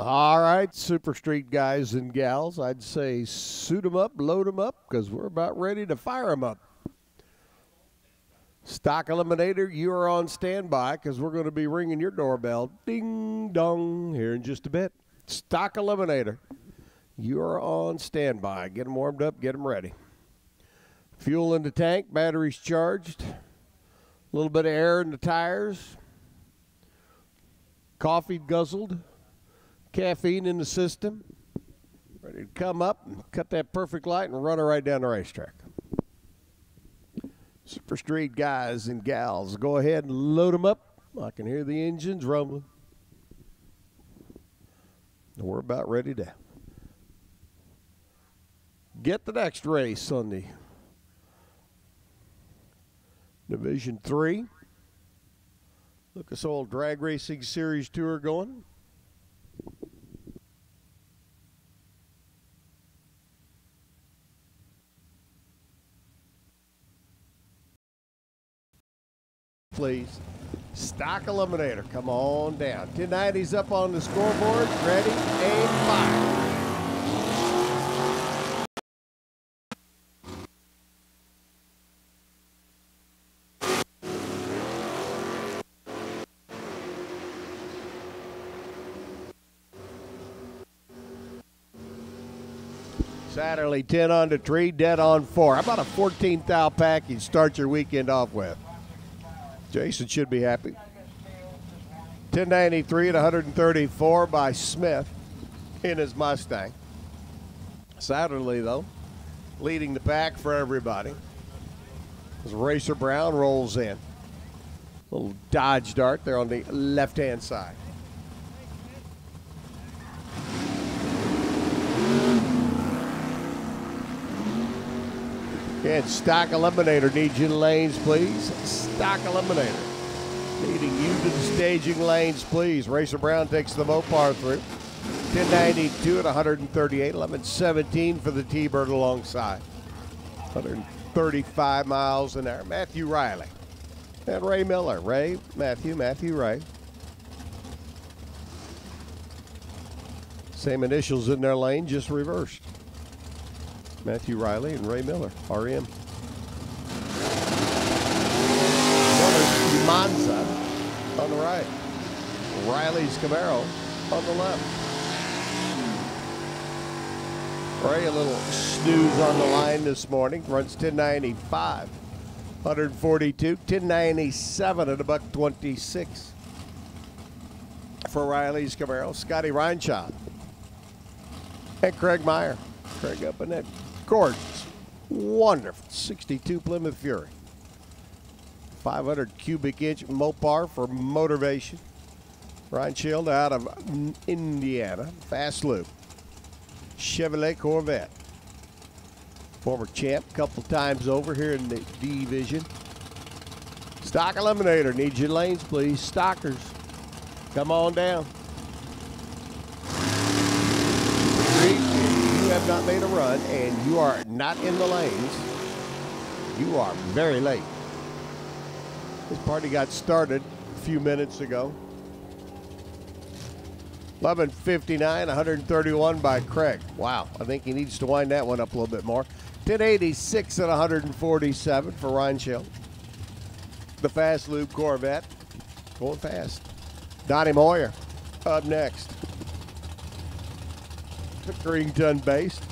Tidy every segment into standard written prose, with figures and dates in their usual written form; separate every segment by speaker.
Speaker 1: All right, Super Street guys and gals, I'd say suit them up, load them up, because we're about ready to fire them up. Stock Eliminator, you are on standby because we're going to be ringing your doorbell. Ding dong here in just a bit. Stock Eliminator, you are on standby. Get them warmed up, get them ready. Fuel in the tank, batteries charged, a little bit of air in the tires, coffee guzzled, caffeine in the system, ready to come up and cut that perfect light and run it right down the racetrack. Super Street guys and gals, go ahead and load them up. I can hear the engines rumbling. And we're about ready to get the next race on the Division 3 Lucas Oil Drag Racing Series Tour going. Please. Stock Eliminator, come on down. 1090's up on the scoreboard. Ready, aim, fire. Saturday, 10 on the tree, dead on 4. How about a 14-thou package start your weekend off with? Jason should be happy. 1093 at 134 by Smith in his Mustang. Saturday, though, leading the pack for everybody as Racer Brown rolls in. Little Dodge Dart there on the left-hand side. And Stock Eliminator needs you in lanes, please. Stock Eliminator leading you to the staging lanes, please. Racer Brown takes the Mopar through. 1092 at 138, 1117 for the T-Bird alongside. 135 miles an hour. Matthew Riley and Ray Miller. Matthew Ray. Same initials in their lane, just reversed. Matthew Riley and Ray Miller, RM. Monza on the right. Riley's Camaro on the left. Ray, a little snooze on the line this morning. Runs 1095, 142, 1097 at $126 for Riley's Camaro. Scotty Reinschott and Craig Meyer. Craig up in that gorgeous, wonderful 62 Plymouth Fury. 500 cubic inch Mopar for motivation. Ryan Schild out of Indiana. Fast Loop. Chevrolet Corvette. Former champ, couple times over here in the D division. Stock Eliminator, need your lanes, please. Stockers, come on down. You have not made a run and you are not in the lanes. You are very late. This party got started a few minutes ago. 11:59, 131 by Craig. Wow, I think he needs to wind that one up a little bit more. 1086 at 147 for Ryan Schild. The Fast Loop Corvette, going fast. Donnie Moyer up next. Pickerington based.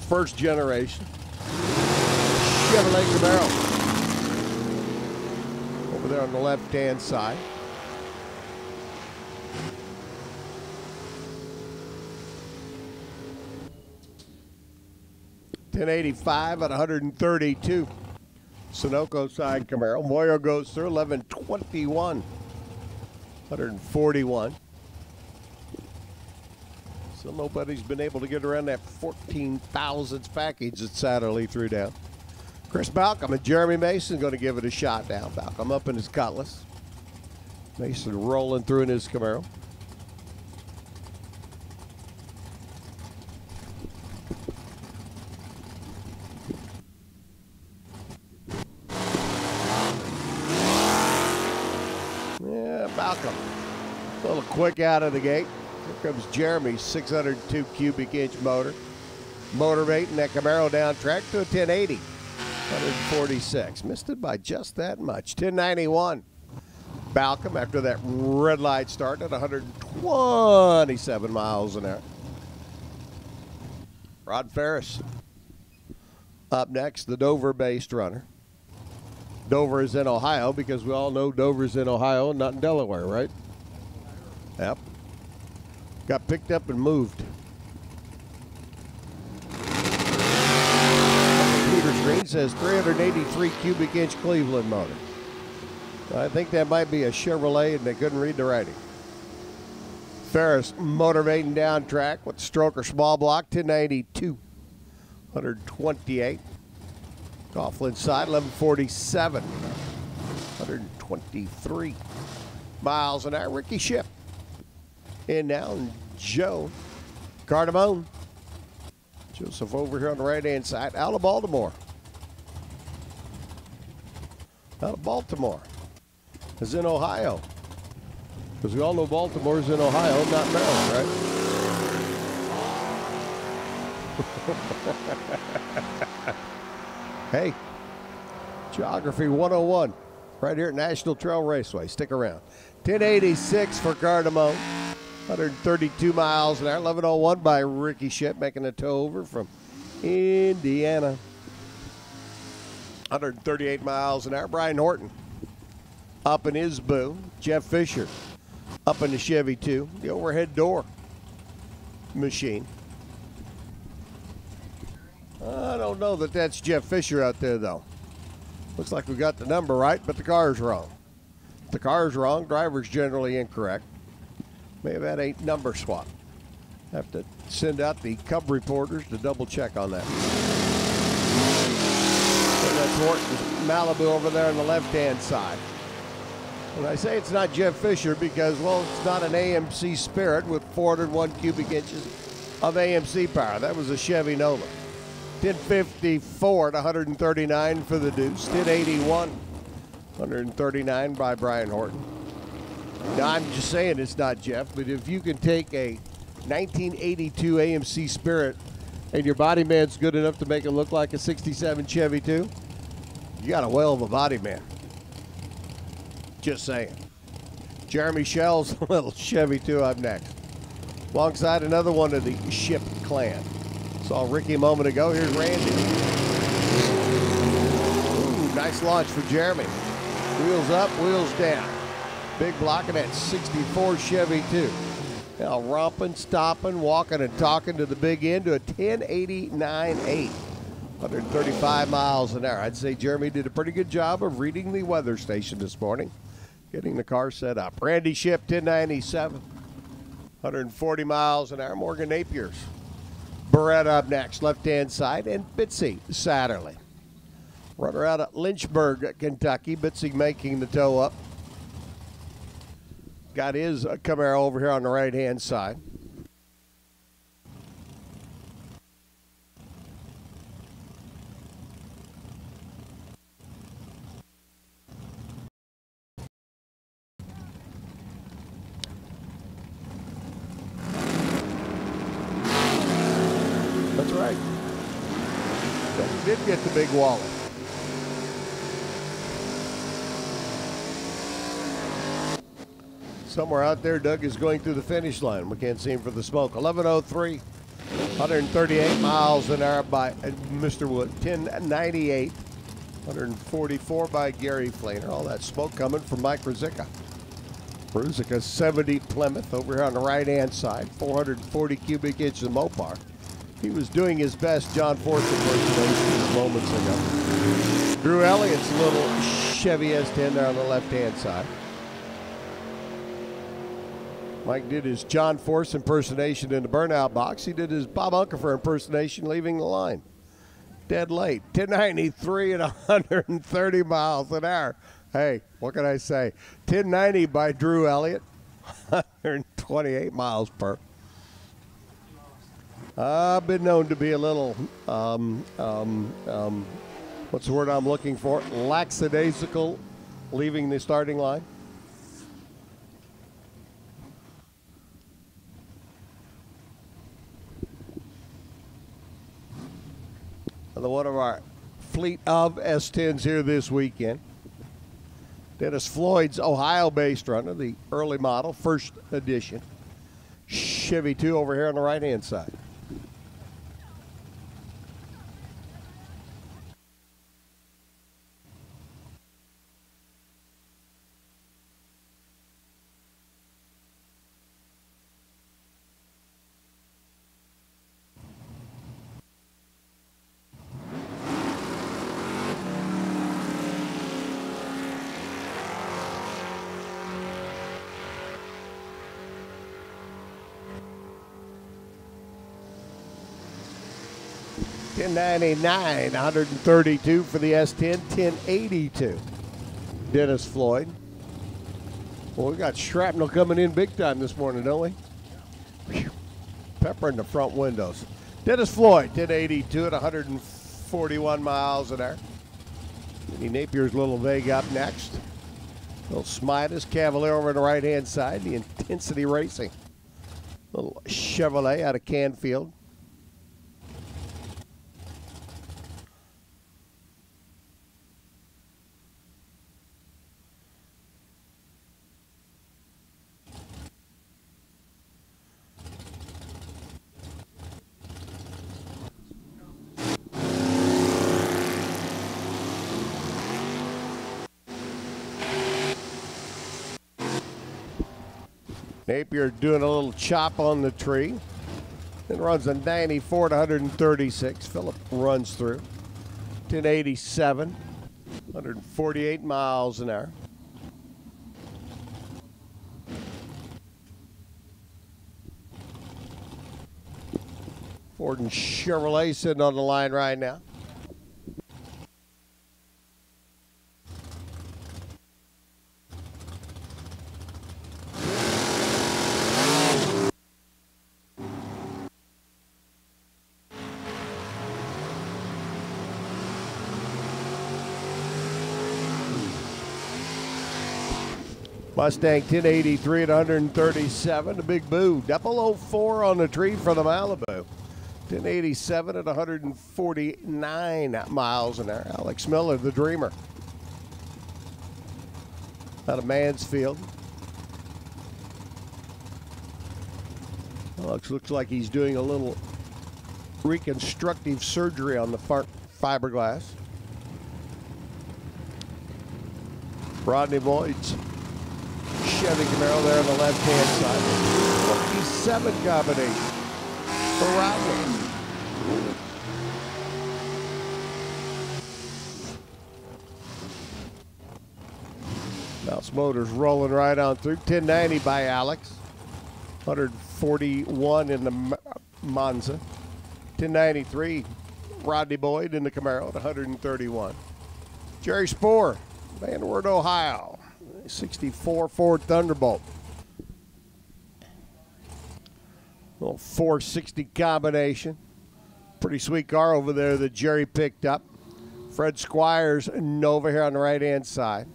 Speaker 1: First generation. Chevrolet Camaro. Over there on the left-hand side. $1085 at 132. Sunoco side Camaro. Moyer goes through 1121. 141. So nobody's been able to get around that 14,000th package that Satterley threw down. Chris Balcom and Jeremy Mason going to give it a shot now. Balcom up in his Cutlass. Mason rolling through in his Camaro. Yeah, Balcom A little quick out of the gate. Here comes Jeremy's 602 cubic inch motor. Motivating that Camaro down track to a 1080. 146. Missed it by just that much. 1091. Balcom after that red light start at 127 miles an hour. Rod Ferris. Up next, the Dover-based runner. Dover is in Ohio because we all know Dover's in Ohio and not in Delaware, right? Yep. Got picked up and moved. Computer screen says 383 cubic inch Cleveland motor. I think that might be a Chevrolet and they couldn't read the writing. Ferris motivating down track with stroker small block, 1092. 128. Coughlin side, 1147. 123 miles an hour. Ricky Ship in now, and Joe Cardamone. Joseph over here on the right-hand side, out of Baltimore. Out of Baltimore. Is in Ohio. Because we all know Baltimore's in Ohio, not Maryland, right? Hey, Geography 101, right here at National Trail Raceway. Stick around. 1086 for Cardamone. 132 miles an hour. 1101 by Ricky Ship, making a tow over from Indiana. 138 miles an hour. Brian Horton up in his boo. Jeff Fisher up in the Chevy 2. The overhead door machine. I don't know that that's Jeff Fisher out there, though. Looks like we got the number right, but the car's wrong. If the car's wrong, driver's generally incorrect. Maybe that ain't number swap. Have to send out the Cub reporters to double check on that. And that's Horton's Malibu over there on the left-hand side. And I say it's not Jeff Fisher because, well, it's not an AMC Spirit with 401 cubic inches of AMC power. That was a Chevy Nova. 1054 at 139 for the Deuce. 1081, 139 by Brian Horton. Now, I'm just saying it's not Jeff, but if you can take a 1982 AMC Spirit and your body man's good enough to make it look like a 67 Chevy 2, you got a whale of a body man. Just saying. Jeremy Shell's little Chevy 2 up next. Alongside another one of the Ship clan. Saw Ricky a moment ago. Here's Randy. Ooh, nice launch for Jeremy. Wheels up, wheels down. Big block of that 64 Chevy 2. Now romping, stopping, walking, and talking to the big end to a 1089.8. 135 miles an hour. I'd say Jeremy did a pretty good job of reading the weather station this morning. Getting the car set up. Randy Ship, 1097. 140 miles an hour. Morgan Napier's Beretta up next, left-hand side, and Bitsy Satterley. Runner out of Lynchburg, Kentucky. Bitsy making the tow up. Got his Camaro over here on the right-hand side. That's right. But he did get the big wallet. Somewhere out there, Doug is going through the finish line. We can't see him for the smoke. 11:03, 138 miles an hour by Mr. Wood. 1098, 144 by Gary Flainer. All that smoke coming from Mike Ruzicka. Ruzicka 70 Plymouth over here on the right-hand side. 440 cubic inches of Mopar. He was doing his best John Force impersonation moments ago. Drew Elliott's little Chevy S10 there on the left-hand side. Mike did his John Force impersonation in the burnout box. He did his Bob Unkefer impersonation leaving the line. Dead late. 1093 at 130 miles an hour. Hey, what can I say? 1090 by Drew Elliott. 128 miles per. I've been known to be a little, what's the word I'm looking for? Lackadaisical leaving the starting line. fleet of S10s here this weekend. Dennis Floyd's Ohio-based runner, the early model, first edition. Chevy 2 over here on the right-hand side. $10.99, 132 for the S10, $10.82. Dennis Floyd. Well, we got shrapnel coming in big time this morning, don't we? Whew. Peppering the front windows. Dennis Floyd, $10.82 at 141 miles an hour. Vinny Napier's Little Vega up next. Little Smidas Cavalier over on the right-hand side. The Intensity Racing. Little Chevrolet out of Canfield. Napier doing a little chop on the tree. Then runs a 94 to 136. Phillip runs through. 1087, 148 miles an hour. Ford and Chevrolet sitting on the line right now. Mustang 1083 at 137. The Big Boo 004 on the tree for the Malibu. 1087 at 149 miles an hour. Alex Miller, the Dreamer, out of Mansfield. Alex looks like he's doing a little reconstructive surgery on the fiberglass. Rodney Boyd's Chevy Camaro there on the left-hand side. 27 combination for Rodney. Mouse Motors rolling right on through. 1090 by Alex. 141 in the Monza. 1093 Rodney Boyd in the Camaro at 131. Jerry Spoor, Van Wert, Ohio. 64 Ford Thunderbolt. Little 460 combination. Pretty sweet car over there that Jerry picked up. Fred Squires Nova here on the right-hand side.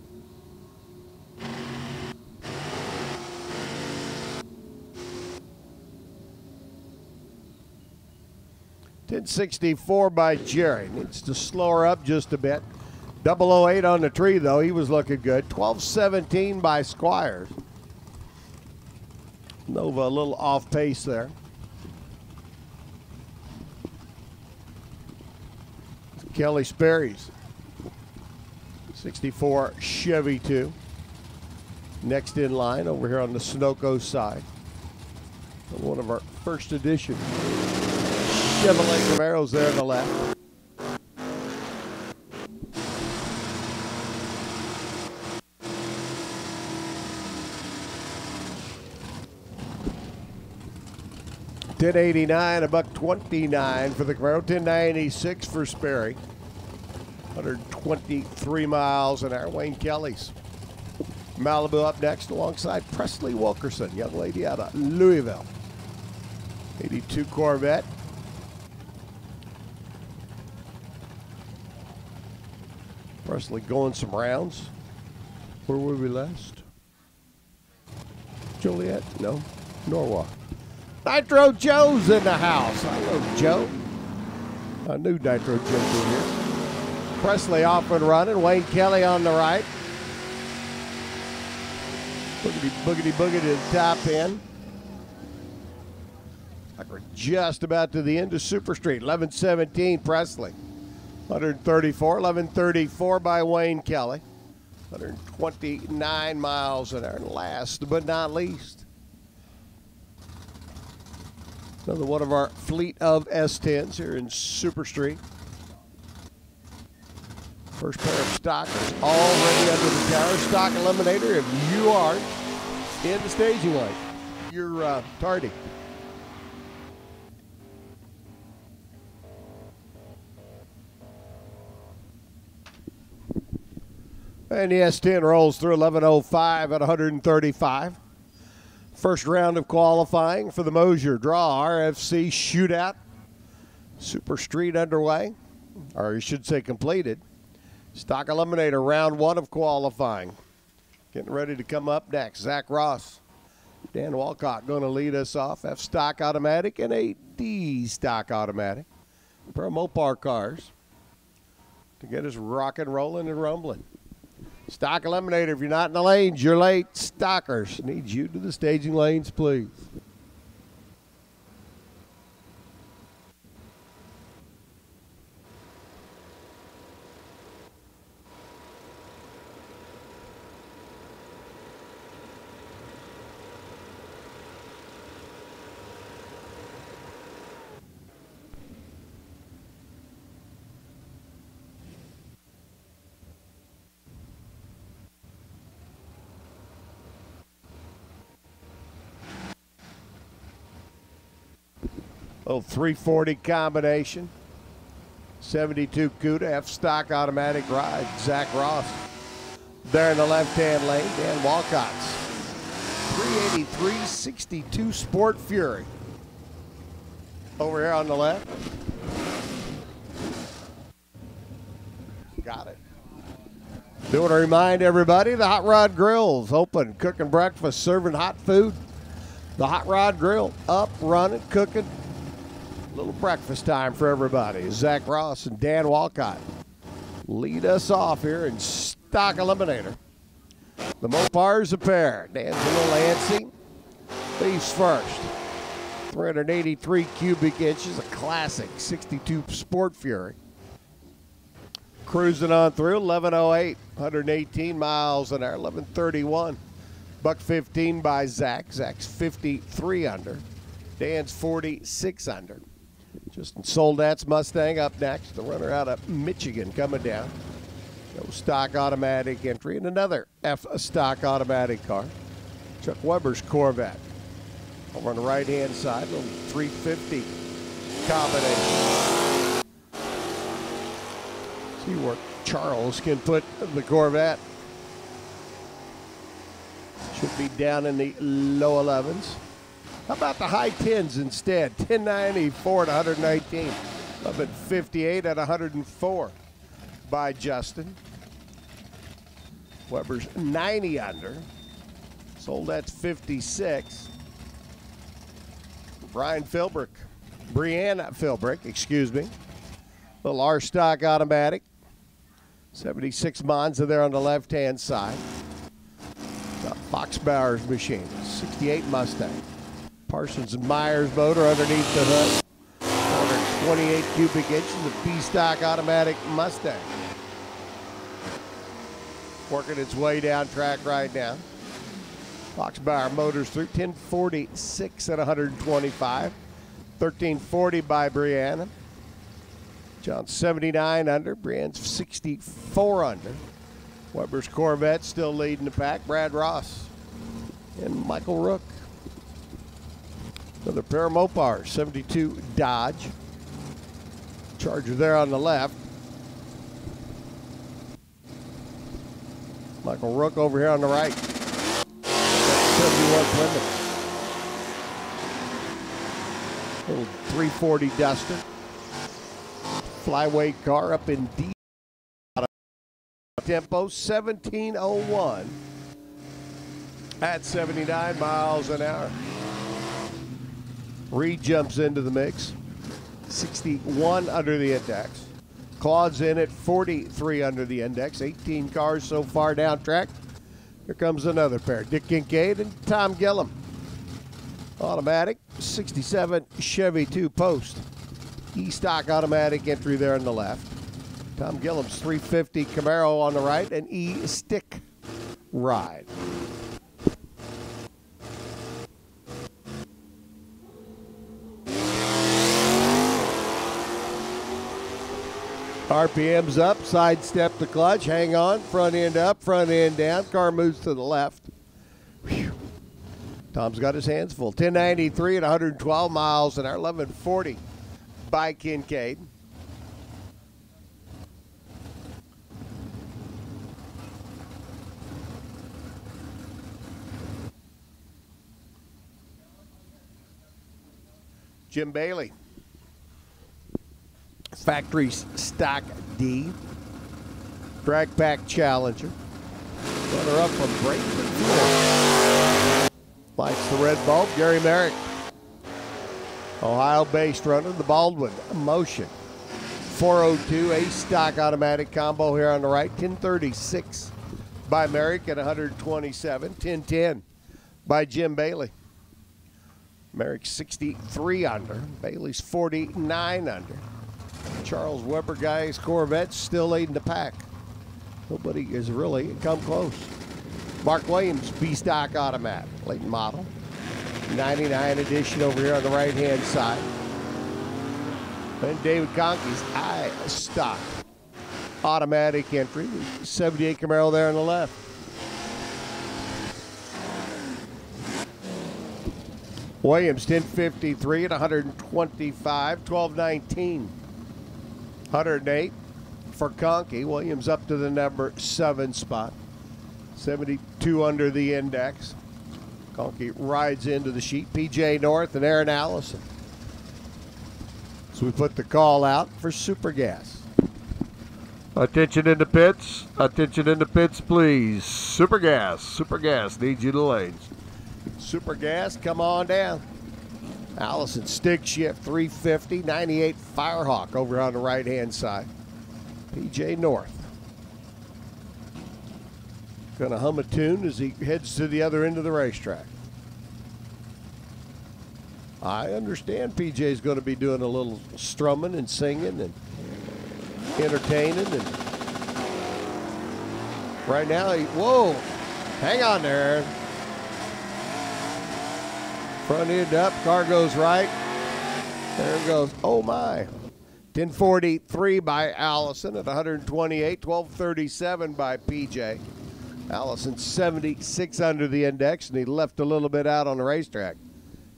Speaker 1: $10.64 by Jerry. Needs to slow her up just a bit. 008 on the tree, though. He was looking good. $12.17 by Squires. Nova a little off pace there. Kelly Sperry's 64 Chevy 2. Next in line over here on the Sunoco side. One of our first edition Chevrolet Camaros there on the left. $10.89, $1.29 for the Camaro. $10.96 for Sperry. 123 miles an hour. Wayne Kelly's Malibu up next alongside Presley Wilkerson, young lady out of Louisville. 82 Corvette. Presley going some rounds. Where were we last? Joliet? No. Norwalk. Nitro Joe's in the house. Hello, Joe. I knew Nitro Joe was here. Presley off and running. Wayne Kelly on the right. Boogity, boogity, boogity to the top end. Like we're just about to the end of Super Street. 11:17 Presley. 134, 11:34 by Wayne Kelly. 129 miles an hour. Last but not least, another one of our fleet of S10s here in Super Street. First pair of stockers already under the tower. Stock eliminator if you aren't in the staging line. You're tardy. And the S10 rolls through 11:05 at 135. First round of qualifying for the Mosier Draw RFC Shootout. Super Street underway, or you should say completed. Stock Eliminator, round one of qualifying. Getting ready to come up next. Zach Ross, Dan Walcott going to lead us off. F stock automatic and a D stock automatic. For Mopar cars to get us rocking, rolling, and rumbling. Stock Eliminator, if you're not in the lanes, you're late. Stockers, need you to the staging lanes, please. Little 340 combination. 72 CUDA, F-stock automatic ride. Zach Ross there in the left-hand lane. Dan Walcott's 383-62 Sport Fury. Over here on the left. Got it. Do want to remind everybody, the Hot Rod Grill's open, cooking breakfast, serving hot food. The Hot Rod Grill, up, running, cooking. Little breakfast time for everybody. Zach Ross and Dan Walcott lead us off here in Stock Eliminator. The Mopars a pair. Dan's a little antsy. Leaves first. 383 cubic inches, a classic 62 Sport Fury. Cruising on through 11:08, 118 miles an hour, 11:31. $115 by Zach. Zach's 53 under. Dan's 46 under. Justin Soldat's Mustang up next. The runner out of Michigan coming down. No stock automatic entry. And another F-stock automatic car. Chuck Weber's Corvette. Over on the right-hand side, little 350 combination. See where Charles can put the Corvette. Should be down in the low 11s. How about the high 10s instead? 1094 at 119. 1158 at 104 by Justin. Weber's 90 under. Soldat's 56. Brianna Philbrick, excuse me. Little R-stock automatic. 76 Monza there on the left-hand side. Foxbauer's machine. 68 Mustang. Parsons and Myers motor underneath the hood. 428 cubic inches of B-stock automatic Mustang. Working its way down track right now. Foxbauer motors through 1046 at 125. 1340 by Brianna. John's 79 under. Brianne's 64 under. Weber's Corvette still leading the pack. Brad Ross and Michael Rook. Another pair of Mopars, 72 Dodge. Charger there on the left. Michael Rook over here on the right. 71 Plymouth. Little 340 Duster. Flyweight car up in D. Tempo 1701 at 79 miles an hour. Reed jumps into the mix. 61 under the index. Claude's in at 43 under the index. 18 cars so far down track. Here comes another pair. Dick Kincaid and Tom Gillum. Automatic 67 Chevy 2-post. E-stock automatic entry there on the left. Tom Gillum's 350 Camaro on the right, and E-stick ride. RPM's up, sidestep the clutch, hang on, front end up, front end down, car moves to the left. Whew. Tom's got his hands full. 1093 at 112 miles an hour, 1140 by Kincaid. Jim Bailey. Factory stock D. Drag pack Challenger. Runner up from Bradenton, Florida. Lights the red bulb. Gary Merrick. Ohio-based runner, the Baldwin Motion. 402 Ace stock automatic combo here on the right. 1036 by Merrick at 127. 1010 by Jim Bailey. Merrick 63 under. Bailey's 49 under. Charles Weber guy's Corvette still leading the pack. Nobody has really come close. Mark Williams B-stock automatic, late model. 99 edition over here on the right-hand side. And David Conkey's I-stock automatic entry. 78 Camaro there on the left. Williams 1053 at 125, 1219. 108 for Conkey. Williams up to the number 7 spot. 72 under the index. Conkey rides into the sheet. PJ North and Aaron Allison. So we put the call out for Super Gas. Attention in the pits. Attention in the pits, please. Super Gas. Super Gas needs you to lanes. Super Gas, come on down. Allison stick shift 350, 98 Firehawk over on the right-hand side. PJ North. Gonna hum a tune as he heads to the other end of the racetrack. I understand PJ's gonna be doing a little strumming and singing and entertaining, and right now whoa, hang on there. Front end up, car goes right. There it goes. Oh my. 1043 by Allison at 128, 1237 by PJ. Allison 76 under the index, and he left a little bit out on the racetrack.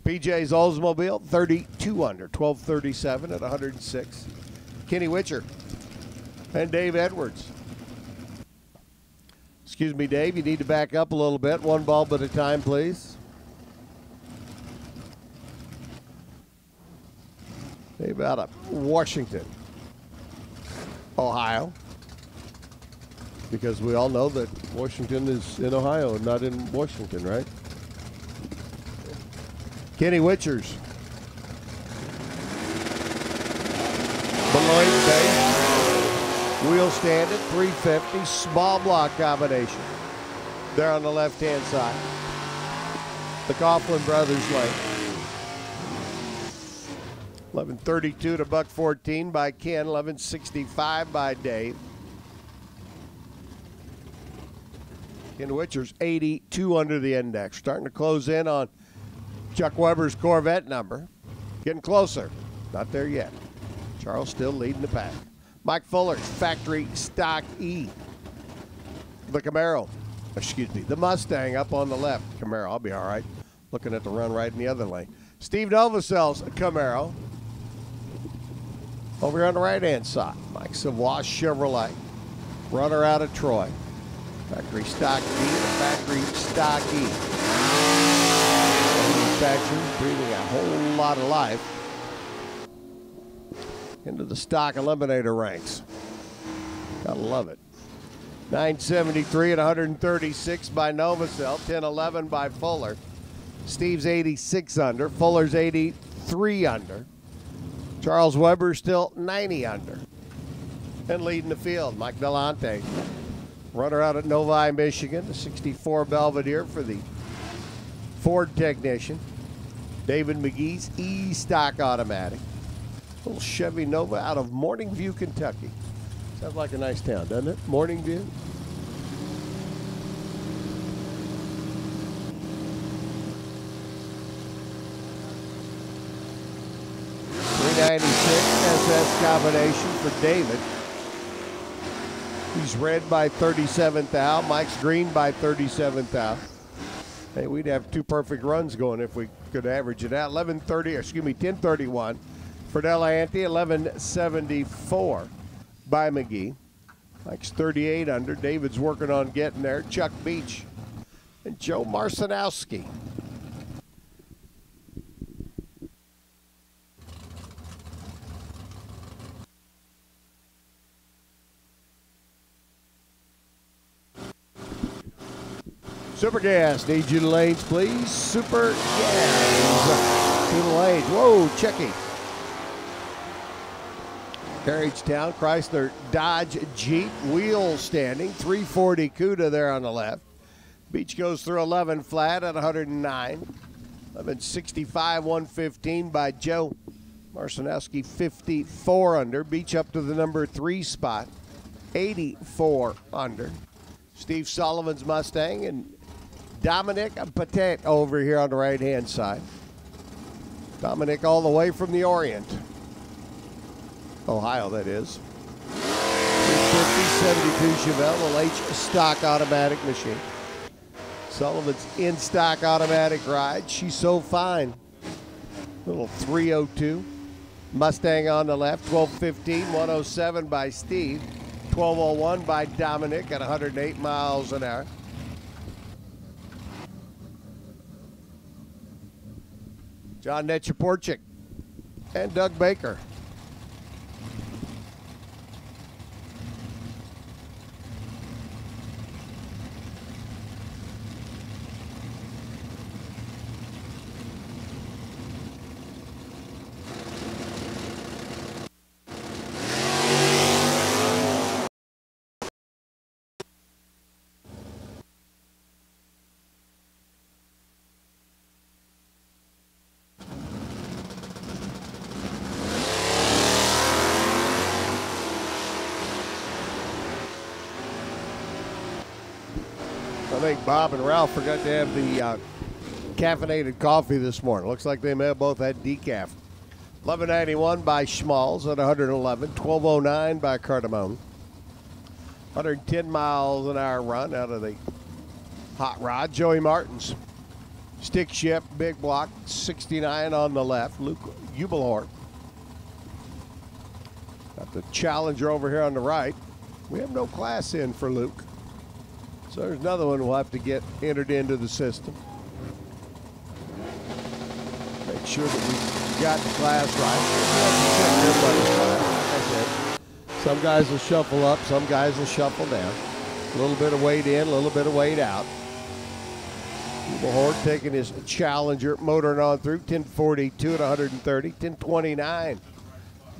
Speaker 1: PJ's Oldsmobile 32 under, 1237 at 106. Kenny Witcher and Dave Edwards. Excuse me, Dave, you need to back up a little bit. One bulb at a time, please. Dave out of Washington, Ohio. Because we all know that Washington is in Ohio and not in Washington, right? Kenny Witchers. Beloit base. Wheel standing, 350. Small block combination. There on the left-hand side. The Coughlin Brothers lane. 1132 to buck 14 by Ken. 1165 by Dave. Ken Witcher's 82 under the index. Starting to close in on Chuck Weber's Corvette number. Getting closer. Not there yet. Charles still leading the pack. Mike Fuller's factory stock E. The Camaro. Excuse me. The Mustang up on the left. Camaro. I'll be all right. Looking at the run right in the other lane. Steve Novoseli's Camaro. Over here on the right-hand side. Mike Savoy Chevrolet. Runner out of Troy. Factory stock D, the factory stock E. Manufacturer breathing a whole lot of life into the stock eliminator ranks. Gotta love it. 973 at 136 by Novosel. 1011 by Fuller. Steve's 86 under. Fuller's 83 under. Charles Weber still 90 under. And leading the field, Mike Delante. Runner out at Novi, Michigan, the 64 Belvedere for the Ford technician. David McGee's E-Stock Automatic. Little Chevy Nova out of Morning View, Kentucky. Sounds like a nice town, doesn't it? Morning View. .396 SS combination for David. He's red by 37th out. Mike's green by 37th out. Hey, we'd have two perfect runs going if we could average it out. 1031 for Delahanty, 1174 by McGee. Mike's 38 under. David's working on getting there. Chuck Beach and Joe Marcinowski. Super Gas, need you to lanes, please. Super Gas to the lanes. Whoa, checky. Carriagetown, Chrysler, Dodge, Jeep, wheel standing. 340 CUDA there on the left. Beach goes through 11 flat at 109. 1165, 115 by Joe Marcinowski, 54 under. Beach up to the number 3 spot, 84 under. Steve Sullivan's Mustang and Dominic Patet over here on the right-hand side. Dominic all the way from the Orient. Ohio, that is. 350, 72 Chevelle, little H-Stock automatic machine. Sullivan's in-stock automatic ride. She's so fine. Little 302. Mustang on the left, 1215, 107 by Steve. 1201 by Dominic at 108 miles an hour. John Nechaporchik and Doug Baker. I think Bob and Ralph forgot to have the caffeinated coffee this morning. Looks like they may have both had decaf. 1191 by Schmalz at 111. 1209 by Cardamone. 110 miles an hour run out of the hot rod. Joey Martins. Stick shift, big block, 69 on the left. Luke Ubelhort. Got the Challenger over here on the right. We have no class in for Luke. So there's another one we'll have to get entered into the system. Make sure that we got the class right. Some guys will shuffle up, some guys will shuffle down. A little bit of weight in, a little bit of weight out. Ubelhort taking his Challenger, motoring on through. 1042 at 130. 1029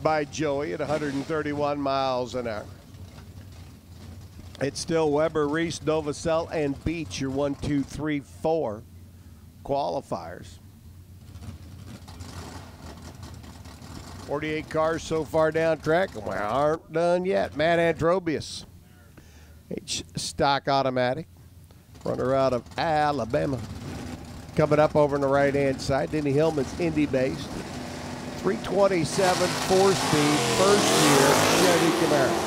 Speaker 1: by Joey at 131 miles an hour. It's still Weber, Reese, Novacell, and Beach, your 1, 2, 3, 4 qualifiers. 48 cars so far down track, and we aren't done yet. Matt Androbius, H-Stock Automatic, runner out of Alabama. Coming up over on the right-hand side, Denny Hillman's Indy-based. 327 4-speed, first year Chevy Camaro.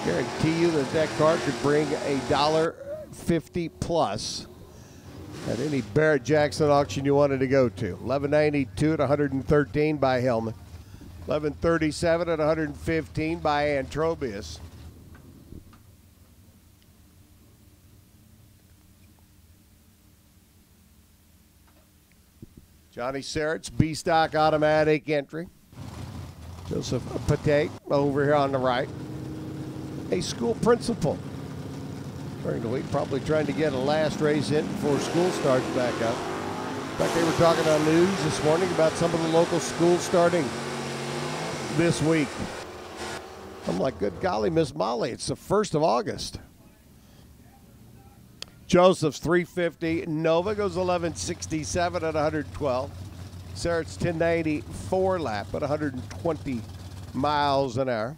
Speaker 1: Guarantee you that car could bring $1.50 plus at any Barrett Jackson auction you wanted to go to. 1192 at 113 by Hellman. 1137 at 115 by Androbius. Johnny Serrett's B-Stock Automatic entry. Joseph Patek over here on the right. A school principal during the week, probably trying to get a last race in before school starts back up. In fact, they were talking on news this morning about some of the local schools starting this week. I'm like, good golly, Miss Molly, it's the 1st of August. Joseph's 350. Nova goes 1167 at 112. Sarah's 1094 lap at 120 miles an hour.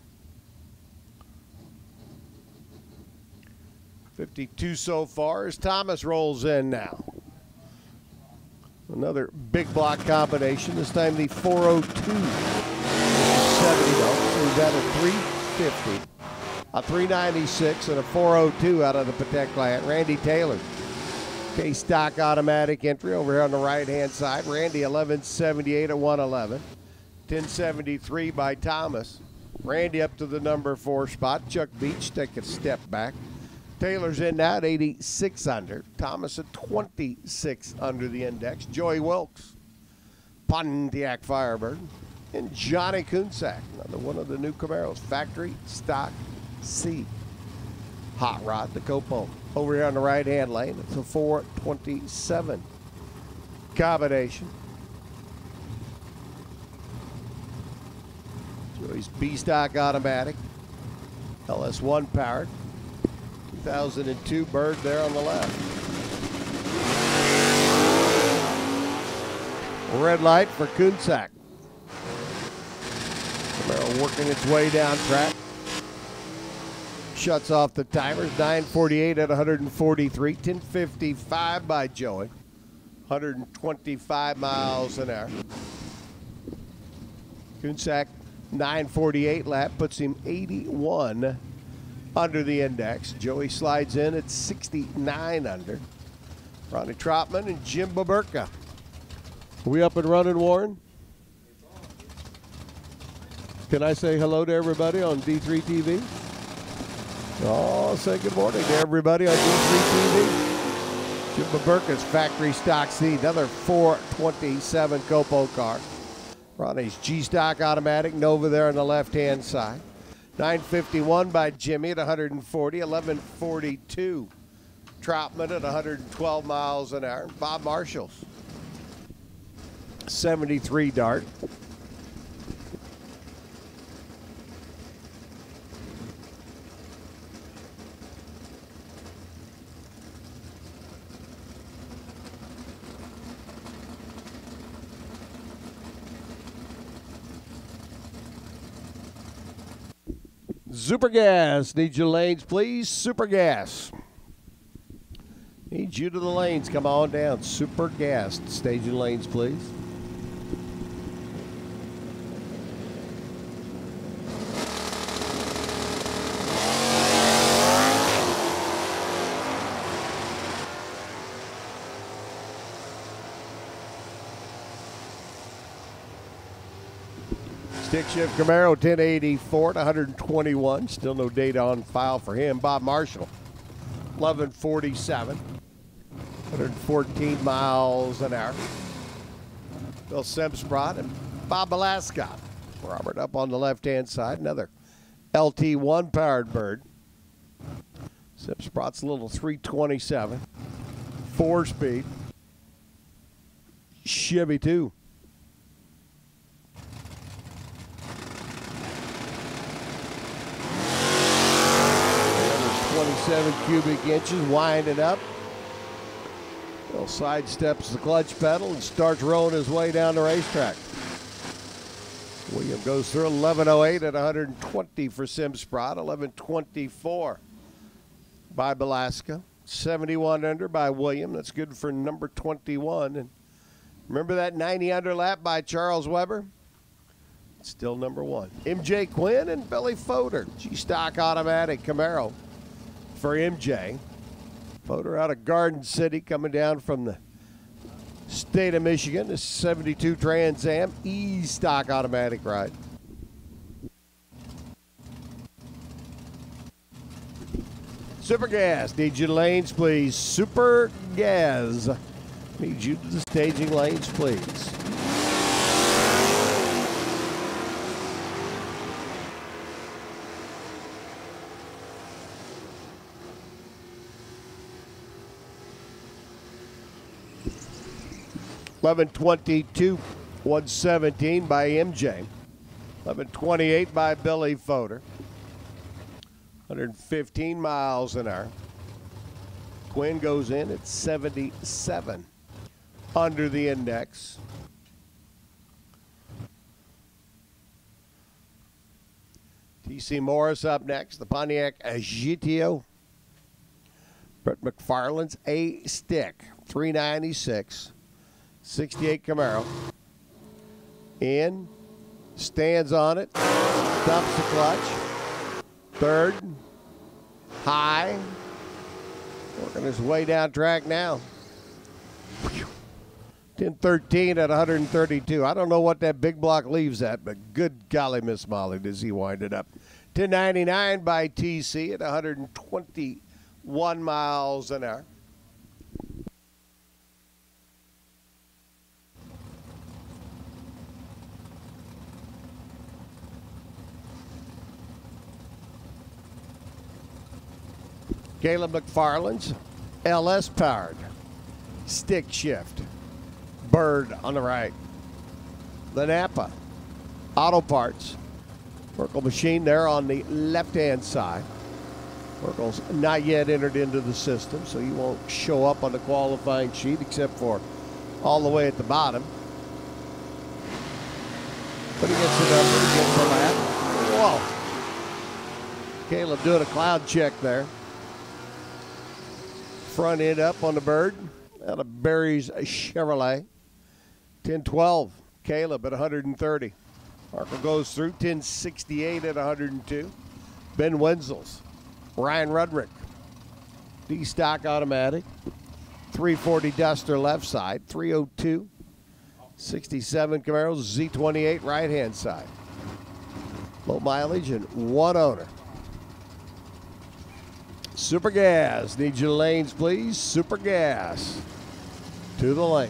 Speaker 1: 52 so far as Thomas rolls in now. Another big block combination. This time the 402. 70 so we've had a 350. A 396 and a 402 out of the Patek client. Randy Taylor. K-Stock automatic entry over here on the right-hand side. Randy 1178 at 111. 1073 by Thomas. Randy up to the number 4 spot. Chuck Beach take a step back. Taylor's in now at 86 under. Thomas at 26 under the index. Joey Wilkes. Pontiac Firebird. And Johnny Kunsak, another one of the new Camaros. Factory Stock C. Hot Rod, the Copo. Over here on the right-hand lane, it's a 427 combination. Joey's B-Stock automatic. LS1 powered. 2002 Bird there on the left. Red light for Kunsak. Camaro working its way down track. Shuts off the timers. 948 at 143. 1055 by Joey. 125 miles an hour. Kunsak 948 lap puts him 81 under the index. Joey slides in at 69 under. Ronnie Trotman and Jim Baburka. Are we up and running, Warren? Can I say hello to everybody on D3 TV? Oh, say good morning to everybody on D3 TV. Jim Baburka's Factory Stock C, another 427 Copo car. Ronnie's G-Stock automatic, Nova there on the left-hand side. 951 by Jimmy at 140, 1142. Troutman at 112 miles an hour. Bob Marshall's 73 Dart. Super Gas, need your lanes, please. Super Gas. Need you to the lanes. Come on down. Super Gas. Staging lanes, please. Stick shift Camaro 1084 to 121. Still no data on file for him. Bob Marshall 1147. 114 miles an hour. Bill Semsprot and Bob Alaska. Robert up on the left-hand side. Another LT1 powered Bird. Semsprot's a little 327. 4-speed. Chevy 2. 27 cubic inches, winding up. Bill sidesteps the clutch pedal and starts rolling his way down the racetrack. William goes through 1108 at 120 for Semsprot, 1124 by Belasca, 71 under by William. That's good for number 21. And remember that 90 under lap by Charles Weber? Still number 1. MJ Quinn and Billy Fodor, G-Stock automatic Camaro for MJ. Fodor out of Garden City, coming down from the state of Michigan. This 72 Trans Am E-Stock automatic ride. Super Gas, need you to lanes, please. Super Gas, need you to the staging lanes, please. $11.22, 117 by MJ. 11:28 by Billy Fodor. 115 miles an hour. Quinn goes in at 77 under the index. TC Morris up next, the Pontiac GTO. Brett McFarland's A-Stick, 396, 68 Camaro. In, stands on it, dumps the clutch. Third, high, working his way down track now. 10-13 at 132. I don't know what that big block leaves at, but good golly, Miss Molly, does he wind it up. 10.99 by TC at 121 miles an hour. Caleb McFarland's LS powered stick shift. Bird on the right. The Napa Auto Parts Merkle machine there on the left-hand side. Merkle's not yet entered into the system, so he won't show up on the qualifying sheet except for all the way at the bottom. But he gets the number, he gets the lap. Whoa. Caleb doing a cloud check there. Front end up on the Bird out of Barry's Chevrolet. 10-12, Caleb at 130. Marco goes through 10-68 at 102. Ben Wenzel's, Ryan Rudrick, D-Stock automatic. 340 Duster left side, 302. 67 Camaros, Z28 right-hand side. Low mileage and one owner. Super Gas, need your lanes, please. Super Gas to the lane.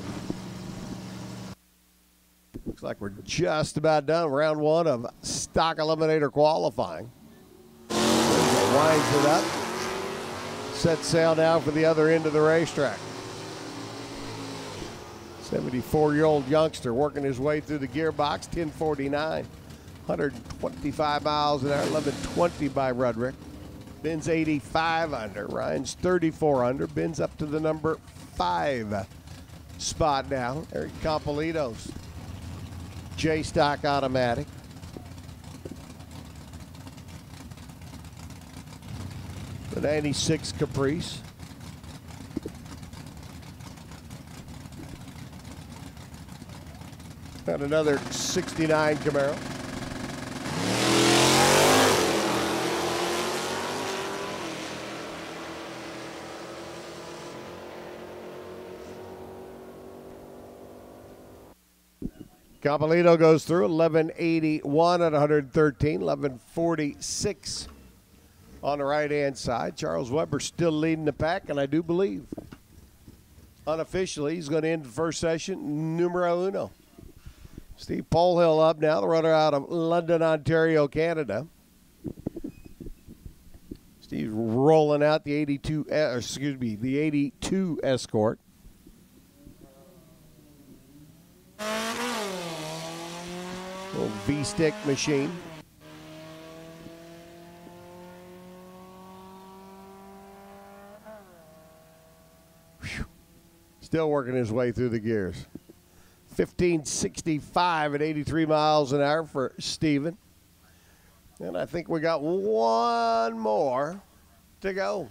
Speaker 1: Looks like we're just about done. Round one of stock eliminator qualifying. Winds it up. Set sail now for the other end of the racetrack. 74-year-old youngster working his way through the gearbox. 10:49, 125 miles an hour. 11:20 by Rudrick. Ben's 85 under. Ryan's 34 under. Ben's up to the number 5 spot now. Eric Compolito's J-Stock automatic. The 96 Caprice. And another 69 Camaro. Compolito goes through 1181 at 113, 1146 on the right-hand side. Charles Weber still leading the pack, and I do believe unofficially he's going to end the first session numero uno. Steve Polhill up now, the runner out of London, Ontario, Canada. Steve's rolling out the 82 Escort. Little V-stick machine. Whew. Still working his way through the gears. 1565 at 83 miles an hour for Steven. And I think we got one more to go.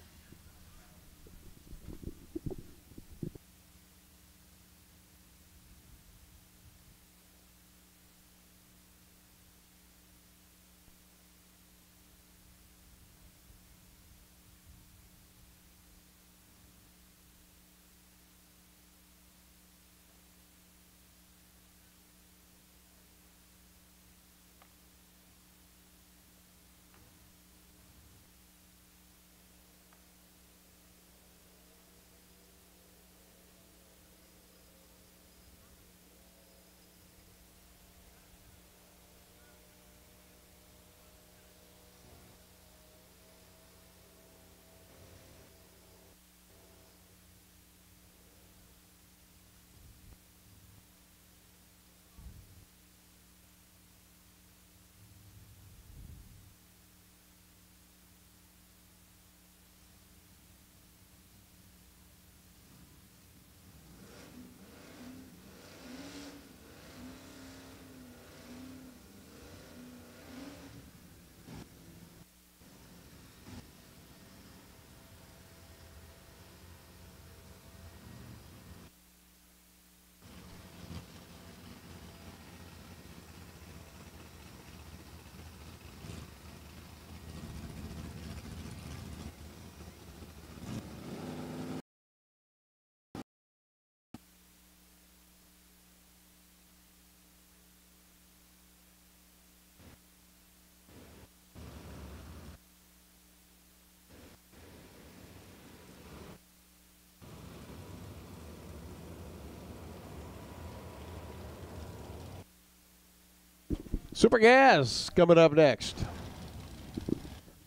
Speaker 1: Super Gas coming up next.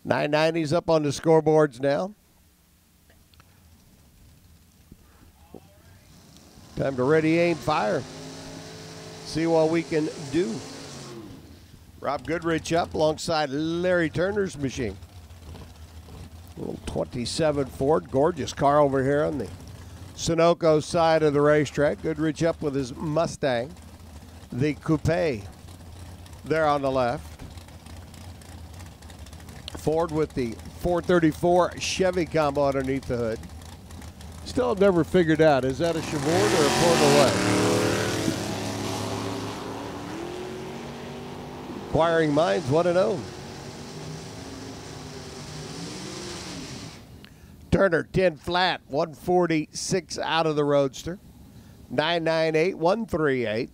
Speaker 1: 990's up on the scoreboards now. Time to ready, aim, fire. See what we can do. Rob Goodrich up alongside Larry Turner's machine. Little 27 Ford, gorgeous car over here on the Sunoco side of the racetrack. Goodrich up with his Mustang, the coupe there on the left. Ford with the 434 Chevy combo underneath the hood. Still have never figured out, is that a Chevrolet or a Portalais? Inquiring minds want to know. Turner 10 flat, 146 out of the Roadster. 998, 138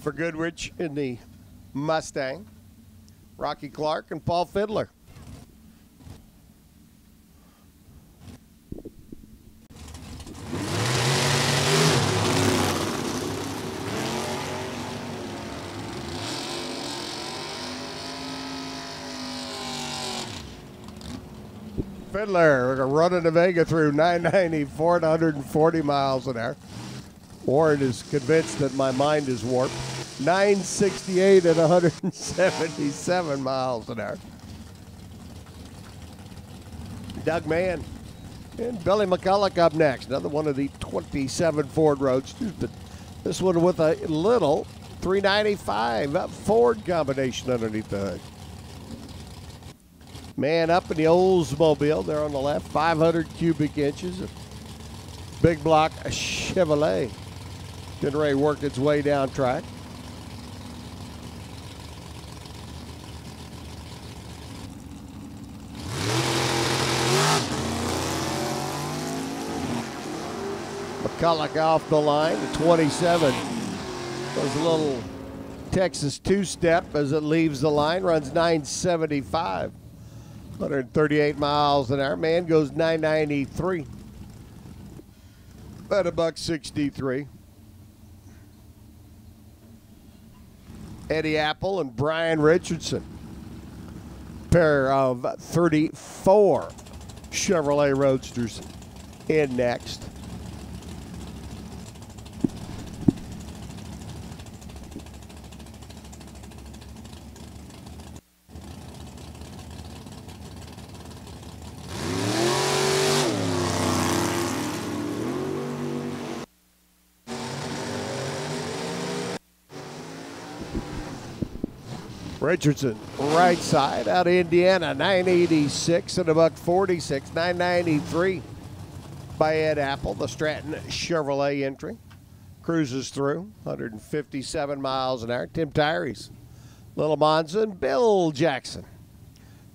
Speaker 1: for Goodrich in the Mustang. Rocky Clark and Paul Fiddler. Fiddler running the Vega through 994 to 140 miles an hour. Warren is convinced that my mind is warped. 968 at 177 miles an hour. Doug Mann and Billy McCulloch up next. Another one of the 27 Ford Roadsters, but this one with a little 395 Ford combination underneath the hood. Man up in the Oldsmobile there on the left, 500 cubic inches. Big block Chevrolet. Getting ready to work its way down track. McCulloch off the line, the 27. Does a little Texas two-step as it leaves the line, runs 975. 138 miles an hour. Man goes 993. About $163. Eddie Apple and Brian Richardson. Pair of 34 Chevrolet Roadsters in next. Richardson, right side, out of Indiana, 986 and $146, 993 by Ed Apple, the Stratton Chevrolet entry. Cruises through, 157 miles an hour. Tim Tyrese, Little Monza, and Bill Jackson.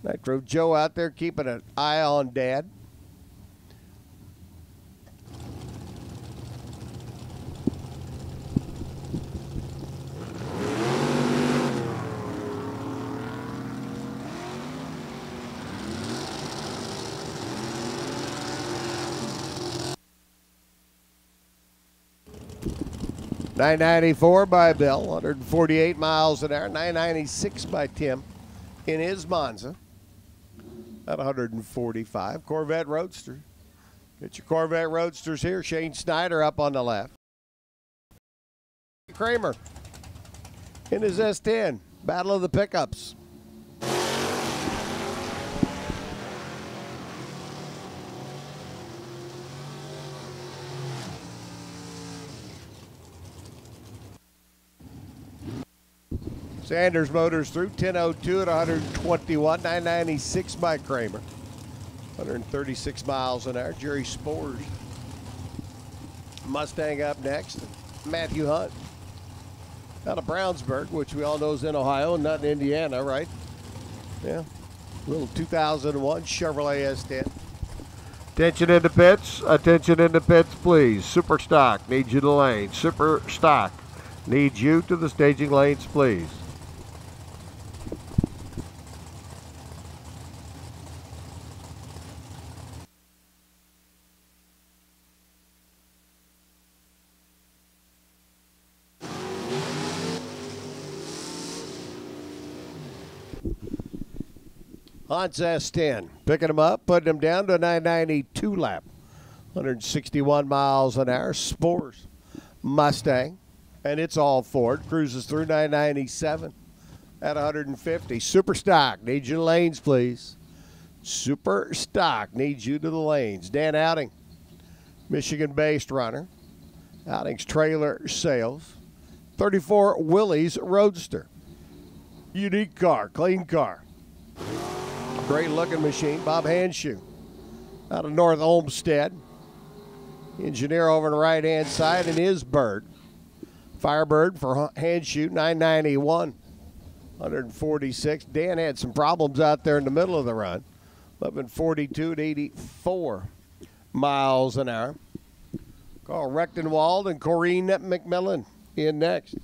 Speaker 1: Nitro Joe out there keeping an eye on Dad. $994 by Bill, 148 miles an hour. $996 by Tim in his Monza at 145. Corvette Roadster. Get your Corvette Roadsters here. Shane Snyder up on the left. Kramer in his S10. Battle of the Pickups. Sanders Motors through 10:02 at 121, 996 by Kramer, 136 miles an hour. Jerry Spores, Mustang up next. Matthew Hunt out of Brownsburg, which we all know is in Ohio and not in Indiana, right? Yeah, little 2001 Chevrolet S10. Attention in the pits, please. Super Stock needs you to the lane. Super Stock needs you to the staging lanes, please. Hans S10, picking him up, putting him down to a 992 lap. 161 miles an hour. Spores Mustang, and it's all Ford. Cruises through 997 at 150. Super Stock, need you to the lanes, please. Super Stock needs you to the lanes. Dan Outing, Michigan-based runner. Outing's trailer sales. 34 Willys Roadster. Unique car, clean car. Great looking machine. Bob Hanshoe out of North Olmsted. Engineer over on the right hand side, and his bird. Firebird for Hanshoe, 991. 146. Dan had some problems out there in the middle of the run. 11:42 at 84 miles an hour. Carl Rechtenwald and Corrine McMillan in next.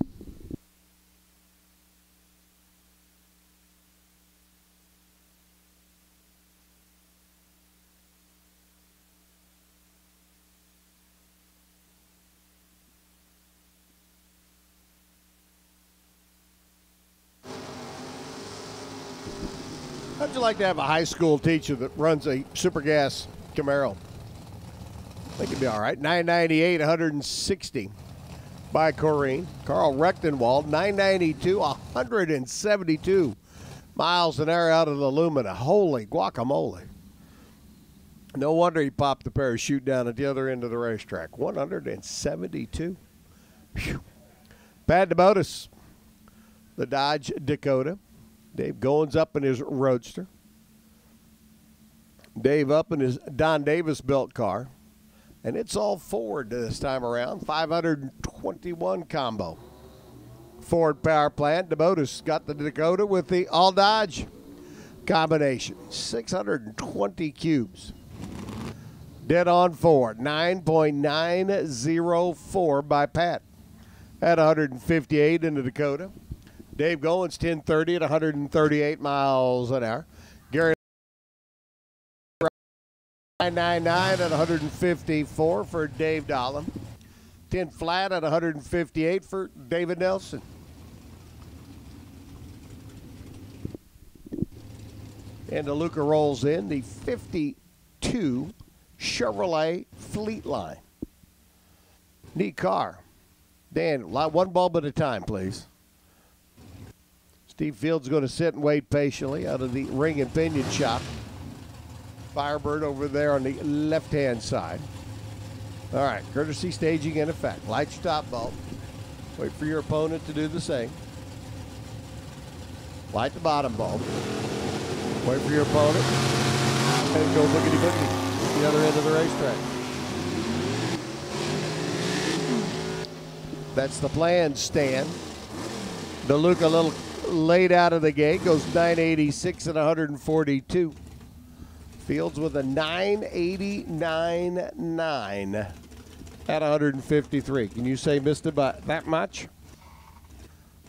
Speaker 1: How'd you like to have a high school teacher that runs a super gas Camaro? I think it'd be all right. 998, 160 by Corrine. Carl Rechtenwald, 992, 172 miles an hour out of the Lumina. Holy guacamole. No wonder he popped the parachute down at the other end of the racetrack. 172. Whew. Pat DeBotis, the Dodge Dakota. Dave Goins up in his Roadster. Dave up in his Don Davis built car. And it's all Ford this time around. 521 combo. Ford power plant. DeBotis got the Dakota with the all Dodge combination. 620 cubes. Dead on Ford. 9.904 by Pat at 158 in the Dakota. Dave Goins, 1030 at 138 miles an hour. Gary 999 at 154 for Dave Dahlem. 10 flat at 158 for David Nelson. And DeLuca rolls in the 52 Chevrolet Fleetline. Neat car. Dan, one bulb at a time, please. Steve Field's going to sit and wait patiently out of the ring and pinion shop. Firebird over there on the left-hand side. All right, courtesy staging in effect. Light your top bulb. Wait for your opponent to do the same. Light the bottom bulb. Wait for your opponent. And go boogity-boogity the other end of the racetrack. That's the plan, Stan. DeLuca a little late out of the gate, goes 986 and 142. Fields with a 989.9 at 153. Can you say missed it by that much?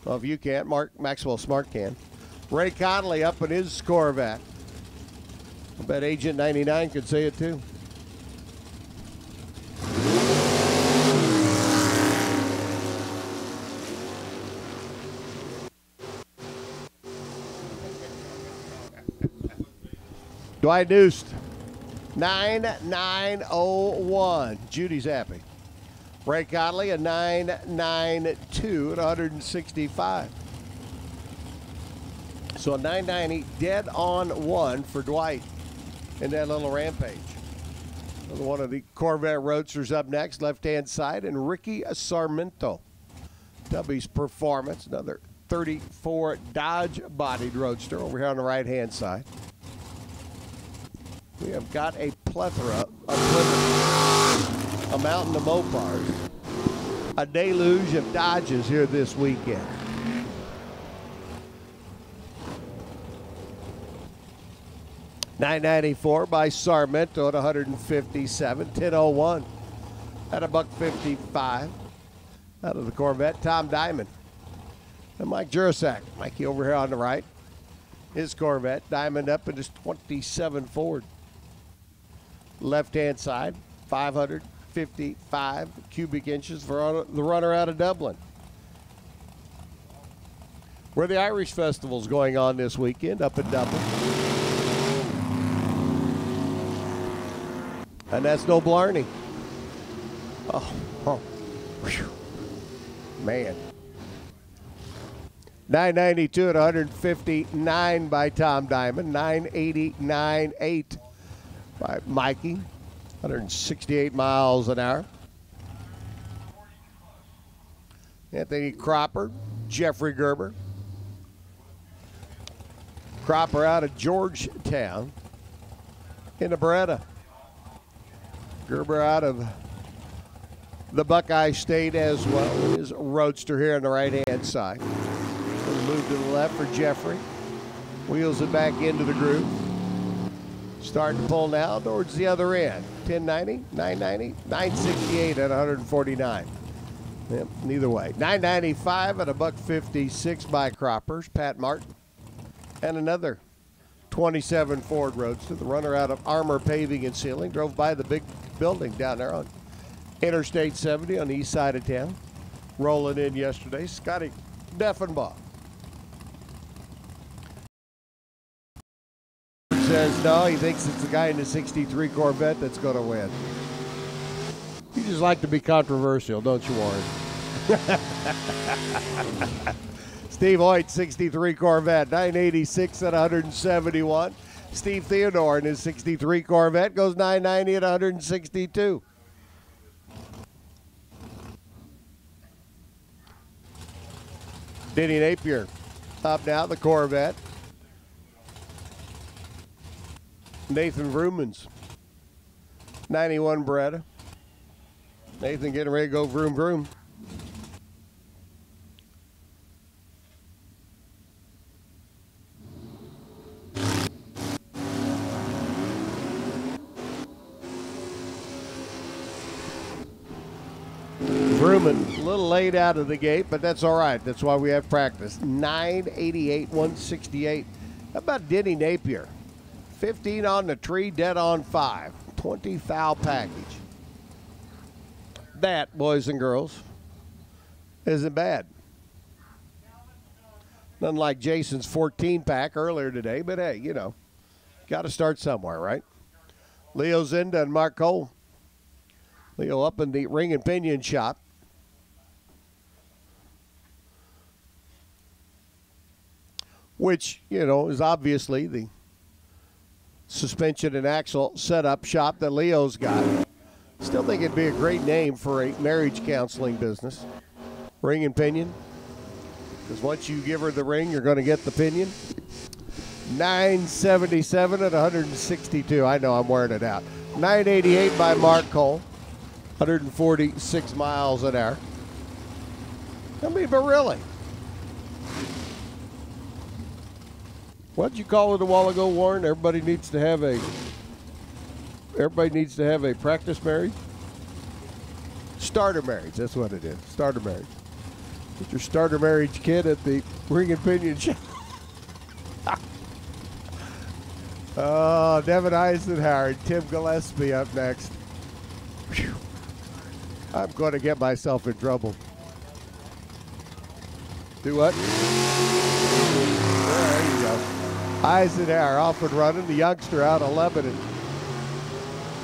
Speaker 1: Well, if you can't, Maxwell Smart can. Ray Connolly up in his Corvette. I bet Agent 99 could say it too. Dwight Deuced, 9901. Judy's happy. Ray Connolly, a 992 at 165. So a 990 dead on one for Dwight in that little rampage. One of the Corvette Roadsters up next, left-hand side, and Ricky Sarmiento. W's Performance, another 34 Dodge-bodied Roadster over here on the right-hand side. We have got a plethora of a mountain of Mopars, a deluge of Dodges here this weekend. $994 by Sarmiento at 157. 1001 at $155 out of the Corvette. Tom Diamond and Mike Jurasak. Mikey over here on the right. His Corvette. Diamond up in his 27 Ford. Left-hand side, 555 cubic inches for the runner out of Dublin. Where the Irish Festival's going on this weekend up in Dublin. And that's no Blarney. Oh. Whew. Man. 992 at 159 by Tom Diamond. 989.8 by Mikey. 168 miles an hour. Anthony Cropper, Jeffrey Gerber. Cropper out of Georgetown in the Beretta. Gerber out of the Buckeye State as well. His roadster here on the right-hand side. Going to move to the left for Jeffrey. Wheels it back into the groove. Starting to pull now towards the other end. 1090, 990, 968 at 149. Yep, neither way. 995 at $156 by Croppers. Pat Martin. And another 27 Ford Roadster. The runner out of Armor Paving and Sealing. Drove by the big building down there on Interstate 70 on the east side of town. Rolling in yesterday. Scotty Deffenbaugh says no, he thinks it's the guy in the 63 Corvette that's going to win. You just like to be controversial, don't you, Warren? Steve Hoyt, 63 Corvette, 986 at 171. Steve Theodore in his 63 Corvette goes 990 at 162. Denny Napier up now, the Corvette. Nathan Vrooman's 91 Beretta. Nathan getting ready to go vroom vroom. Vrooman, a little late out of the gate, but that's all right. That's why we have practice. 988, 168. How about Denny Napier? 15 on the tree, dead on 5. 20 foul package. That, boys and girls, isn't bad. Nothing like Jason's 14 pack earlier today, but hey, you know, got to start somewhere, right? Leo Zinda and Mark Cole. Leo up in the ring and pinion shop. Which, you know, is obviously the suspension and axle setup shop that Leo's got. Still think it'd be a great name for a marriage counseling business. Ring and pinion. Because once you give her the ring, you're going to get the pinion. 977 at 162. I know I'm wearing it out. 988 by Mark Cole. 146 miles an hour. I mean, but really. What'd you call it a while ago, Warren? Everybody needs to have a practice marriage. Starter marriage, that's what it is. Starter marriage. Get your starter marriage kid at the ring and pinion shop. Oh, Devin Eisenhower, Tim Gillespie up next. Whew. I'm going to get myself in trouble. Do what? There you go. Eisenhower off and running, the youngster out of Lebanon,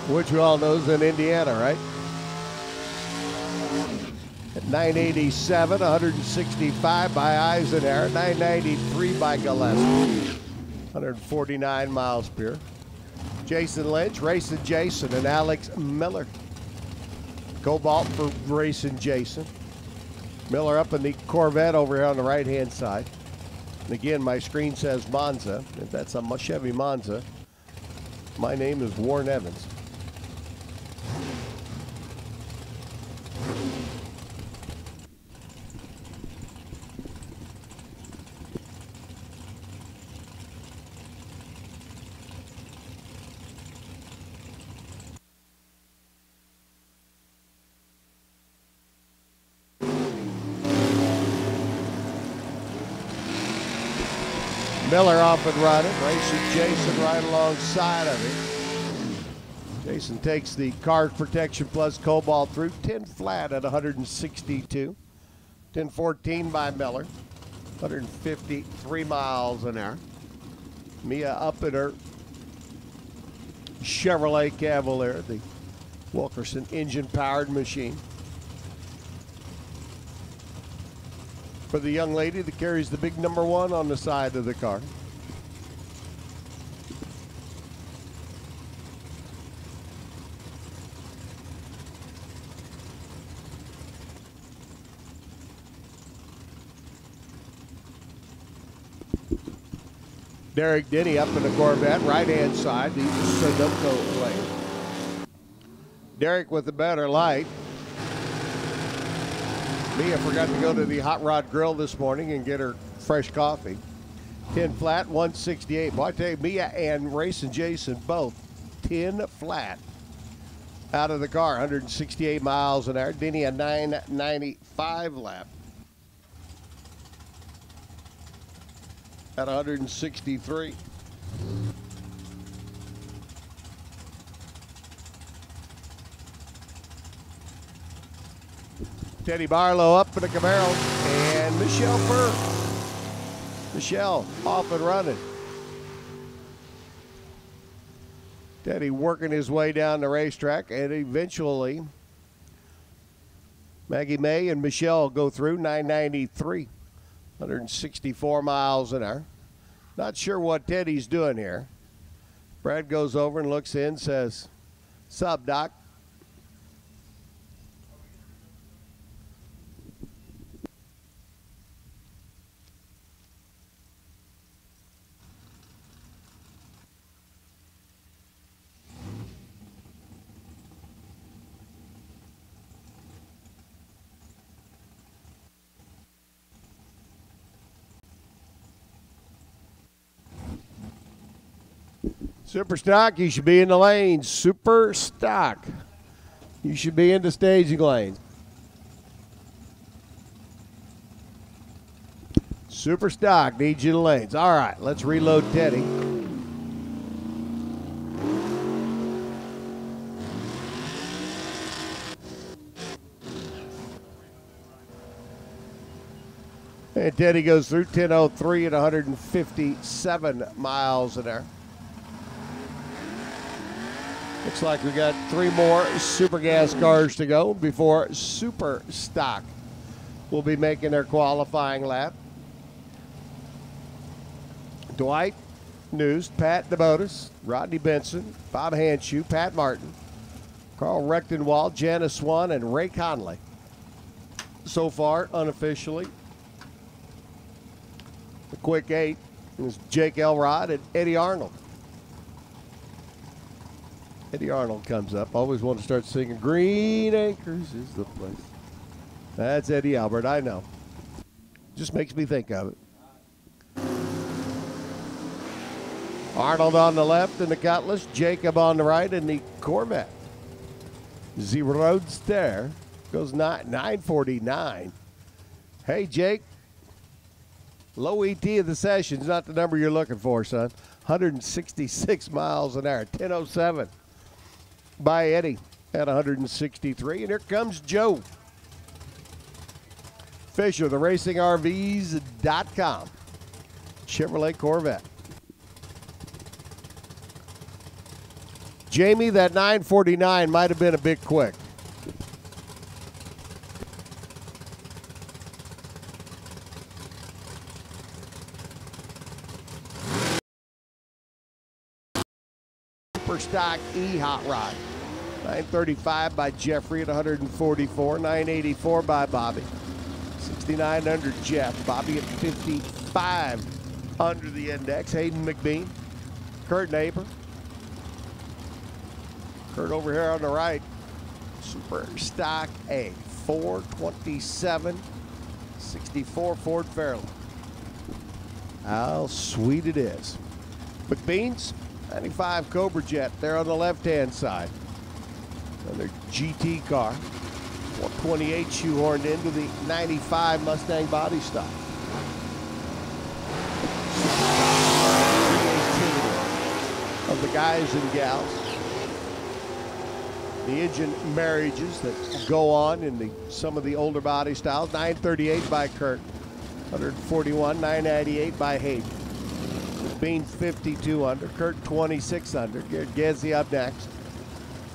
Speaker 1: which we all know is in Indiana, right? At 987, 165 by Eisenhower, 993 by Gillespie, 149 miles per hour. Jason Lynch, Racing Jason, and Alex Miller. Cobalt for Racing Jason. Miller up in the Corvette over here on the right-hand side. And again, my screen says Monza. If that's a Chevy Monza, my name is Warren Evans. Miller off and running. Racing Jason right alongside of him. Jason takes the Card Protection Plus Cobalt through 10 flat at 162. 1014 by Miller. 153 miles an hour. Mia up in her Chevrolet Cavalier, the Wilkerson engine-powered machine. For the young lady that carries the big number 1 on the side of the car. Derek Denny up in the Corvette, right-hand side, the Sunoco lane. Derek with the better light. Mia forgot to go to the Hot Rod Grill this morning and get her fresh coffee. 10 flat, 168. Boy, I tell you, Mia and Racing Jason both 10 flat out of the car, 168 miles an hour. Denny a 995 lap at 163. Teddy Barlow up in the Camaro, and Michelle Burr. Michelle off and running. Teddy working his way down the racetrack, and eventually Maggie May and Michelle go through 993, 164 miles an hour. Not sure what Teddy's doing here. Brad goes over and looks in, says, "Sup, Doc?" Super stock, you should be in the lanes. Super stock, you should be in the staging lanes. Super stock needs you in the lanes. All right, let's reload Teddy. And Teddy goes through 10:03 at 157 miles an hour. Looks like we got 3 more super gas cars to go before super stock will be making their qualifying lap. Dwight News, Pat DeBotis, Rodney Benson, Bob Hanshoe, Pat Martin, Carl Rechtenwald, Janice Swan, and Ray Conley. So far, unofficially, the quick 8 is Jake Elrod and Eddie Arnold. Eddie Arnold comes up. Always want to start singing "Green Acres is the place." That's Eddie Albert, I know. Just makes me think of it. Arnold on the left in the Cutlass, Jacob on the right in the Corvette. Z Roadster goes 949. Hey, Jake. Low ET of the session's not the number you're looking for, son. 166 miles an hour, 10:07. By Eddie at 163. And here comes Joe Fisher, the RacingRVs.com. Chevrolet Corvette. Jamie, that 949 might have been a bit quick. Super stock E hot rod. 935 by Jeffrey at 144. 984 by Bobby. 69 under Jeff. Bobby at 55 under the index. Hayden McBean. Kurt Neighbor. Kurt over here on the right. Super stock A. 427. 64 Ford Fairlane. How sweet it is. McBean's 95 Cobra Jet there on the left-hand side. Another GT car. 428 shoehorned into the 95 Mustang body stock. Creativity of the guys and gals. The engine marriages that go on in some of the older body styles. 938 by Kurt. 141, 998 by Hayden. Bean 52 under. Kurt 26 under. Garrett Gezzi up next.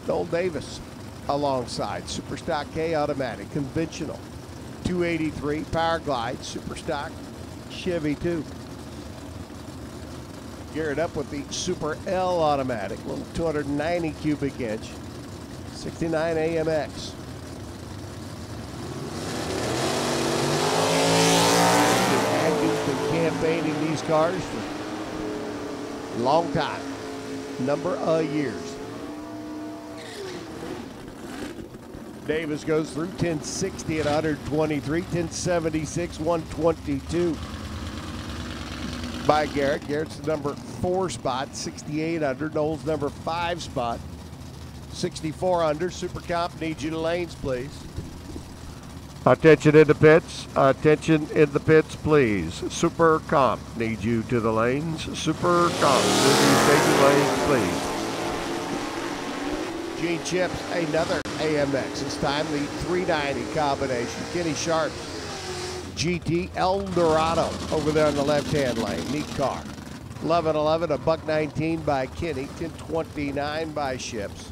Speaker 1: Noel Davis alongside. Super Stock K automatic, conventional. 283 Power Glide, Super Stock Chevy 2. Geared up with the Super L automatic, little 290 cubic inch, 69 AMX. Adkins been campaigning these cars for a long time, number of years. Davis goes through 1060 at 123, 1076, 122 by Garrett. Garrett's the number 4 spot, 68 under. Knowles number 5 spot, 64 under. Super Comp needs you to lanes, please. Attention in the pits. Attention in the pits, please. Super Comp needs you to the lanes. Super Comp, staging lanes, please. Gene Chips, another AMX. This time the 390 combination. Kenny Sharp, GT Eldorado over there on the left-hand lane. Neat car. 1111, a $1.19 by Kenny. 1029 by Chips.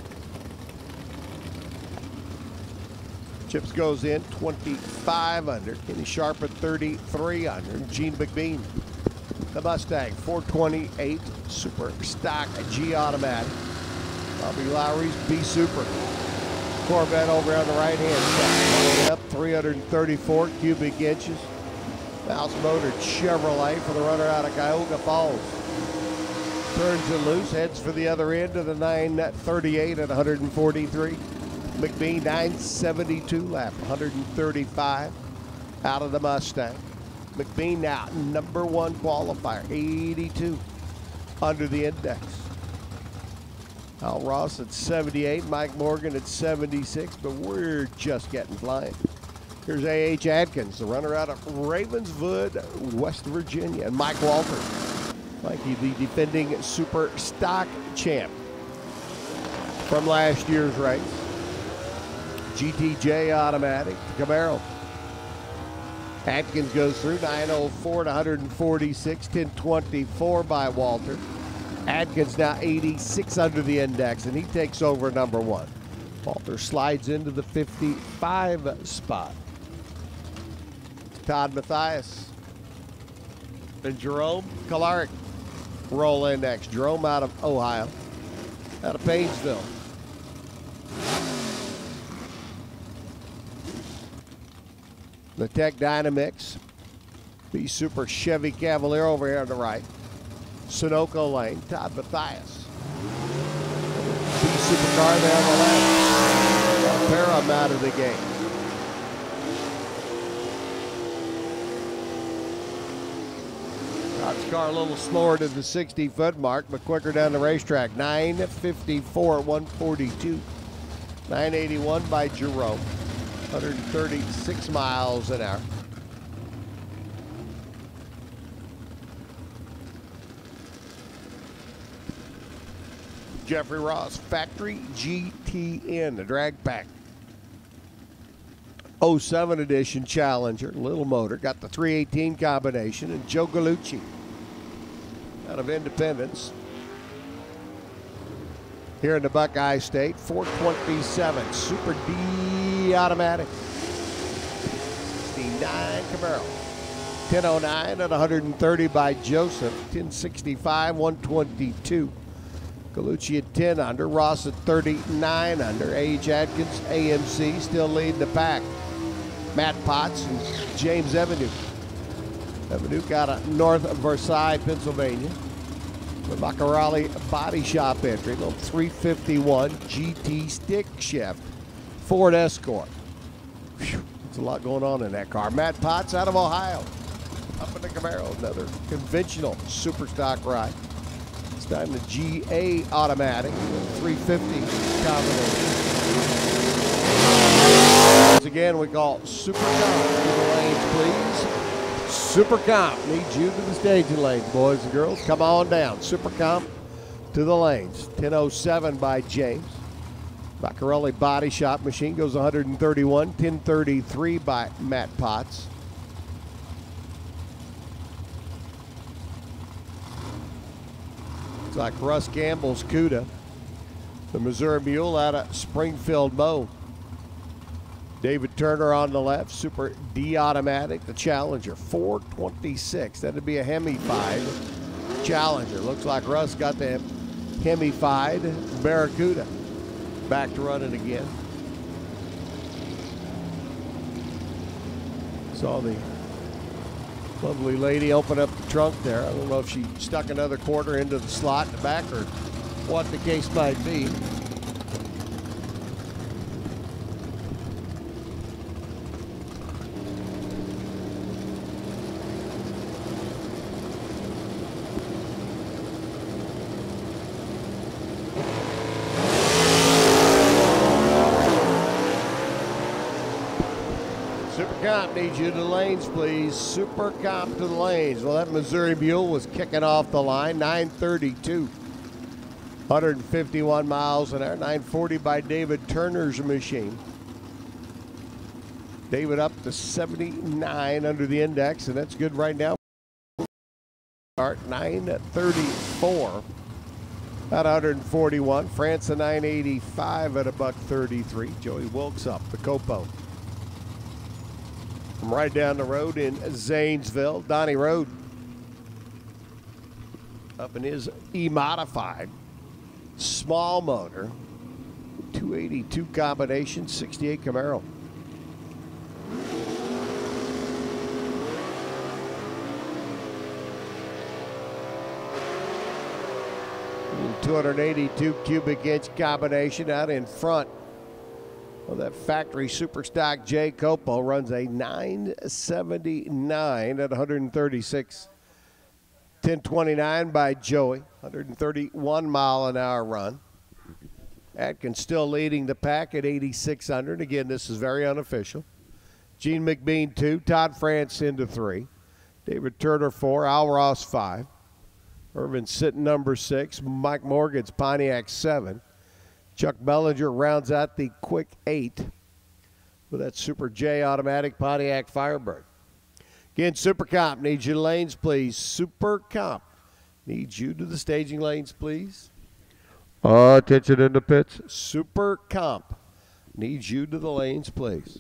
Speaker 1: Chips goes in 25 under. Kenny Sharp at 33 under. Gene McBean, the Mustang 428 Super Stock G automatic. Bobby Lowry's B Super. Corvette over on the right-hand side. Up 334 cubic inches. Mouse motored Chevrolet for the runner out of Cuyahoga Falls. Turns it loose, heads for the other end of the 938 at 143. McBean 972 lap, 135 out of the Mustang. McBean now number 1 qualifier, 82 under the index. Al Ross at 78, Mike Morgan at 76, but we're just getting flying. Here's A.H. Adkins, the runner out of Ravenswood, West Virginia, and Mike Walter. Mikey, the defending Super Stock champ from last year's race. GTJ automatic, Camaro. Atkins goes through 904 to 146, 1024 by Walter. Adkins now 86 under the index, and he takes over number 1. Walter slides into the 55 spot. Todd Mathias and Jerome Kalarick roll in next. Jerome out of Ohio, out of Painesville. The Tech Dynamix, the Super Chevy Cavalier over here on the right. Sunoco Lane, Todd Mathias. The Supercar there on the left. Parham out of the game. Todd's car a little slower to the 60-foot mark, but quicker down the racetrack. 954 at 142. 981 by Jerome. 136 miles an hour. Jeffrey Ross, Factory GTN, the drag pack. 07 edition Challenger, little motor, got the 318 combination, and Joe Gallucci out of Independence. Here in the Buckeye State, 427 Super D automatic. 69 Camaro. 1009 at 130 by Joseph. 1065, 122. Gallucci at 10 under. Ross at 39 under. A.H. Adkins, AMC, still leading the pack. Matt Potts and James Evanuk. Evanuk out of North Versailles, Pennsylvania. The Macarali Body Shop entry, little 351 GT stick shift Ford Escort. Whew, there's a lot going on in that car. Matt Potts out of Ohio, up in the Camaro, another conventional super stock ride. This time the GA automatic, 350 combination. Once again, we call Super Comp to the lanes, please. Super Comp needs you to the staging lanes, boys and girls. Come on down. Super Comp to the lanes. 1007 by James. Macarelli Body Shop machine goes 131. 1033 by Matt Potts. It's like Russ Campbell's CUDA. The Missouri Mule out of Springfield, Mo. David Turner on the left, Super D Automatic, the Challenger, 426. That'd be a Hemi-fied Challenger. Looks like Russ got the Hemi-fied Barracuda back to running again. Saw the lovely lady open up the trunk there. I don't know if she stuck another quarter into the slot in the back or what the case might be. Super Comp needs you to the lanes, please. Super Comp to the lanes. Well, that Missouri Mule was kicking off the line, 932. 151 miles an hour, 940 by David Turner's machine. David up to 79 under the index, and that's good right now. Start 934 at 141. France a 985 at $1.33. Joey Wilkes up the Copo. From right down the road in Zanesville, Donnie Road up in his E-modified small motor 282 combination 68 Camaro. And 282 cubic inch combination out in front. Well, that factory super stock J Copo runs a 979 at 136. 1029 by Joey, 131 mile an hour run. Atkins still leading the pack at 8,600. Again, this is very unofficial. Gene McBean 2, Todd France into 3, David Turner 4, Al Ross 5, Irvin Sitton number 6, Mike Morgan's Pontiac 7. Chuck Bellinger rounds out the quick 8 with that Super J automatic Pontiac Firebird. Again, Super Comp needs you to lanes, please. Super Comp needs you to the staging lanes, please. Attention in the pits. Super Comp needs you to the lanes, please.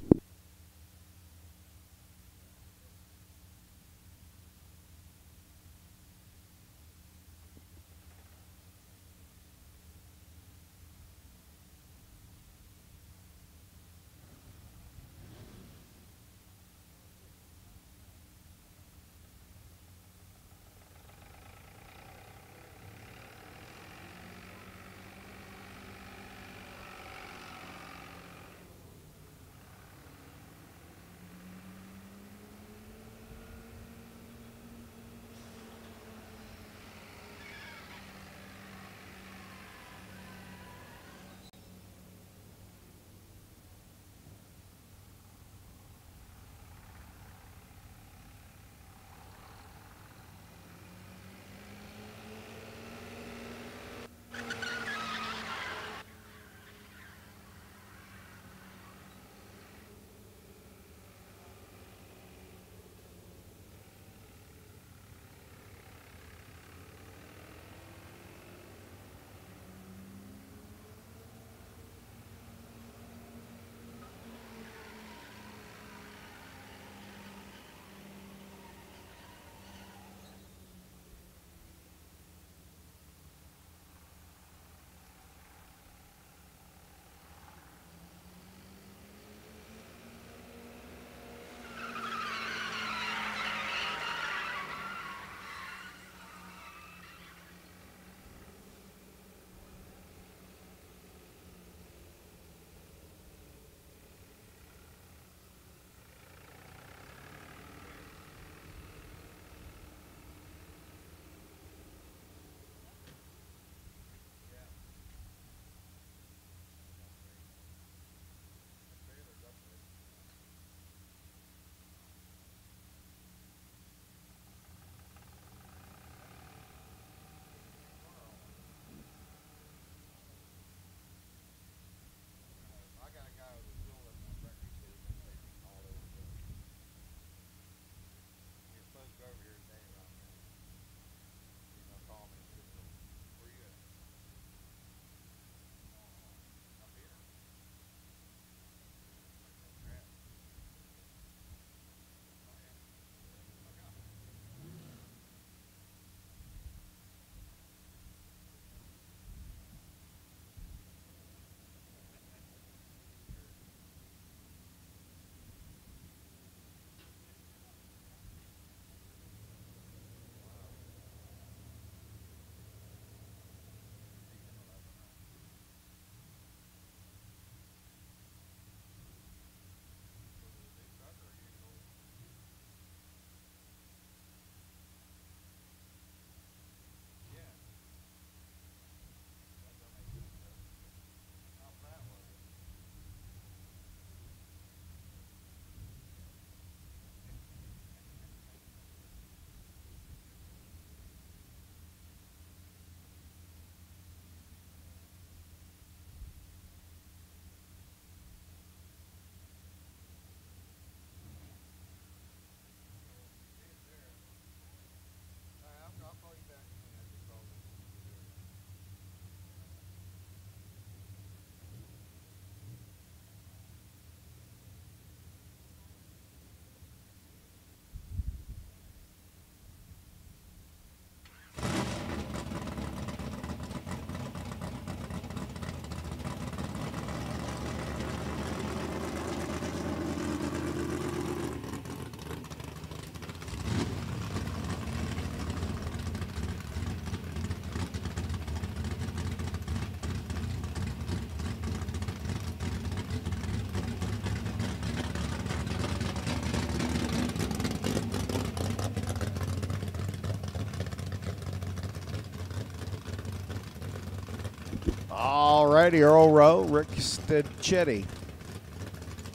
Speaker 1: righty, Earl Rowe, Rick Stecchetti.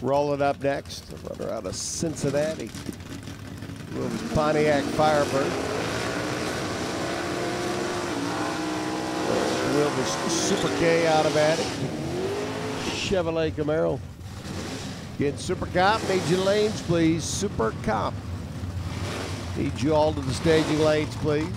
Speaker 1: Rolling up next, a runner out of Cincinnati. Little Pontiac Firebird. Wilbur Super K automatic. Chevrolet Camaro. Get Super Comp, need your lanes, please. Super Comp. Need you all to the staging lanes, please.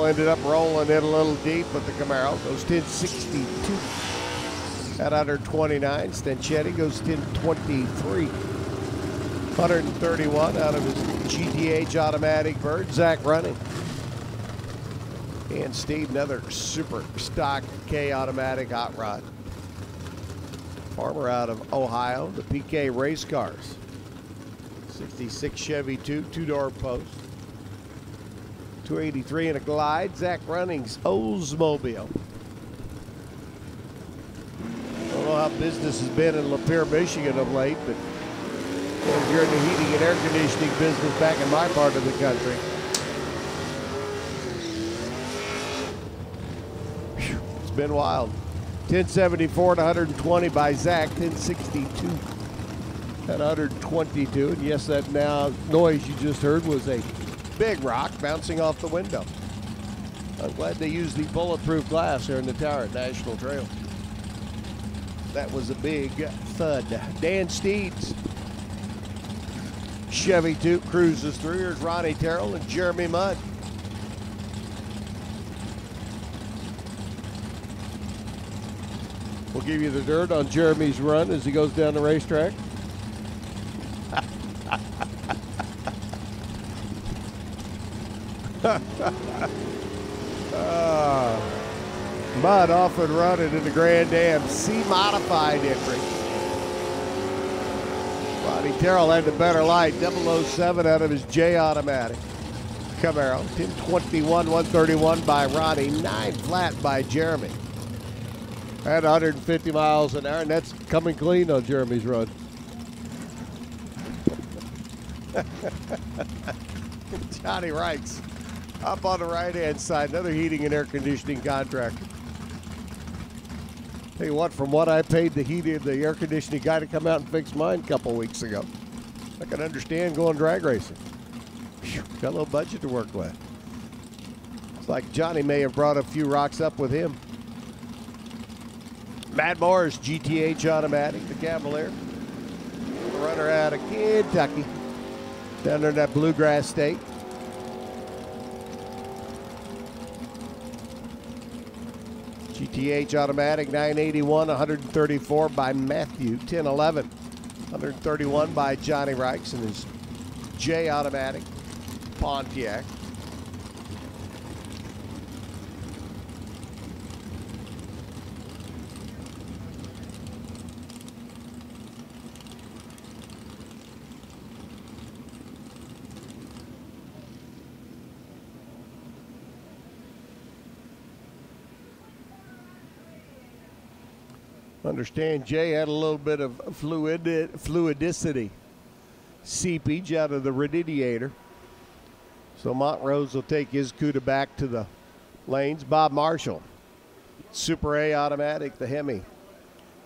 Speaker 1: Ended up rolling in a little deep with the Camaro. Goes 1062 at 129. Stecchetti goes 1023. 131 out of his GTH automatic bird. Zach running. And Steve, another super stock K automatic hot rod. Farmer out of Ohio, the PK race cars. 66 Chevy 2-door post. 283 in a Glide. Zach Running's Oldsmobile. I don't know how business has been in Lapeer, Michigan of late, but if you're in the heating and air conditioning business back in my part of the country, it's been wild. 1074 to 120 by Zach. 1062 at 122. And yes, that now noise you just heard was a big rock bouncing off the window. I'm glad they used the bulletproof glass here in the tower at National Trail. That was a big thud. Dan Steeds. Chevy 2 cruises through. Here's Ronnie Terrell and Jeremy Mudd. We'll give you the dirt on Jeremy's run as he goes down the racetrack. Mudd off and running in the Grand Am C-modified entry. Ronnie Terrell had the better light. 007 out of his J automatic. Camaro. 1021, 131 by Ronnie. 9 flat by Jeremy. At 150 miles an hour, and that's coming clean on Jeremy's run. Johnny Reichs up on the right-hand side, another heating and air conditioning contractor. Tell you what, from what I paid the air conditioning guy to come out and fix mine a couple weeks ago, I can understand going drag racing. Whew, got a little budget to work with. It's like Johnny may have brought a few rocks up with him. Matt Moore's GTH automatic, the Cavalier. Runner out of Kentucky, down there in that bluegrass state. GTH automatic, 981, 134 by Matthew, 1011. 131 by Johnny Reichs and his J automatic Pontiac. Understand Jay had a little bit of fluidicity seepage out of the radiator. So Montrose will take his CUDA back to the lanes. Bob Marshall, Super A automatic, the Hemi.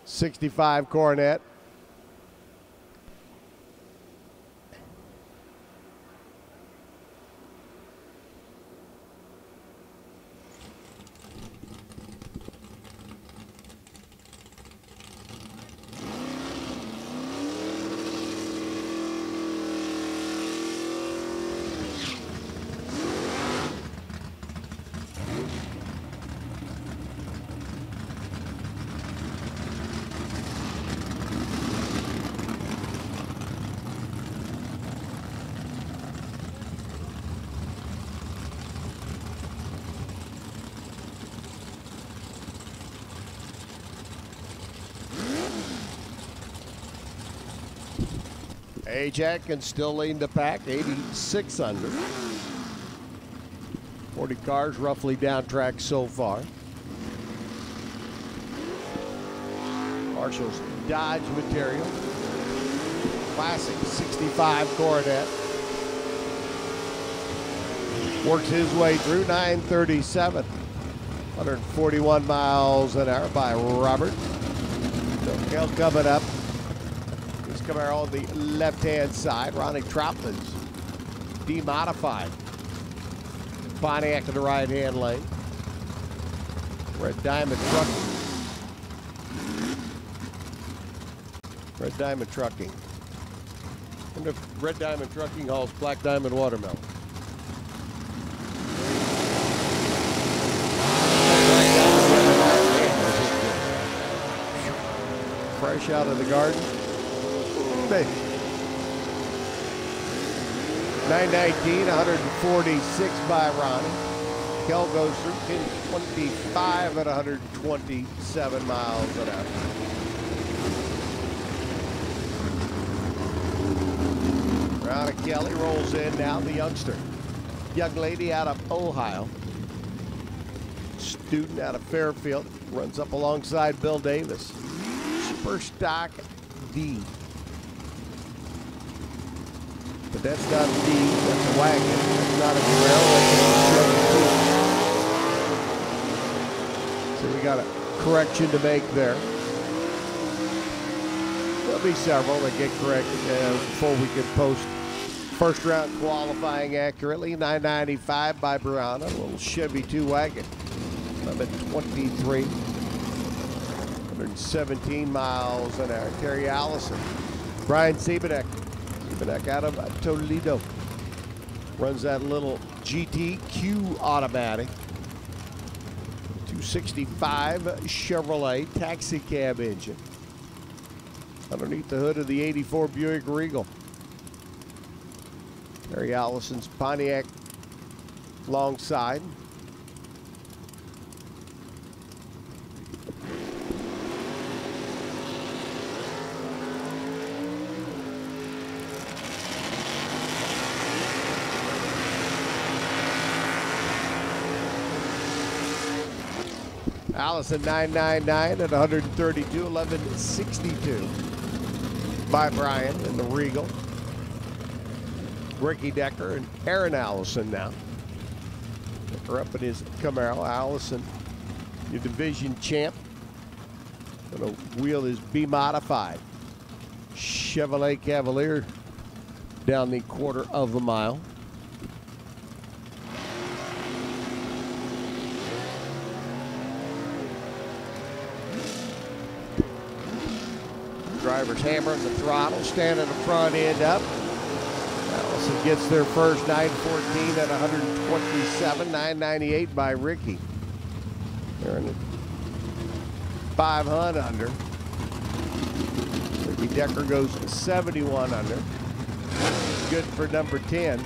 Speaker 1: 65 Coronet. Ajax can still lead the pack, 86 under. 40 cars roughly down track so far. Marshall's Dodge material. Classic 65 Coronet. Works his way through 937. 141 miles an hour by Robert. Hill coming up. This Camaro on the left-hand side. Ronnie Troutman's demodified. Pontiac in the right-hand lane. Red Diamond Trucking. Red Diamond Trucking. I wonder if Red Diamond Trucking hauls Black Diamond Watermelon. Fresh out of the garden. Baby. 919, 146 by Ronnie. Kel goes through 1025 at 127 miles an hour. Ronnie Kelly rolls in now, the youngster. Young lady out of Ohio. Student out of Fairfield. Runs up alongside Bill Davis. Super Stock D. But that's not a D, that's a wagon. That's not a Camaro, that's a 72. So we got a correction to make there. There'll be several that get corrected before we can post first round qualifying accurately. 995 by Brianna, a little Chevy 2 wagon. I'm at 23. 117 miles an hour. Terry Allison. Brian Siebenek. Siebenek out of Toledo. Runs that little GTQ automatic. 265 Chevrolet taxi cab engine. Underneath the hood of the 84 Buick Regal. Terry Allison's Pontiac alongside. Allison 999 at 132, 1162 by Brian in the Regal. Ricky Decker and Aaron Allison now. Decker up in his Camaro. Allison, your division champ. Gonna wheel his B-modified Chevrolet Cavalier down the quarter of a mile. Driver's hammering the throttle, standing the front end up. Allison gets there first, 914 at 127, 998 by Ricky. They're in 500 under. Ricky Decker goes 71 under. Good for number 10.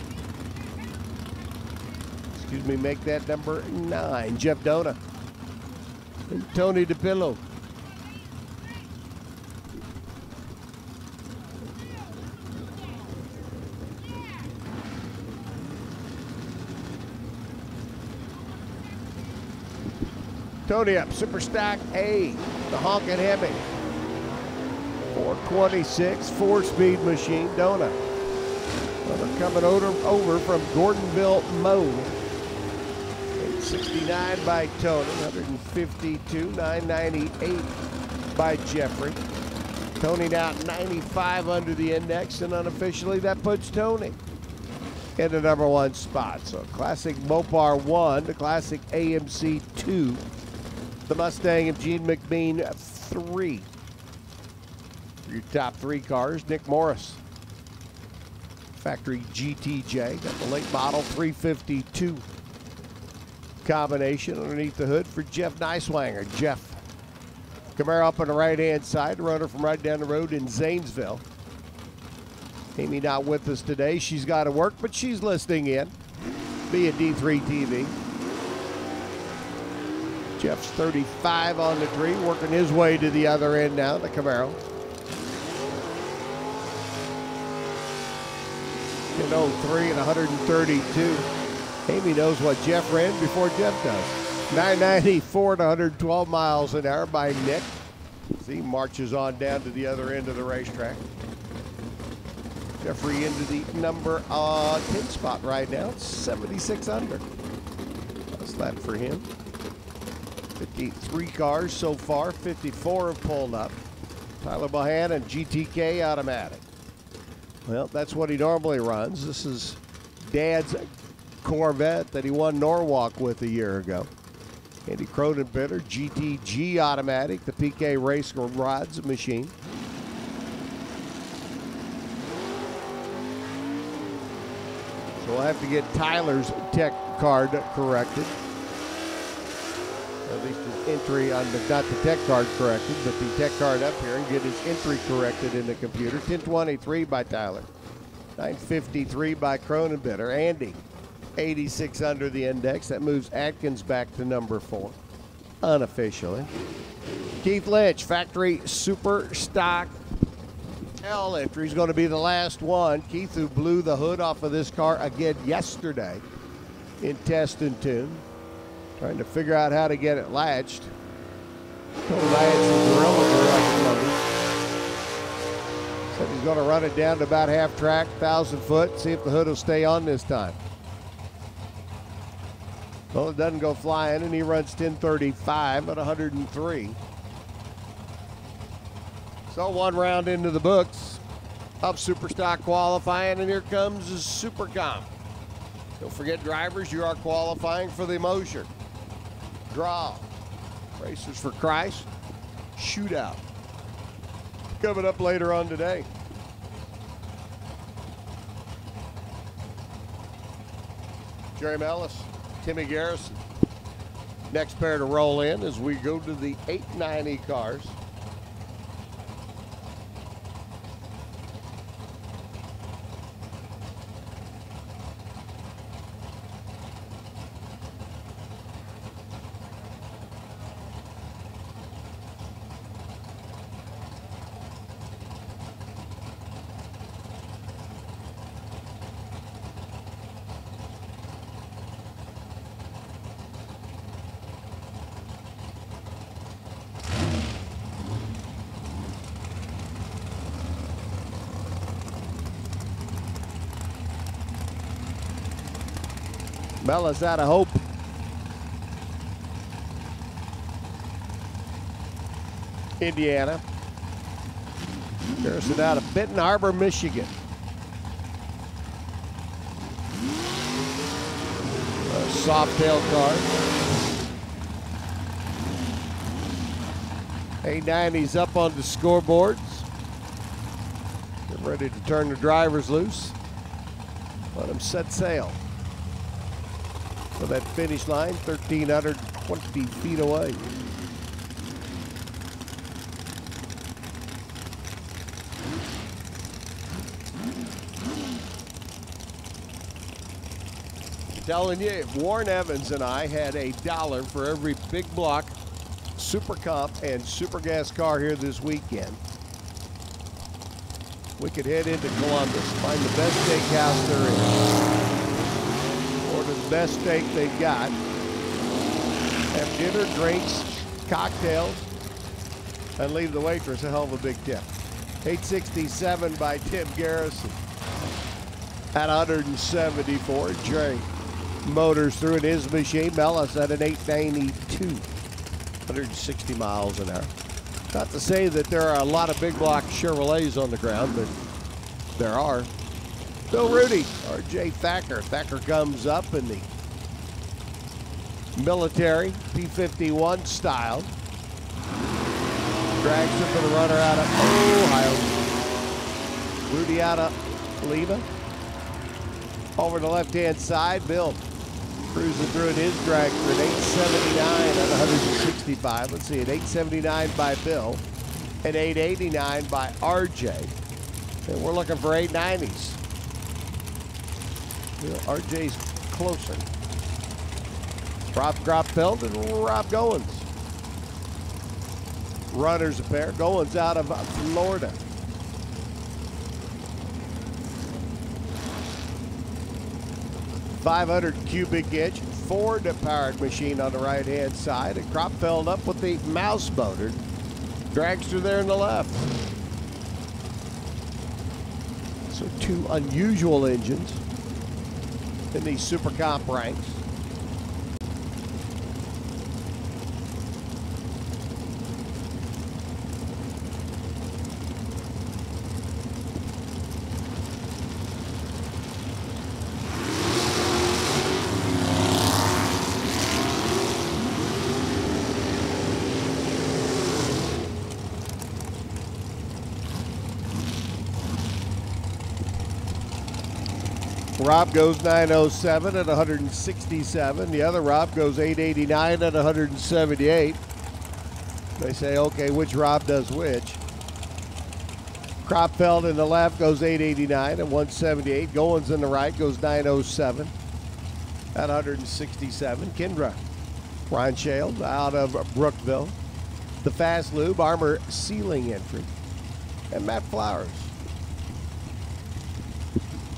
Speaker 1: Excuse me, make that number 9. Jeff Dona and Tony DePillo. Tony up, Super Stock A, the honkin' Hemi. 426, 4-speed machine, Dona. They're coming over from Gordonville, Mo. 869 by Tony, 152, 998 by Jeffrey. Tony now 95 under the index, and unofficially that puts Tony in the #1 spot. So Classic Mopar 1, the Classic AMC 2. The Mustang of Gene McBean 3. For your top 3 cars, Nick Morris. Factory GTJ, got the late model 352 combination underneath the hood for Jeff Neiswanger. Jeff. Camaro up on the right-hand side, runner from right down the road in Zanesville. Amy not with us today. She's got to work, but she's listening in via D3 TV. Jeff's 35 on the tree, working his way to the other end now, the Camaro. 103 and 132. Amy knows what Jeff ran before Jeff does. 994 to 112 miles an hour by Nick. As he marches on down to the other end of the racetrack. Jeffrey into the number 10 spot right now. It's 76 under. That's that for him. 53 cars so far. 54 have pulled up. Tyler Bohannon, GTK automatic. Well, that's what he normally runs. This is Dad's Corvette that he won Norwalk with a year ago. Andy Cronenbitter, GTG automatic, the PK race rods machine. So we'll have to get Tyler's tech card corrected. At least his entry on not the tech card corrected, but the tech card up here, and get his entry corrected in the computer. 1023 by Tyler. 953 by Cronenbitter. Andy, 86 under the index. That moves Atkins back to number 4, unofficially. Keith Lynch, factory super stock L entry, is going to be the last one. Keith, who blew the hood off of this car again yesterday in test and tune, trying to figure out how to get it latched. Told him I had some Gorilla Glue I could love it. Said he's going to run it down to about half track, 1,000 foot, see if the hood will stay on this time. Well, it doesn't go flying, and he runs 1035 at 103. So 1 round into the books of Superstock qualifying, and here comes the Super Comp. Don't forget, drivers, you are qualifying for the Mosher Draw. Racers for Christ Shootout. Coming up later on today. Jerry Mellis, Timmy Garrison. Next pair to roll in as we go to the 890 cars. Mellis out of Hope. Indiana. Garrison out of Benton Harbor, Michigan. A soft tail car. 890's up on the scoreboards. Get ready to turn the drivers loose. Let them set sail. So that finish line, 1,320 feet away. I'm telling you, if Warren Evans and I had $1 for every big block Super Comp and Super Gas car here this weekend, we could head into Columbus, find the best steakhouse there is. Order the best steak they've got. Have dinner, drinks, cocktails, and leave the waitress a hell of a big tip. 867 by Tim Garrison at 174. Jerry Motors through in his machine. Mellis at an 892. 160 miles an hour. Not to say that there are a lot of big block Chevrolets on the ground, but there are. Bill Rudy, R.J. Thacker. Thacker comes up in the military P-51 style. Drags it for the runner out of Ohio. Rudy out of Lima. Over the left-hand side, Bill cruising through in his drag for an 879 at 165. Let's see, an 879 by Bill, an 889 by R.J. And we're looking for 890s. RJ's closer. Rob Gropfeld and Rob Goins. Runners a pair. Goins out of Florida. 500 cubic inch Ford-powered machine on the right-hand side. And crop filled up with the mouse motor. Dragster there in the left. So two unusual engines in these Super Comp ranks. Rob goes 907 at 167. The other Rob goes 889 at 178. They say, okay, which Rob does which? Kropfeld in the left goes 889 at 178. Goins in the right goes 907 at 167. Kendra Ronschild out of Brookville. The Fast Lube Armor Sealing entry. And Matt Flowers.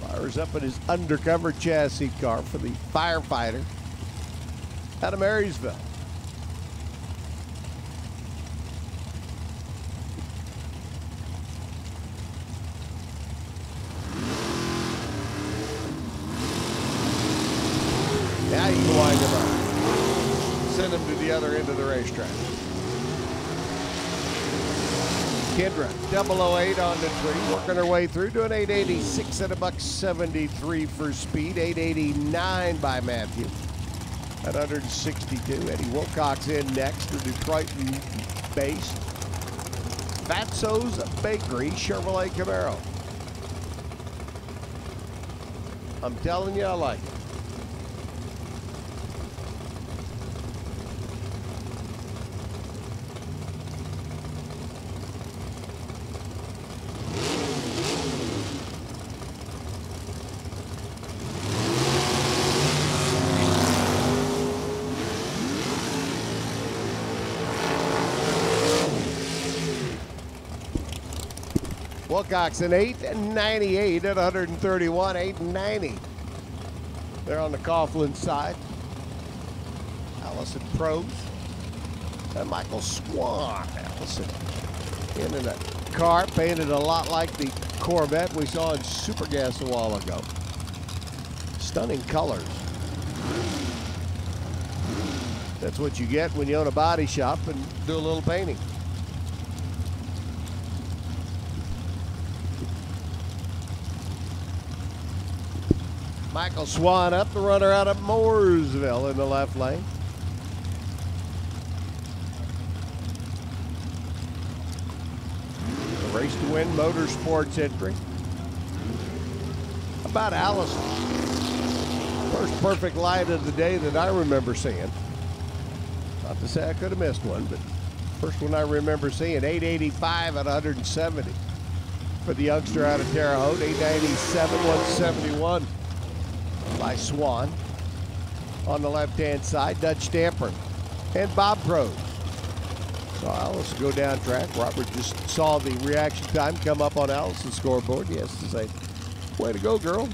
Speaker 1: Flowers up in his undercover chassis car for the firefighter out of Marysville. Now you can wind him up. Send him to the other end of the racetrack. Kendra, 008 on the tree, working her way through, doing 886 at a $173 for speed, 889 by Matthew at 162. Eddie Wilcox in next, the Detroit-based Fatso's Bakery Chevrolet Camaro. I'm telling you, I like it. Wilcox an 898 at 131, 890. They're on the Coughlin side. Allison Probst and Michael Swan. Allison in a car painted a lot like the Corvette we saw in Super Gas a while ago. Stunning colors. That's what you get when you own a body shop and do a little painting. Michael Swan up, the runner out of Mooresville in the left lane. The Race to Win Motorsports entry. About Allison. First perfect light of the day that I remember seeing. Not to say I could have missed one, but first one I remember seeing, 885 at 170. For the youngster out of Terre Haute, 897, 171. By Swan. On the left-hand side, Dutch Stamper and Bob Probst. So Alice go down track. Robert just saw the reaction time come up on Alice's scoreboard. He has to say, way to go, girl.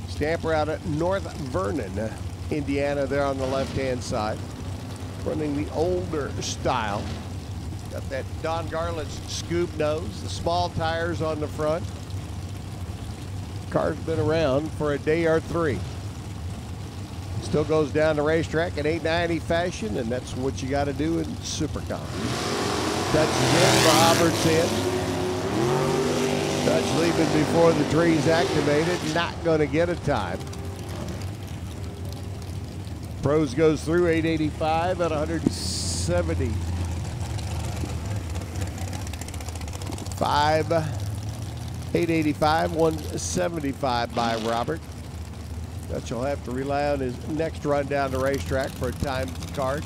Speaker 1: Stamper out at North Vernon, Indiana, there on the left-hand side. Running the older style. Got that Don Garland's scoop nose, the small tires on the front. Car's been around for a day or three. Still goes down the racetrack in 890 fashion, and that's what you got to do in Super Comp. Dutch again, Roberts in. Dutch leaving before the tree's activated, not going to get a time. Pros goes through 885 at 170. 885, 175 by Robert. Dutch will have to rely on his next run down the racetrack for a time card.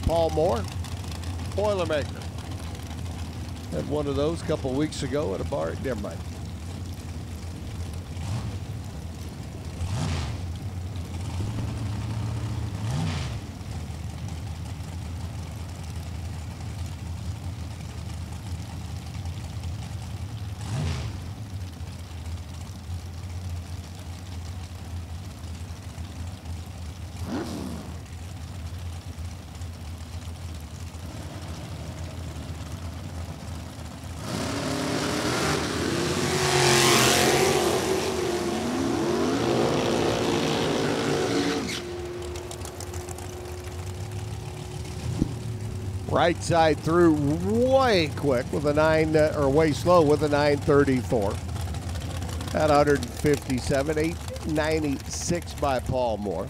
Speaker 1: Paul Moore, Boilermaker. Had one of those a couple weeks ago at a bar. Never mind. Right side through way quick with a way slow with a 934. At 157, 896 by Paul Moore.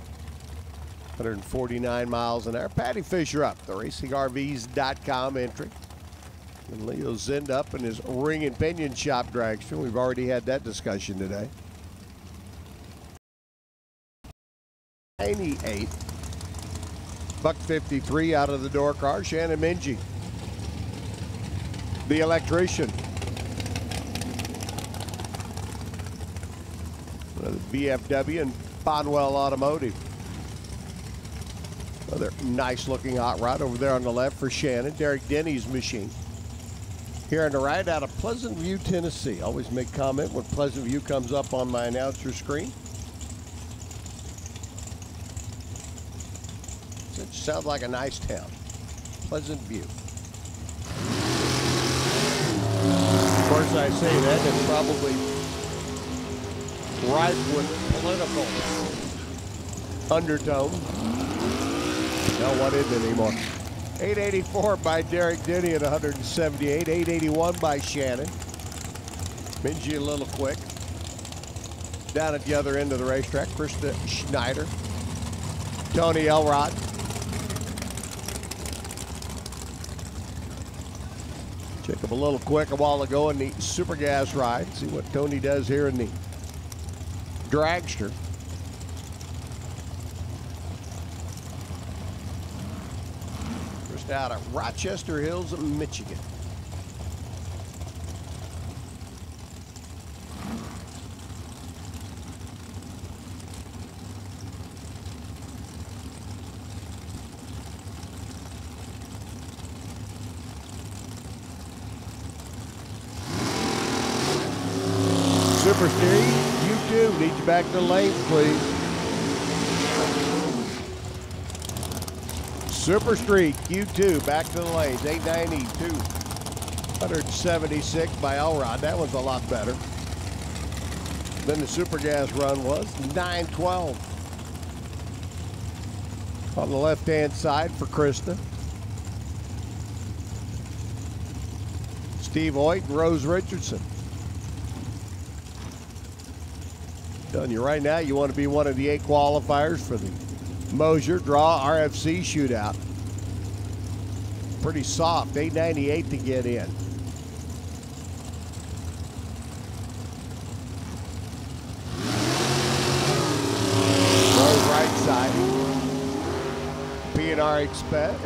Speaker 1: 149 miles an hour. Patty Fisher up, the RacingRVs.com entry. And Leo Zind up in his ring and pinion shop dragster. We've already had that discussion today. 98. $153 out of the door car. Shannon Minji, the electrician. The VFW and Bonwell Automotive. Another nice looking hot rod over there on the left for Shannon. Derek Denny's machine. Here on the right out of Pleasant View, Tennessee. Always make comment when Pleasant View comes up on my announcer screen. It sounds like a nice town. Pleasant View. Of course, I say that, it's probably rife with political undertone. No, what is it anymore? 884 by Derek Denny at 178. 881 by Shannon. Minji a little quick. Down at the other end of the racetrack, Krista Schneider. Tony Elrod. Check him a little quick a while ago in the Super Gas ride. See what Tony does here in the dragster. Just out of Rochester Hills, Michigan. Super Street, you too. Need you back to the lane, please. Super Street, Q2, back to the lanes. 892. 176 by Elrod. That one's a lot better than the Super Gas run was. 912. On the left-hand side for Krista. Steve Hoyt and Rose Richardson. Telling you right now, you want to be one of the 8 qualifiers for the Mosier Draw RFC shootout. Pretty soft, 898 to get in. Rose right side. P&R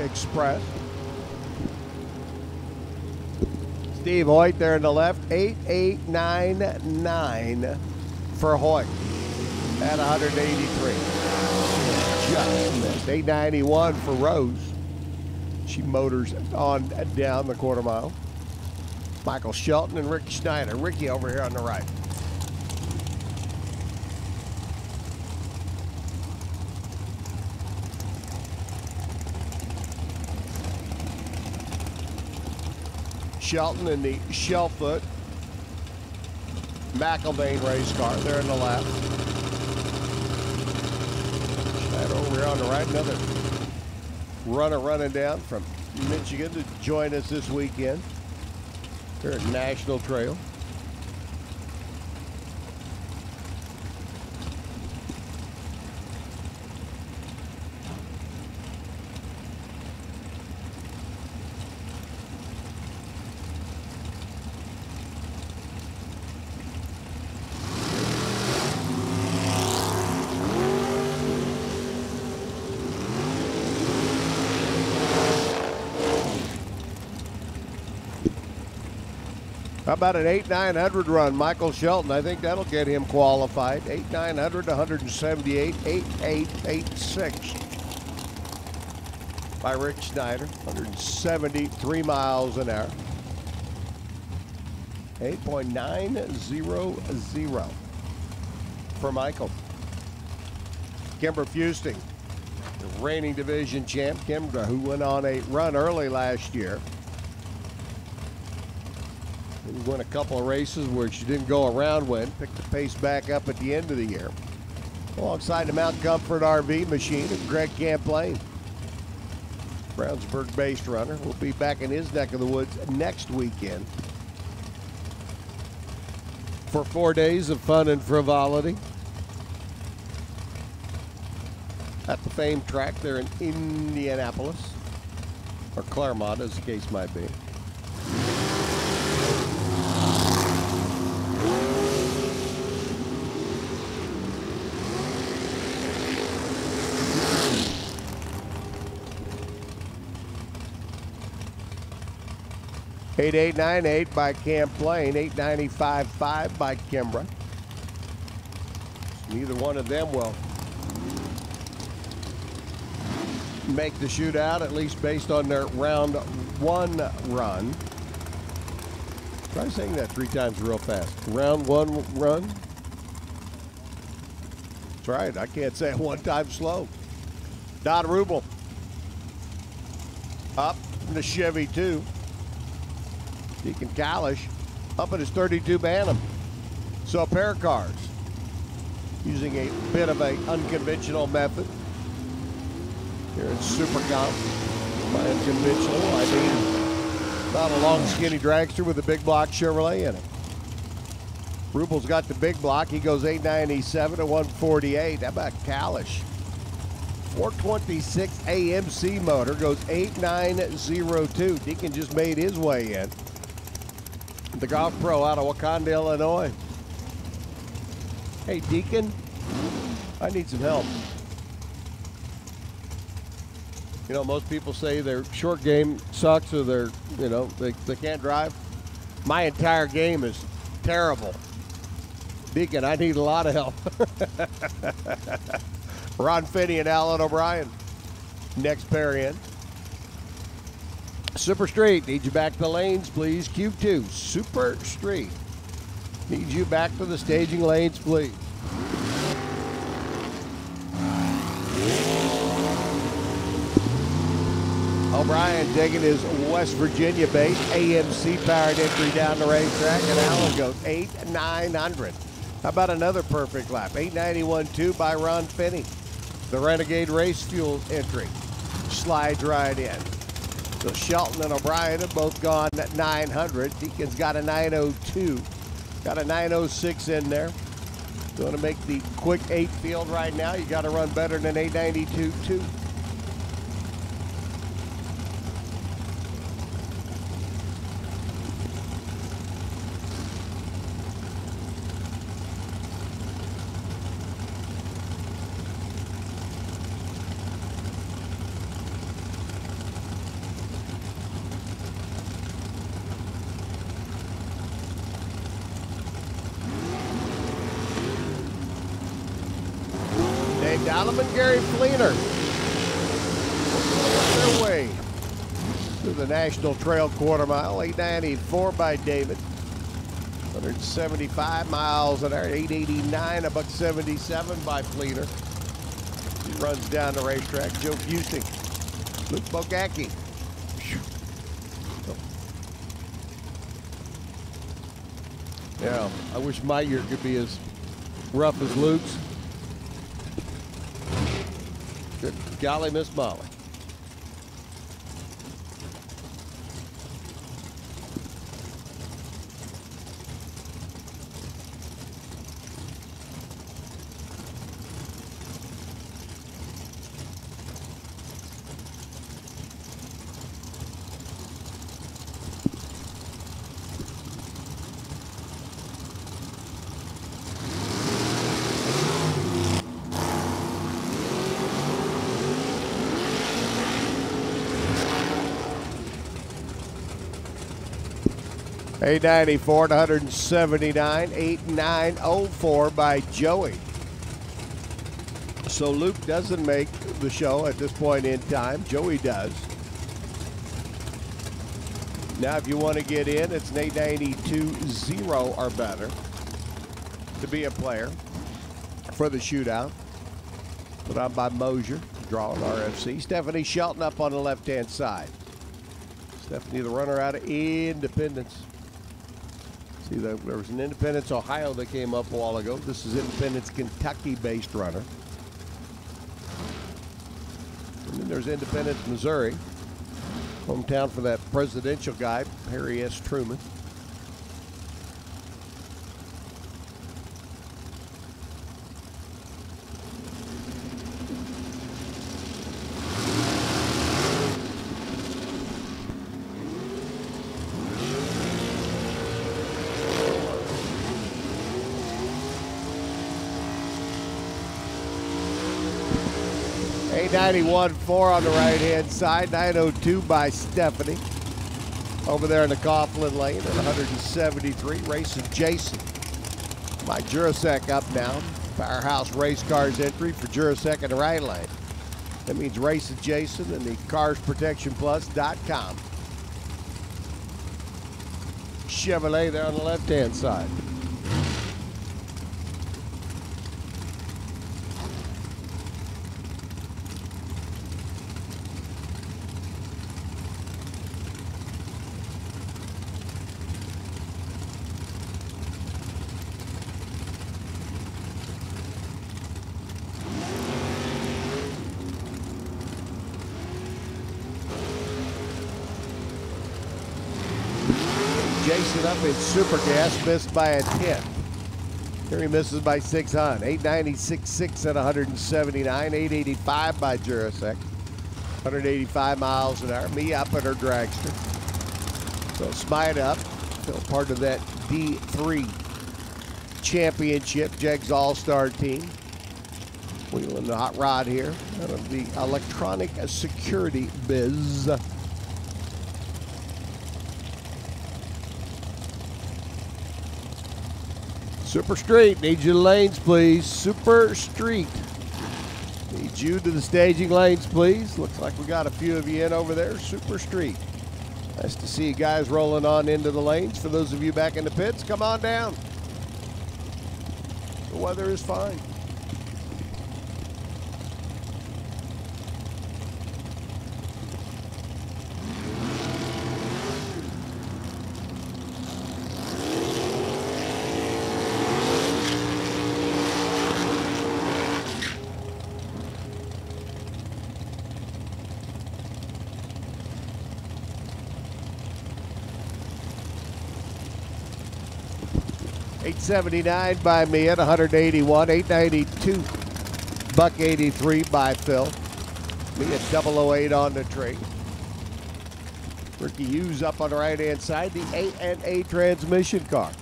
Speaker 1: Express. Steve Hoyt there in the left, 8899 for Hoyt at 183. Just missed. 891 for Rose. She motors on down the quarter mile. Michael Shelton and Ricky Schneider. Ricky over here on the right. Shelton in the Shellfoot McElvain race car there in the left. Schneider over here on the right. Another runner running down from Michigan to join us this weekend here at National Trail. How about an 8,900 run? Michael Shelton, I think that'll get him qualified. 8,900 to 178, 8886 by Rick Schneider, 173 miles an hour. 8.900 for Michael. Kimber Fusting, the reigning division champ. Kimber, who went on a run early last year. Won a couple of races where she didn't go around win. Picked the pace back up at the end of the year. Alongside the Mount Comfort RV machine of Greg Camplain. Brownsburg-based runner. Will be back in his neck of the woods next weekend for 4 days of fun and frivolity at the famed track there in Indianapolis, or Claremont as the case might be. $88.98 by Camplain, $895.5 by Kimbra. Neither one of them will make the shootout, at least based on their round one run. Try saying that 3 times real fast. Round one run. That's right, I can't say it 1 time slow. Don Rubel up in the Chevy 2. Deacon Kalish up at his 32 Bantam. So a pair of cars using a bit of an unconventional method here in Super Comp. By unconventional, I mean not a long skinny dragster with a big block Chevrolet in it. Rubel's got the big block. He goes 897 to 148. How about Kalish? 426 AMC motor goes 8902. Deacon just made his way in. The golf pro out of Wakanda, Illinois. Hey, Deacon, I need some help. You know, most people say their short game sucks or they're, you know, they can't drive. My entire game is terrible. Deacon, I need a lot of help. Ron Finney and Alan O'Brien. Next pair in. Super Street, need you back to the lanes, please. Q2, Super Street. Need you back to the staging lanes, please. O'Brien taking his West Virginia-based AMC-powered entry down the racetrack, and Allen goes 8,900. How about another perfect lap? 891.2 by Ron Finney. The Renegade Race Fuel entry slides right in. So Shelton and O'Brien have both gone at 900. Deacon's got a 902. Got a 906 in there. Going to make the quick 8 field right now. You got to run better than 892.2. Dolliman, Gary Fleener on their way to the National Trail Quarter Mile. 894 by David. 175 miles an hour. 889, $177 by Fleener. He runs down the racetrack. Joe Fusing, Luke Bogacki. Yeah, I wish my year could be as rough as Luke's. Good golly, Miss Molly. $894 to $179, $8,904 by Joey. So Luke doesn't make the show at this point in time. Joey does. Now, if you want to get in, it's an 892.0 or better to be a player for the shootout. Put on by Mosier, drawing RFC. Stephanie Shelton up on the left-hand side. Stephanie, the runner out of Independence. See, there was an Independence, Ohio that came up a while ago. This is Independence, Kentucky-based runner. And then there's Independence, Missouri. Hometown for that presidential guy, Harry S. Truman. A91.4 on the right-hand side, 902 by Stephanie. Over there in the Coughlin lane at 173, racing Jason by Jurasek up now. Powerhouse Race Cars entry for Jurasek in the right lane. That means racing Jason and the CarsProtectionPlus.com. Chevrolet there on the left-hand side. Jason up in Super Gas, missed by a 10. Here he misses by 600. 896.6 at 179. 885 by Jurasek. 185 miles an hour. Me up at her dragster. So Smite up. Still part of that D3 championship. Jegs All-Star team. Wheeling the hot rod here out of the electronic security biz. Super Street, need you to lanes, please. Super Street. Need you to the staging lanes, please. Looks like we got a few of you in over there. Super Street. Nice to see you guys rolling on into the lanes. For those of you back in the pits, come on down. The weather is fine. $8.79 by me at 181. $8.92. $1.83 by Phil. Me at 008 on the tree. Ricky Hughes up on the right-hand side, the A&A transmission car.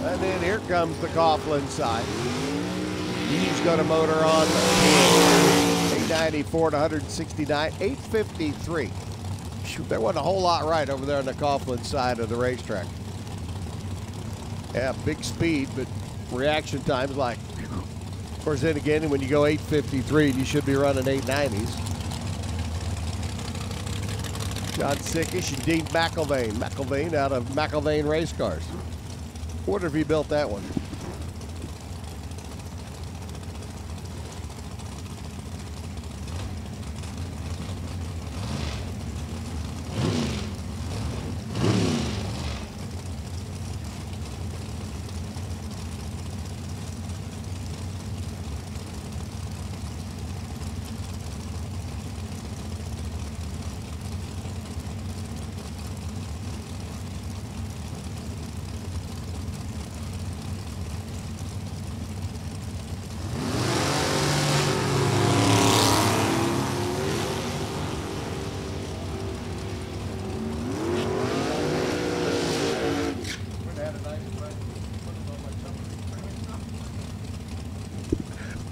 Speaker 1: And then here comes the Coughlin side. He's got a motor on 894 to 169, 853. Shoot, there wasn't a whole lot right over there on the Coughlin side of the racetrack. Yeah, big speed, but reaction times like, of course, then again, when you go 853, you should be running 890s. John Sickish and Dean McElvain. McElvain out of McElvain Race Cars. Wonder if he built that one.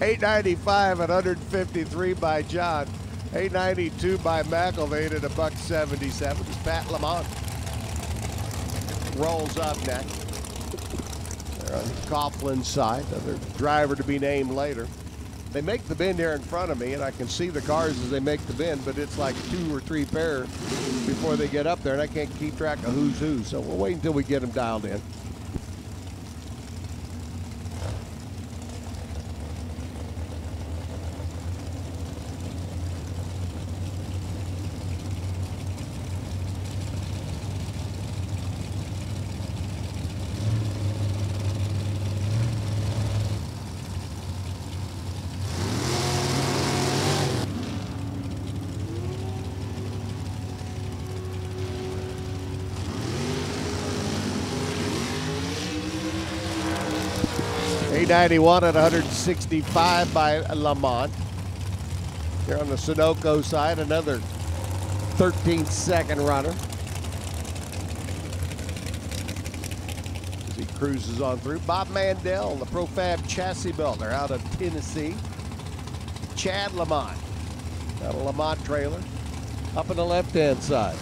Speaker 1: 895 at 153 by John. 892 by McElvain at $177. It's Pat Lamont. Rolls up next. They're on Coughlin's side. Another driver to be named later. They make the bend here in front of me, and I can see the cars as they make the bend, but it's like 2 or 3 pairs before they get up there, and I can't keep track of who's who. So we'll wait until we get them dialed in. $891 at 165 by Lamont. Here on the Sunoco side, another 13-second runner. As he cruises on through. Bob Mandel, the Profab chassis builder out of Tennessee. Chad Lamont, out of Lamont trailer, up on the left-hand side.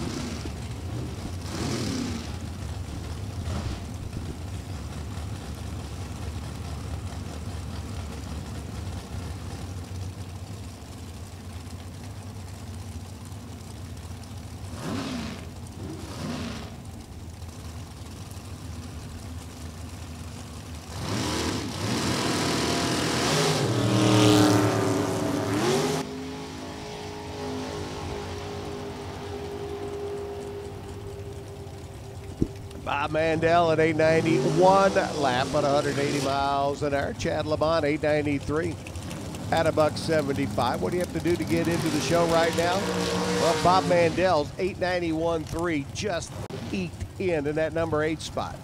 Speaker 1: Bob Mandel at 891, lap at 180 miles an hour. Chad Lamont, 893 at $175. What do you have to do to get into the show right now? Well, Bob Mandel's 891.3 just eked in that number 8 spot.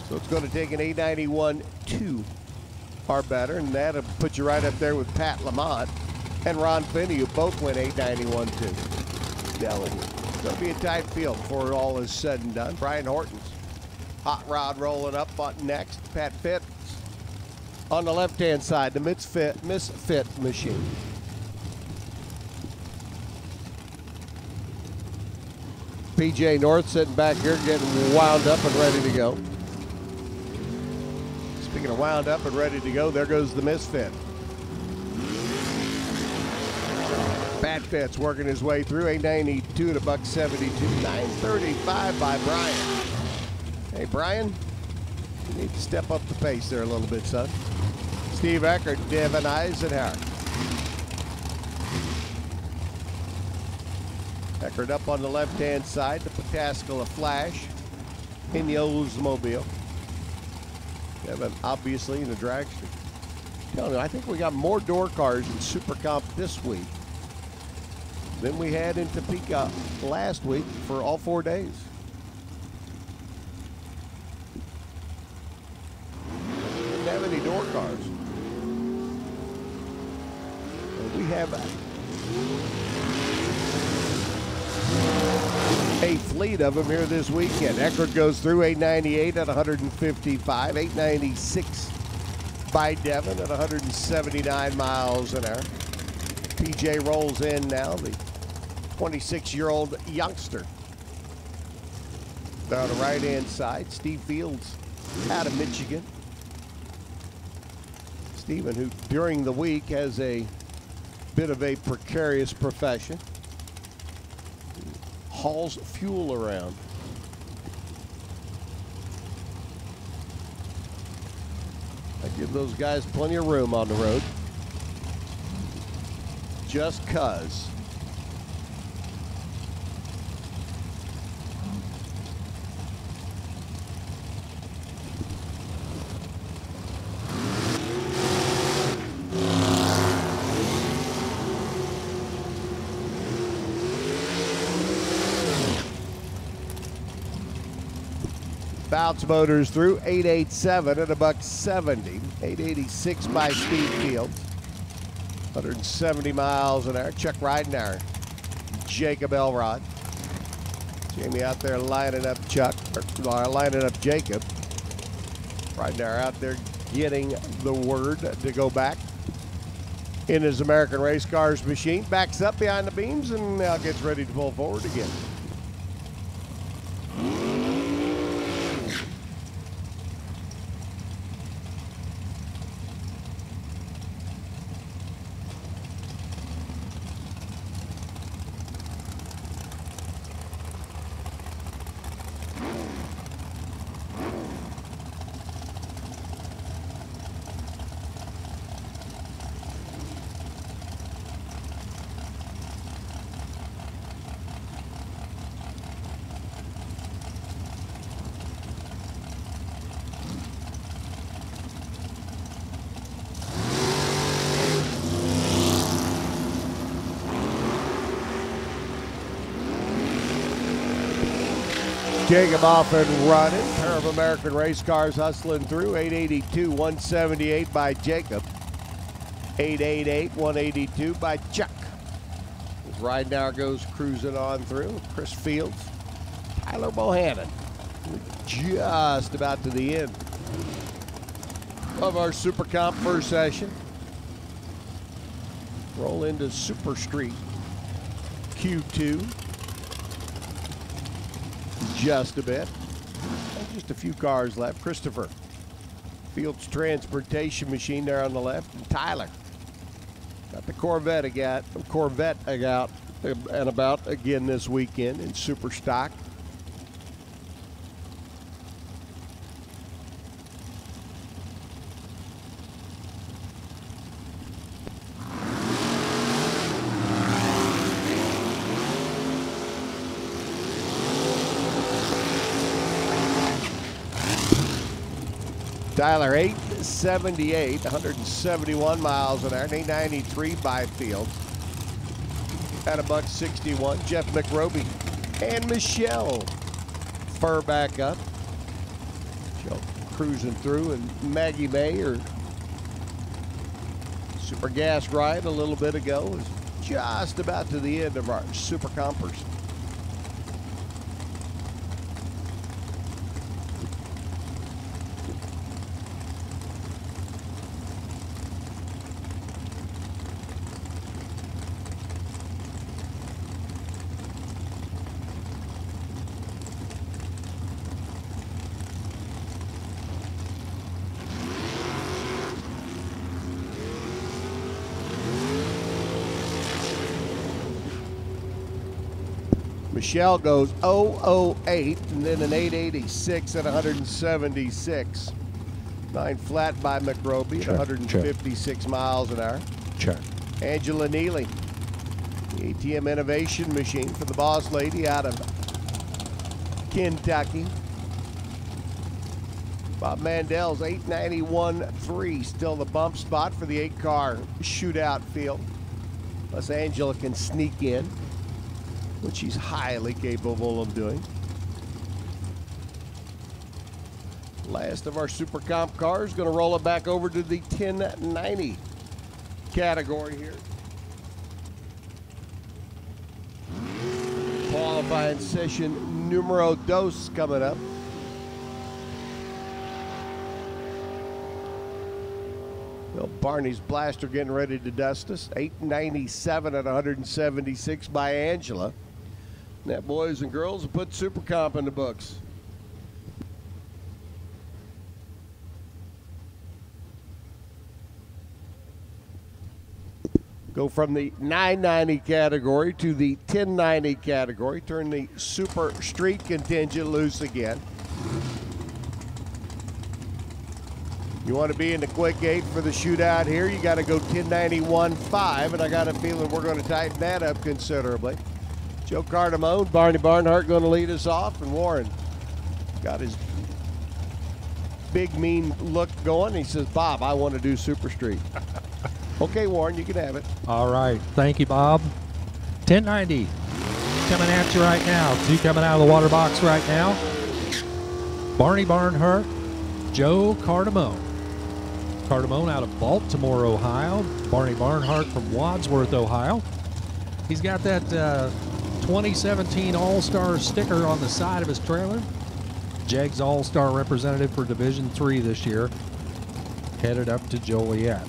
Speaker 1: So it's going to take an 891.2 or better, and that'll put you right up there with Pat Lamont and Ron Finney, who both went 891.2. Telling you. It's going to be a tight field before all is said and done. Brian Horton's hot rod rolling up next. Pat Fitz on the left-hand side, the misfit machine. PJ North sitting back here getting wound up and ready to go. Speaking of wound up and ready to go, there goes the misfit. Pat Fitz working his way through, 892 to $172, 935 by Brian. Hey, Brian, you need to step up the pace there a little bit, son. Steve Eckert, Devin Eisenhower. Eckert up on the left-hand side, the Pataskala Flash in the Oldsmobile. Devin, obviously, in the dragster. I'm telling you, I think we got more door cars in Super Comp this week than we had in Topeka last week for all 4 days. We didn't have any door cars. And we have a fleet of them here this weekend. Eckert goes through, 898 at 155, 896 by Devin at 179 miles an hour. PJ rolls in now, the 26-year-old youngster. Down the right-hand side, Steve Fields out of Michigan. Steven, who during the week has a bit of a precarious profession, hauls fuel around. I give those guys plenty of room on the road. Just 'cause. Bounce Motors through, 887 at $170, 886 by Steve Fields. 170 miles an hour. Chuck Ridenhour, Jacob Elrod. Jamie out there lining up Chuck, or lining up Jacob. Ridenhour out there getting the word to go back in his American Race Cars machine. Backs up behind the beams and now gets ready to pull forward again. Jacob off and running. Pair of American Race Cars hustling through. 882, 178 by Jacob. 888, 182 by Chuck. As Ridenauer goes cruising on through. Chris Fields, Tyler Bohannon. Just about to the end of our Super Comp first session. Roll into Super Street Q2. Just a bit. And just a few cars left. Christopher Fields Transportation Machine there on the left. And Tyler got the Corvette out and about again this weekend in Super Stock. Tyler 878, 171 miles an hour, 893 by Fields. At a $161, Jeff McRoby and Michelle Fur back up. Michelle cruising through, and Maggie May, her Super Gas ride a little bit ago, is just about to the end of our Super Compers. Michelle goes 008 and then an 886 at 176. 9 flat by McRoby at 156 miles an hour.
Speaker 2: Check.
Speaker 1: Angela Neely, the ATM Innovation Machine for the boss lady out of Kentucky. Bob Mandel's 891.3, still the bump spot for the 8-car shootout field. Plus Angela can sneak in, which she's highly capable of doing. Last of our Super Comp cars, going to roll it back over to the 1090 category here. Qualifying session numero dos coming up. Well, Barney's Blaster getting ready to dust us. 897 at 176 by Angela. And that, boys and girls, will put Super Comp in the books. Go from the 990 category to the 1090 category. Turn the Super Street contingent loose again. You want to be in the quick 8 for the shootout here, you got to go 1091.5, and I got a feeling we're going to tighten that up considerably. Joe Cardamone, Barney Barnhart going to lead us off, and Warren got his big mean look going. He says, Bob, I want to do Super Street. Okay, Warren, you can have it.
Speaker 2: All right. Thank you, Bob. 1090 coming at you right now. 2 coming out of the water box right now. Barney Barnhart, Joe Cardamone. Cardamone out of Baltimore, Ohio. Barney Barnhart from Wadsworth, Ohio. He's got that 2017 All-Star sticker on the side of his trailer. Jegs All-Star representative for Division III this year. headed up to Joliet.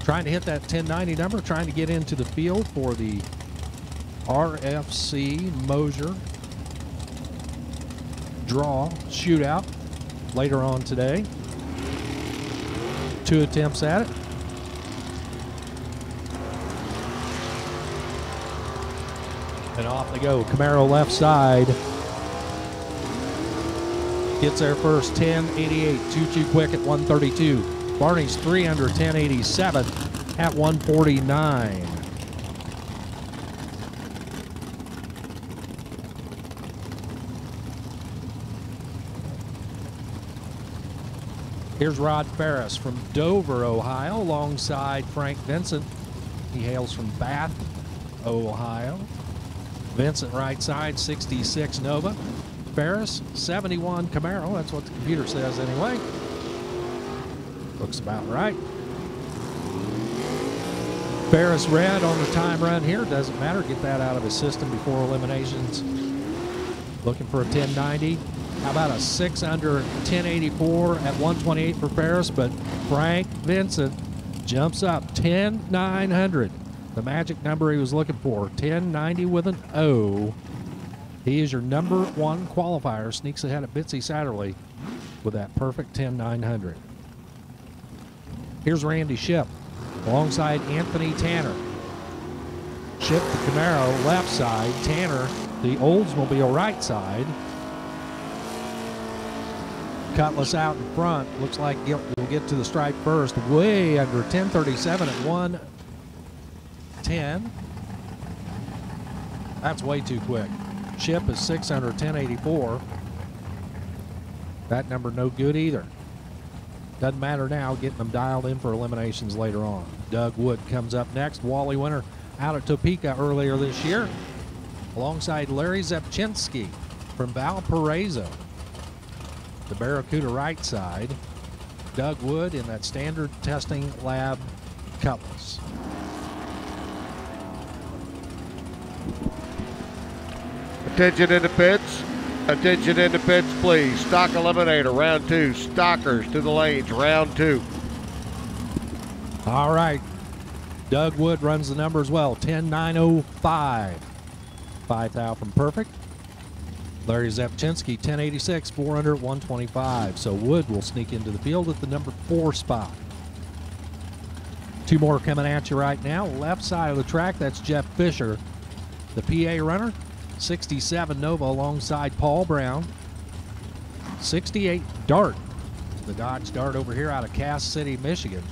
Speaker 2: Trying to hit that 1090 number, trying to get into the field for the RFC Mosier draw shootout later on today. 2 attempts at it. And off they go. Camaro left side. Gets there first, 1088. Too quick at 132. Barney's 3 under 1087 at 149. Here's Rod Ferris from Dover, Ohio, alongside Frank Vincent. He hails from Bath, Ohio. Vincent right side, 66 Nova. Ferris, 71 Camaro. That's what the computer says anyway. Looks about right. Ferris red on the time run here. Doesn't matter. Get that out of his system before eliminations. Looking for a 1090. How about a 6 under 1084 at 128 for Ferris? But Frank Vincent jumps up 10900. The magic number he was looking for. 1090 with an O. He is your number 1 qualifier. Sneaks ahead of Bitsy Satterley with that perfect 10900. Here's Randy Ship alongside Anthony Tanner. Ship the Camaro left side. Tanner the Oldsmobile right side. Cutlass out in front. Looks like you'll get to the stripe first. Way under 1037 at 110. That's way too quick. Ship is 6 under 1084. That number no good either. Doesn't matter now, getting them dialed in for eliminations later on. Doug Wood comes up next. Wally winner out at Topeka earlier this year, alongside Larry Zepchinski from Valparaiso. The Barracuda right side. Doug Wood in that standard testing lab Cutlass.
Speaker 1: Attention in the pits. Attention in the pits, please. Stock eliminator, round 2. Stockers to the lanes, round 2.
Speaker 2: All right. Doug Wood runs the number as well. 10905. 5 thou from perfect. Larry Zepchinski, 1086, 400, 125. So Wood will sneak into the field at the number 4 spot. 2 more coming at you right now. Left side of the track, that's Jeff Fisher, the PA runner. 67 Nova alongside Paul Brown. 68 Dart, the Dodge Dart over here out of Cass City, Michigan.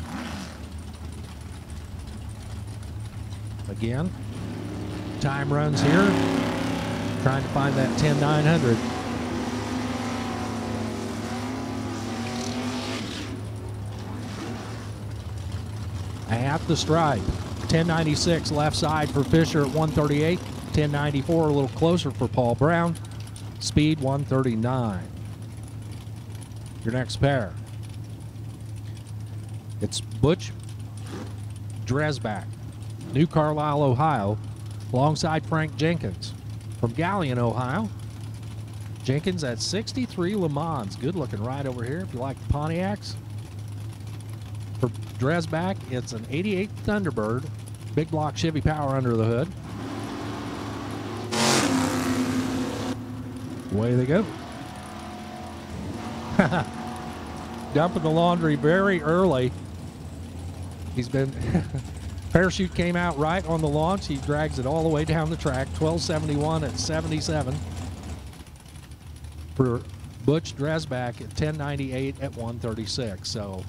Speaker 2: Again, time runs here. Trying to find that 10900. At the stripe, 1096 left side for Fisher at 138. 1094 a little closer for Paul Brown. Speed 139. Your next pair. It's Butch Dresbach, New Carlisle, Ohio, alongside Frank Jenkins from Galion, Ohio. Jenkins at 63 Le Mans. Good looking ride over here if you like the Pontiacs. For Dresbach, it's an 88 Thunderbird. Big block Chevy power under the hood. Away they go. Dumping the laundry very early. He's been... Parachute came out right on the launch. He drags it all the way down the track. 1271 at 77. For Butch Dresbach at 1098 at 136. So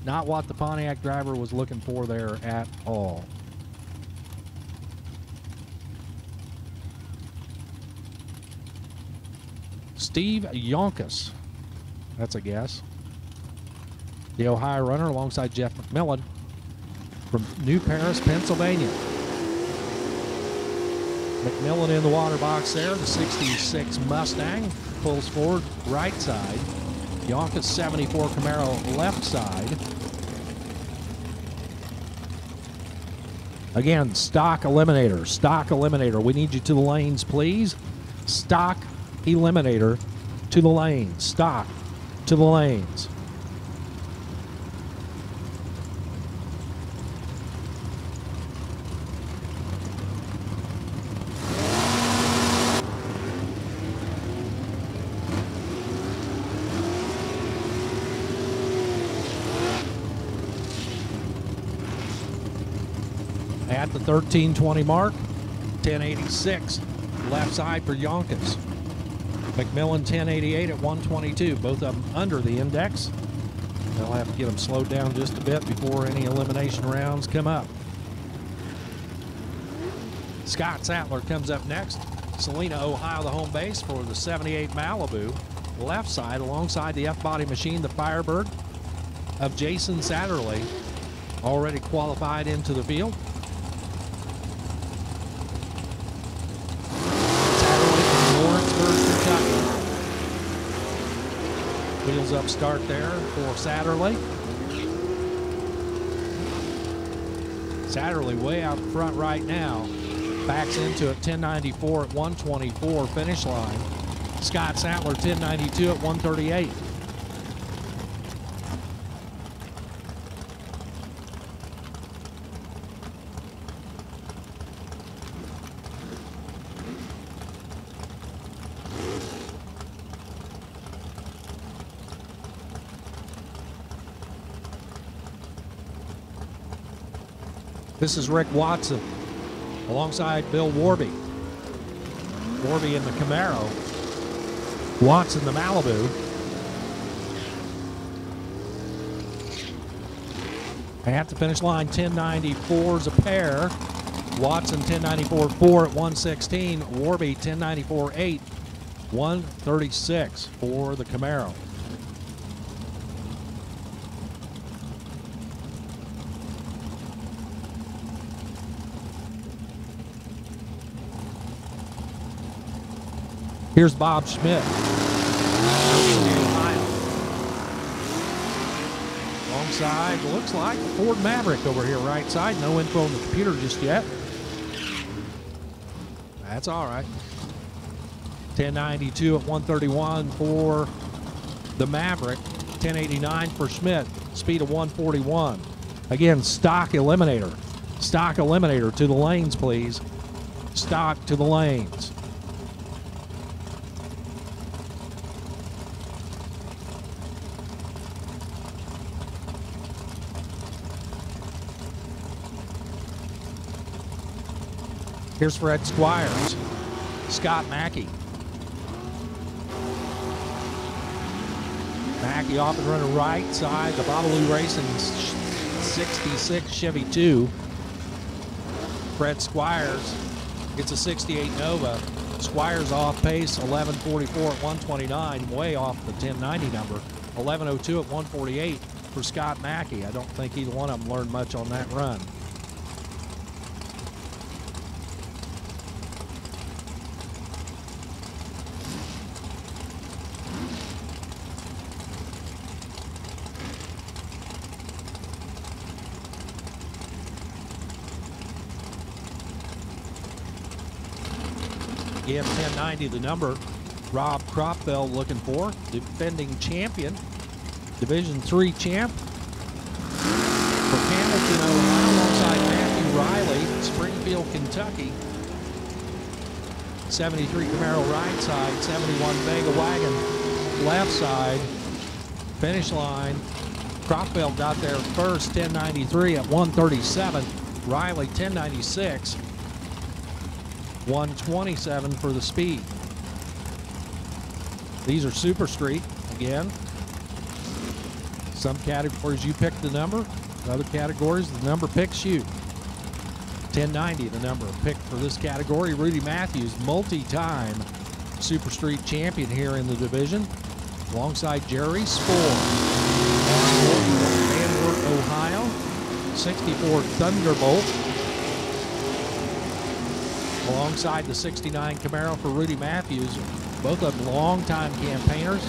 Speaker 2: not what the Pontiac driver was looking for there at all. Steve Yonkus, that's a guess. The Ohio runner alongside Jeff McMillan from New Paris, Pennsylvania. McMillan in the water box there. The 66 Mustang pulls forward right side. Yonkus 74 Camaro left side. Again, stock eliminator, stock eliminator. We need you to the lanes, please. Stock eliminator to the lanes. Stock to the lanes. At the 1320 mark, 1086 left side for Yonkers. McMillan 1088 at 122, both of them under the index. They'll have to get them slowed down just a bit before any elimination rounds come up. Scott Sattler comes up next. Salina, Ohio, the home base for the 78 Malibu. Left side alongside the F-body machine, the Firebird of Jason Satterley, already qualified into the field. Satterley from Lawrenceburg, Kentucky. Wheels up start there for Satterley. Satterley way out front right now. Backs into it, 1094 at 124 finish line. Scott Sattler 1092 at 138. This is Rick Watson alongside Bill Warby. Warby in the Camaro. Watson the Malibu. At the finish line, 1094s a pair. Watson 1094.4 at 116. Warby 1094.8, 136 for the Camaro. Here's Bob Schmidt. Alongside, looks like a Ford Maverick over here, right side. No info on the computer just yet. That's all right. 1092 at 131 for the Maverick. 1089 for Schmidt. Speed of 141. Again, stock eliminator. Stock eliminator to the lanes, please. Stock to the lanes. Here's Fred Squires, Scott Mackey. Mackey off and running right side, the Babalu Racing 66 Chevy 2. Fred Squires gets a 68 Nova. Squires off pace, 11:44 at 129, way off the 1090 number. 11:02 at 148 for Scott Mackey. I don't think either one of them learned much on that run. Again, 1090 the number. Rob Cropfeld looking for, defending champion, Division III champ. For Hamilton, Ohio, alongside Matthew Riley, Springfield, Kentucky. 73 Camaro right side, 71 Vega wagon left side. Finish line. Cropfeld got there first, 1093 at 137. Riley 1096. 127 for the speed. These are Super Street again. Some categories you pick the number, other categories the number picks you. 1090 the number picked for this category. Rudy Matthews, multi-time Super Street champion here in the division, alongside Jerry Spoor. Van Ohio, 64 Thunderbolt. Alongside the 69 Camaro for Rudy Matthews, both of them long-time campaigners.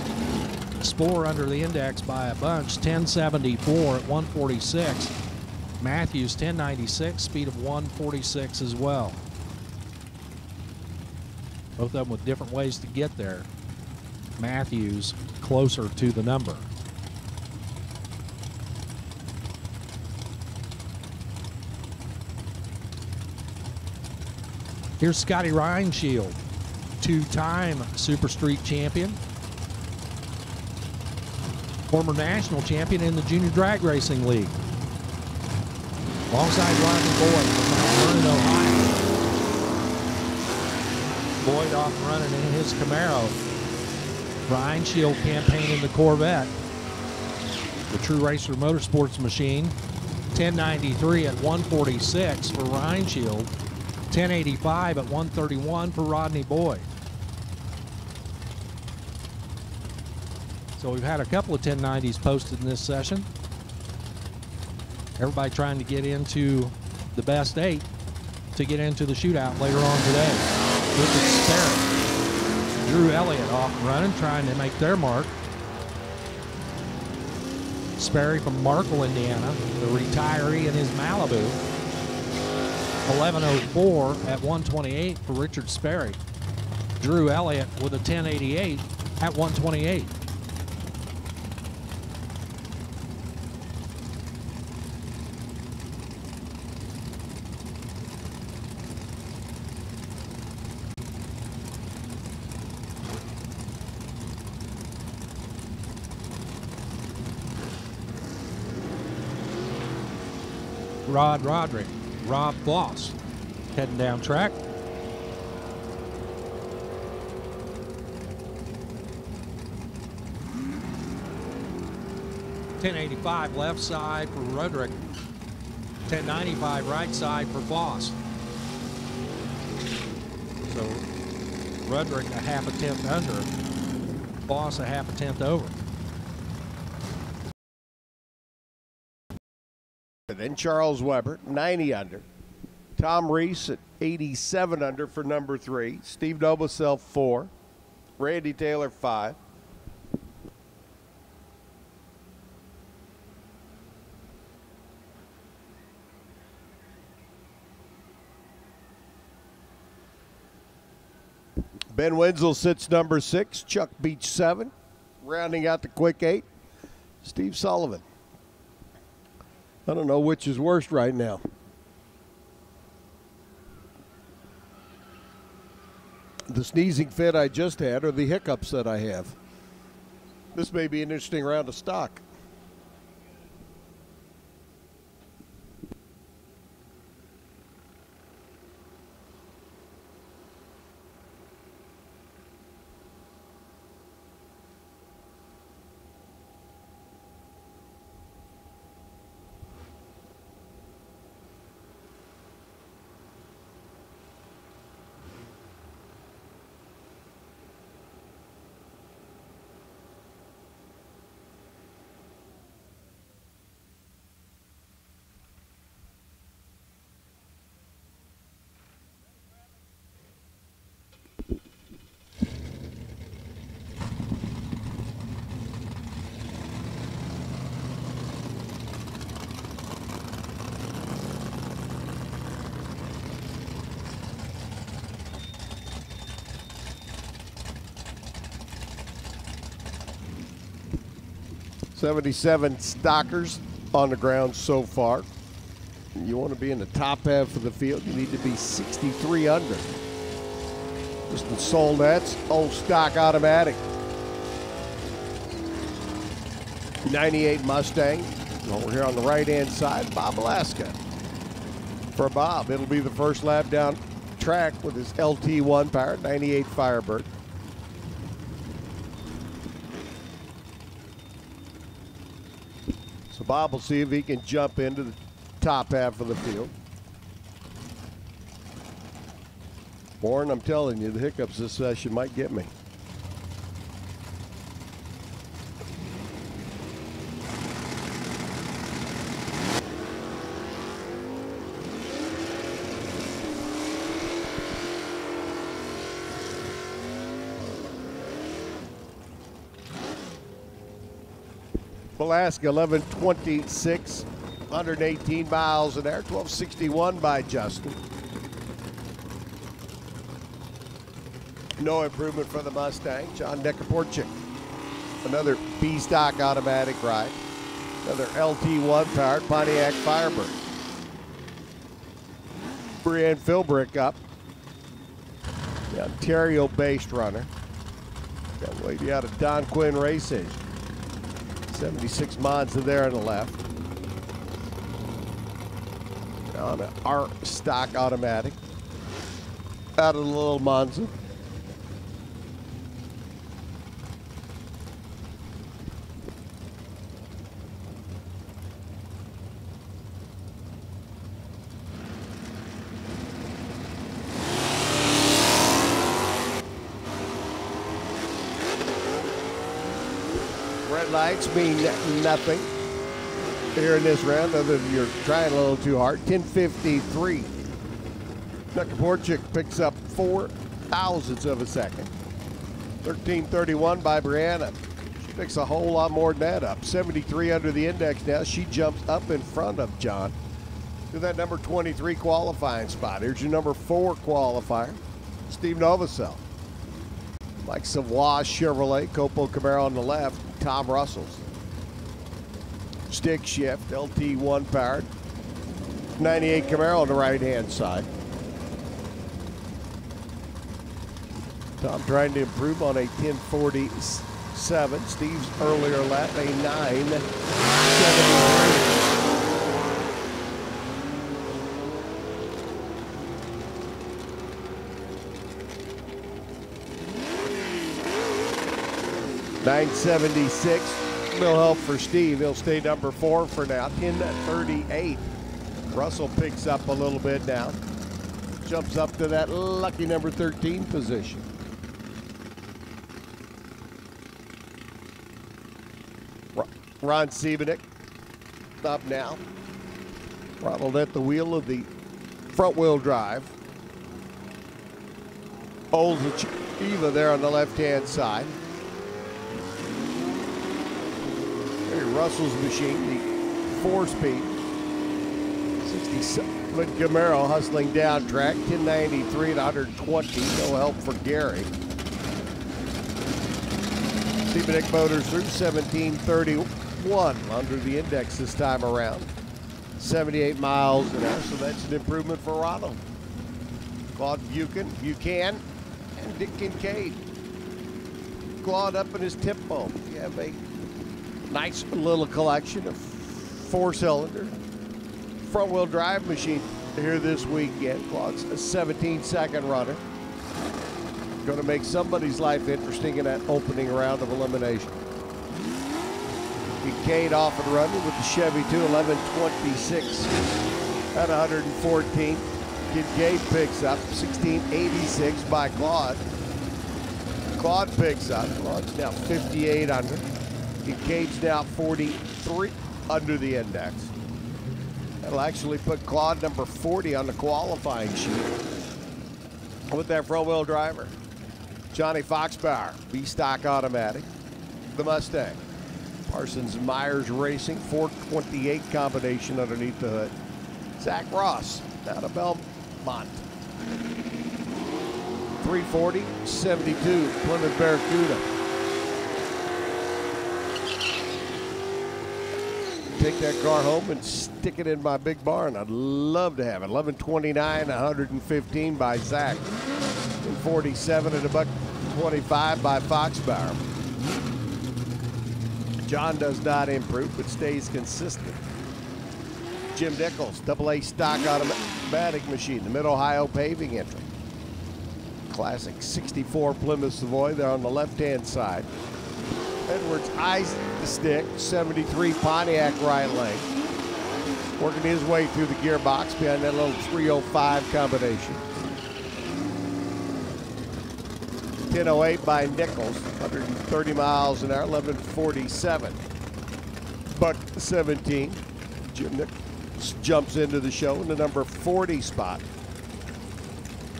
Speaker 2: Spoor under the index by a bunch, 1074 at 146. Matthews 1096, speed of 146 as well. Both of them with different ways to get there. Matthews closer to the number. Here's Scotty Reinshield, two-time Super Street champion, former national champion in the Junior Drag Racing League. Alongside Rodney Boyd from Mount Vernon, Ohio. Boyd off running in his Camaro. Ryan Shield campaigning the Corvette. The True Racer Motorsports machine. 1093 at 146 for Ryan Shield. 1085 at 131 for Rodney Boyd. So we've had a couple of 1090s posted in this session. Everybody trying to get into the best 8 to get into the shootout later on today. Richard Sparrow, Drew Elliott off and running, trying to make their mark. Sperry from Markle, Indiana, the retiree in his Malibu. 1104 at 128 for Richard Sperry. Drew Elliott with a 1088 at 128. Rod Roderick, Rob Voss, heading down track. .1085 left side for Roderick. 1095 right side for Voss. So Roderick a half a tenth under, Voss a half a tenth over.
Speaker 1: Then Charles Weber, 90 under. Tom Reese at 87 under for number 3. Steve Novosel, 4. Randy Taylor, 5. Ben Wenzel sits number 6. Chuck Beach, 7. Rounding out the quick 8, Steve Sullivan. I don't know which is worst right now. The sneezing fit I just had or the hiccups that I have. This may be an interesting round of stock. '77 stockers on the ground so far. You want to be in the top half of the field, you need to be 63 under. Just sold that's old stock automatic. 98 Mustang. Over here on the right-hand side, Bob Alaska. For Bob, it'll be the first lap down track with his LT1 power, 98 Firebird. So Bob will see if he can jump into the top half of the field. Warren, I'm telling you, the hiccups this session might get me. Alaska 1126, 118 miles an hour, 1261 by Justin. No improvement for the Mustang. John Nekaporchik. Another B-stock automatic ride. Another LT1 powered Pontiac Firebird. Brianne Philbrick up. The Ontario-based runner. Got a lady out of Don Quinn Racing. 76 Monza there on the left. on our stock automatic out of the little Monza. Red lights mean nothing here in this round, other than you're trying a little too hard. 10:53. Nakaporchik picks up 4 thousandths of a second. 13:31 by Brianna. She picks a whole lot more than that up. 73 under the index now. She jumps up in front of John to that number 23 qualifying spot. Here's your number 4 qualifier, Steve Novosel. Mike Savoy Chevrolet, Copo Camaro on the left, Tom Russell's. Stick shift, LT1 powered. 98 Camaro on the right-hand side. Tom trying to improve on a 10:47. Steve's earlier lap, a 9:73. 9:76. No help for Steve. He'll stay number 4 for now. 10:38. Russell picks up a little bit now. Jumps up to that lucky number 13 position. Ron Siebenik up now. Ronald at the wheel of the front-wheel drive. Olds Eva there on the left-hand side. Russell's machine, the 4-speed. 67 Camaro hustling down track, 10:93 to 120. No help for Gary. Siebenik Motors through 17:31 under the index this time around. 78 miles an hour, so that's an improvement for Ronald. Claude Buchan, and Dick Kincaid. Claude up in his tempo. You have a nice little collection of 4-cylinder front-wheel drive machine here this weekend. Claude's a 17-second runner. Going to make somebody's life interesting in that opening round of elimination. Kincaid off and running with the Chevy 2, 11:26 at 114. Kincaid picks up 16:86 by Claude. Claude picks up. Claude's now 58 under. Kincaid's now 43 under the index. That'll actually put Claude number 40 on the qualifying sheet with that front-wheel driver. Johnny Foxbauer, B-Stock automatic, the Mustang. Parsons Myers Racing, 428 combination underneath the hood. Zach Ross out of Belmont. 340-72 Plymouth Barracuda. Take that car home and stick it in my big barn. I'd love to have it. 11:29, 115 by Zach. And 47 at $1.25 by Foxbauer. John does not improve, but stays consistent. Jim Nichols, AA stock automatic machine, the Mid-Ohio paving entry. Classic 64 Plymouth Savoy there on the left-hand side. Edwards eyes the stick, 73 Pontiac right lane. Working his way through the gearbox behind that little 305 combination. 10:08 by Nichols, 130 miles an hour, 11:47. Buck 17. Jim Nichols jumps into the show in the number 40 spot.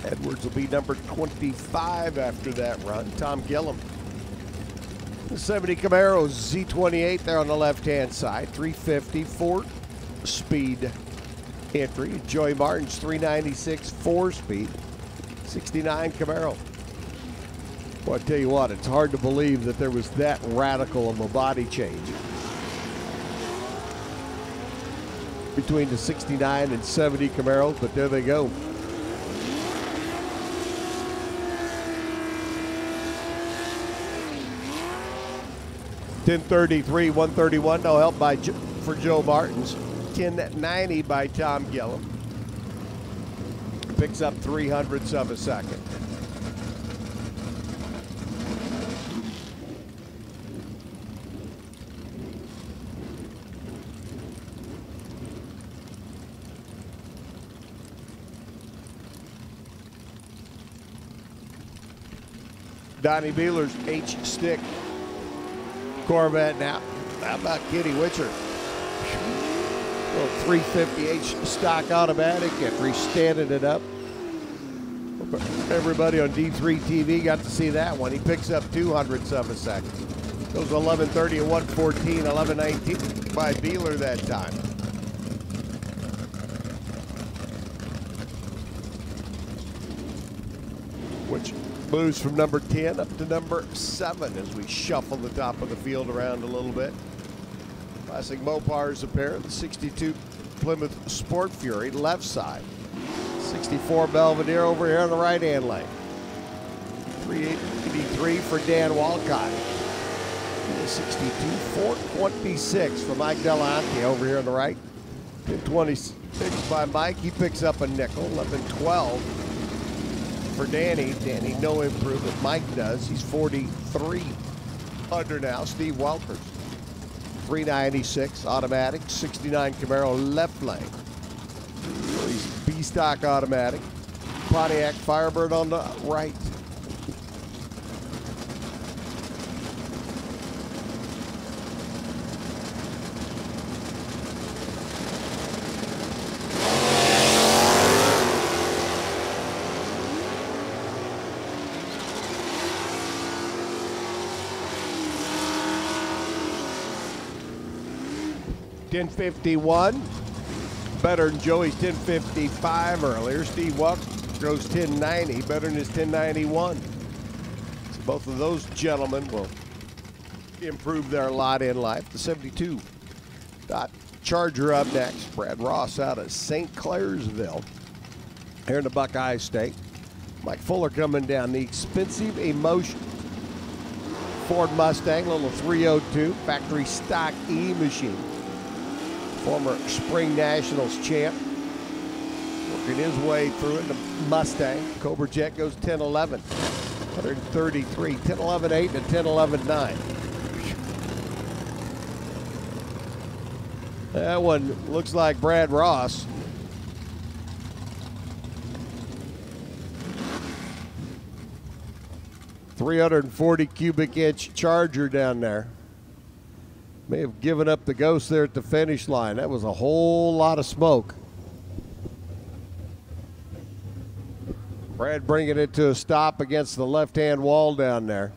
Speaker 1: Edwards will be number 25 after that run. Tom Gillum. The 70 Camaro Z28 there on the left-hand side. 350 4-speed entry. Joey Martin's 396 4-speed. 69 Camaro. Well, I tell you what, it's hard to believe that there was that radical of a body change between the 69 and 70 Camaros, but there they go. $10.33, $131, no help for Joe Martins. $10.90 by Tom Gillum. picks up 0.03 of a second. Donnie Beeler's H-stick Corvette now. How about Kitty Witcher? Little 350H stock automatic and restanded it up. Everybody on D3 TV got to see that one. He picks up 0.02 of a second. Goes 11:30 and 1:14, 11:19 by Beeler that time. Which moves from number 10 up to number 7 as we shuffle the top of the field around a little bit. Classic Mopar's a pair, the 62 Plymouth Sport Fury left side. 64 Belvedere over here on the right-hand lane. 383 for Dan Walcott. 62 426 for Mike Delahunty over here on the right. 1026 by Mike. He picks up a nickel. 1112 for Danny. Danny, no improvement. Mike does. He's 43 under now. Steve Welkers. 396 automatic. 69 Camaro left lane. He's B-stock automatic. Pontiac Firebird on the right. .1051, better than Joey's 1055 earlier. Steve Welk goes 1090, better than his 1091. So both of those gentlemen will improve their lot in life. The 72 Dodge Charger up next. Brad Ross out of St. Clairsville here in the Buckeye State. Mike Fuller coming down the expensive Emotion Ford Mustang, little 302 factory stock E machine. Former Spring Nationals champ. Working his way through it. The Mustang. Cobra Jet goes 1011. 133. 1011.8 and 1011.9. That one looks like Brad Ross. .340 cubic inch Charger down there. May have given up the ghost there at the finish line. That was a whole lot of smoke. Brad bringing it to a stop against the left-hand wall down there.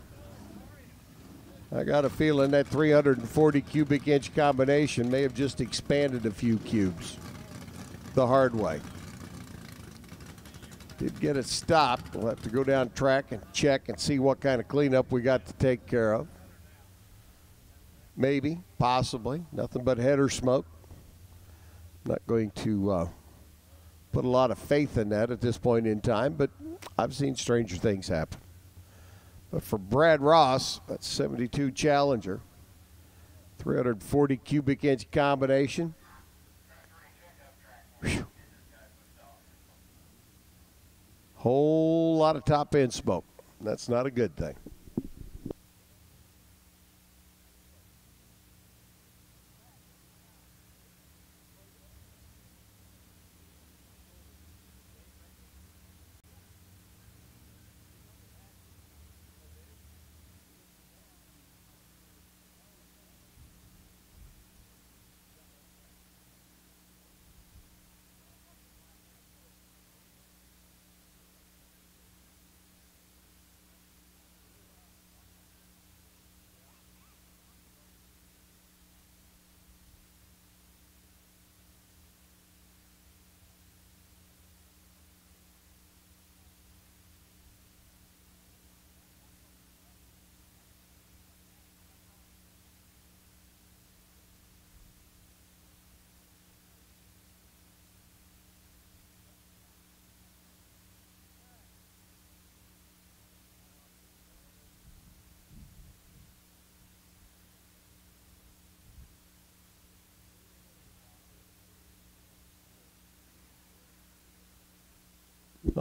Speaker 1: I got a feeling that 340 cubic inch combination may have just expanded a few cubes the hard way. Did get it stopped. We'll have to go down track and check and see what kind of cleanup we got to take care of. Maybe, possibly, nothing but header smoke. Not going to put a lot of faith in that at this point in time, but I've seen stranger things happen. But for Brad Ross, that's 72 Challenger, 340 cubic inch combination. Whew. Whole lot of top end smoke. That's not a good thing.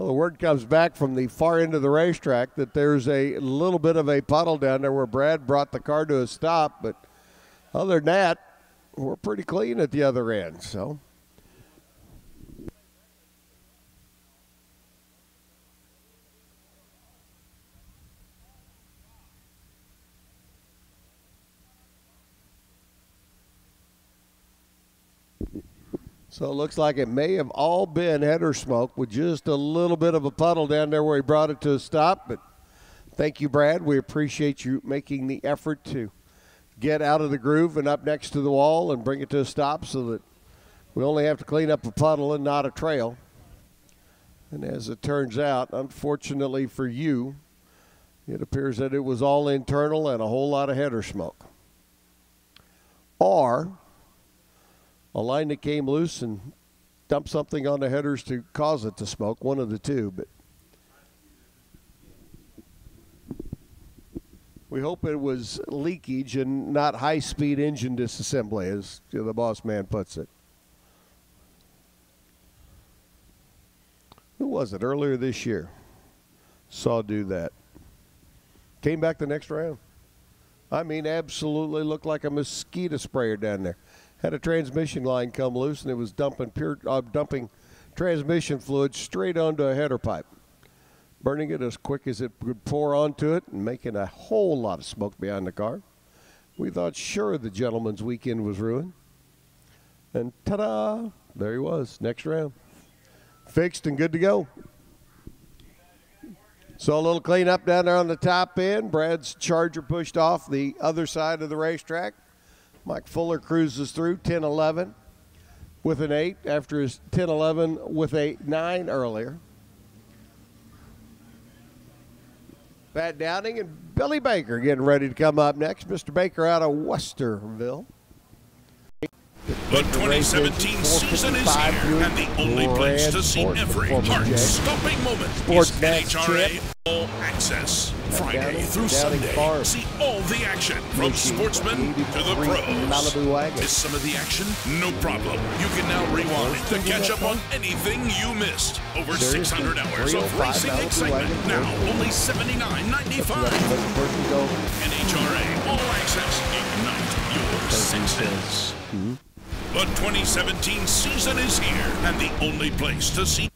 Speaker 1: Well, the word comes back from the far end of the racetrack that there's a little bit of a puddle down there where Brad brought the car to a stop. But other than that, we're pretty clean at the other end. So it looks like it may have all been header smoke with just a little bit of a puddle down there where he brought it to a stop. But thank you, Brad. We appreciate you making the effort to get out of the groove and up next to the wall and bring it to a stop so that we only have to clean up a puddle and not a trail. And as it turns out, unfortunately for you, it appears that it was all internal and a whole lot of header smoke. Or a line that came loose and dumped something on the headers to cause it to smoke, one of the two. But we hope it was leakage and not high-speed engine disassembly, as the boss man puts it. Who was it earlier this year? Saw do that. Came back the next round. I mean, absolutely looked like a mosquito sprayer down there. Had a transmission line come loose, and it was dumping transmission fluid straight onto a header pipe, burning it as quick as it would pour onto it and making a whole lot of smoke behind the car. We thought sure the gentleman's weekend was ruined. And ta-da, there he was, next round. Fixed and good to go. So a little cleanup down there on the top end. Brad's Charger pushed off the other side of the racetrack. Mike Fuller cruises through 10-11 with an 8 after his 10-11 with a 9 earlier. Pat Downing and Billy Baker getting ready to come up next. Mr. Baker out of Westerville.
Speaker 3: The 2017 season is here, and the only place to see every heart-stopping moment is NHRA All Access. Friday through Sunday, see all the action from sportsmen to the pros. Miss some of the action? No problem. You can now rewind to catch up on anything you missed. Over 600 hours of racing excitement, now only $79.95. NHRA All Access, ignite your senses. The 2017 season is here, and the only place to see.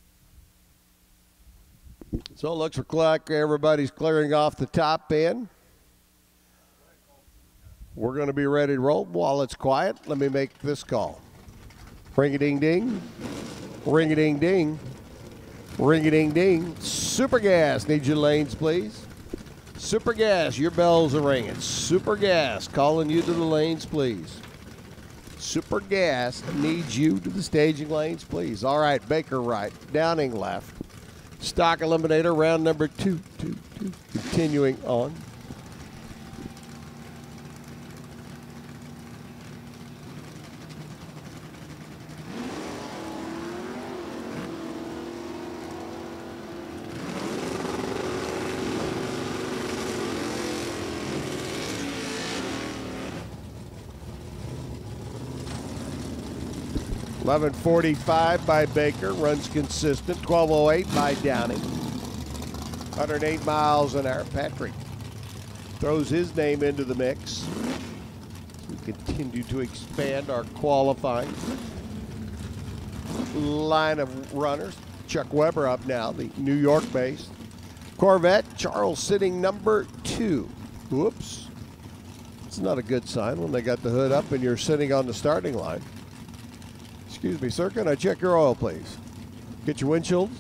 Speaker 1: So it looks like everybody's clearing off the top end. We're going to be ready to roll. While it's quiet, let me make this call. Ring-a-ding-ding. Ring-a-ding-ding. Ring-a-ding-ding. Super Gas, need your lanes, please. Super Gas, your bells are ringing. Super Gas, calling you to the lanes, please. Super Gas needs you to the staging lanes, please. All right, Baker right, Downing left. Stock Eliminator, round number 2. Continuing on. $11.45 by Baker, runs consistent. 12.08 by Downing. 108 miles an hour. Patrick throws his name into the mix. We continue to expand our qualifying line of runners. Chuck Weber up now, the New York-based Corvette. Charles sitting number 2. Whoops. It's not a good sign when they got the hood up and you're sitting on the starting line. Excuse me, sir, can I check your oil, please? Get your windshield.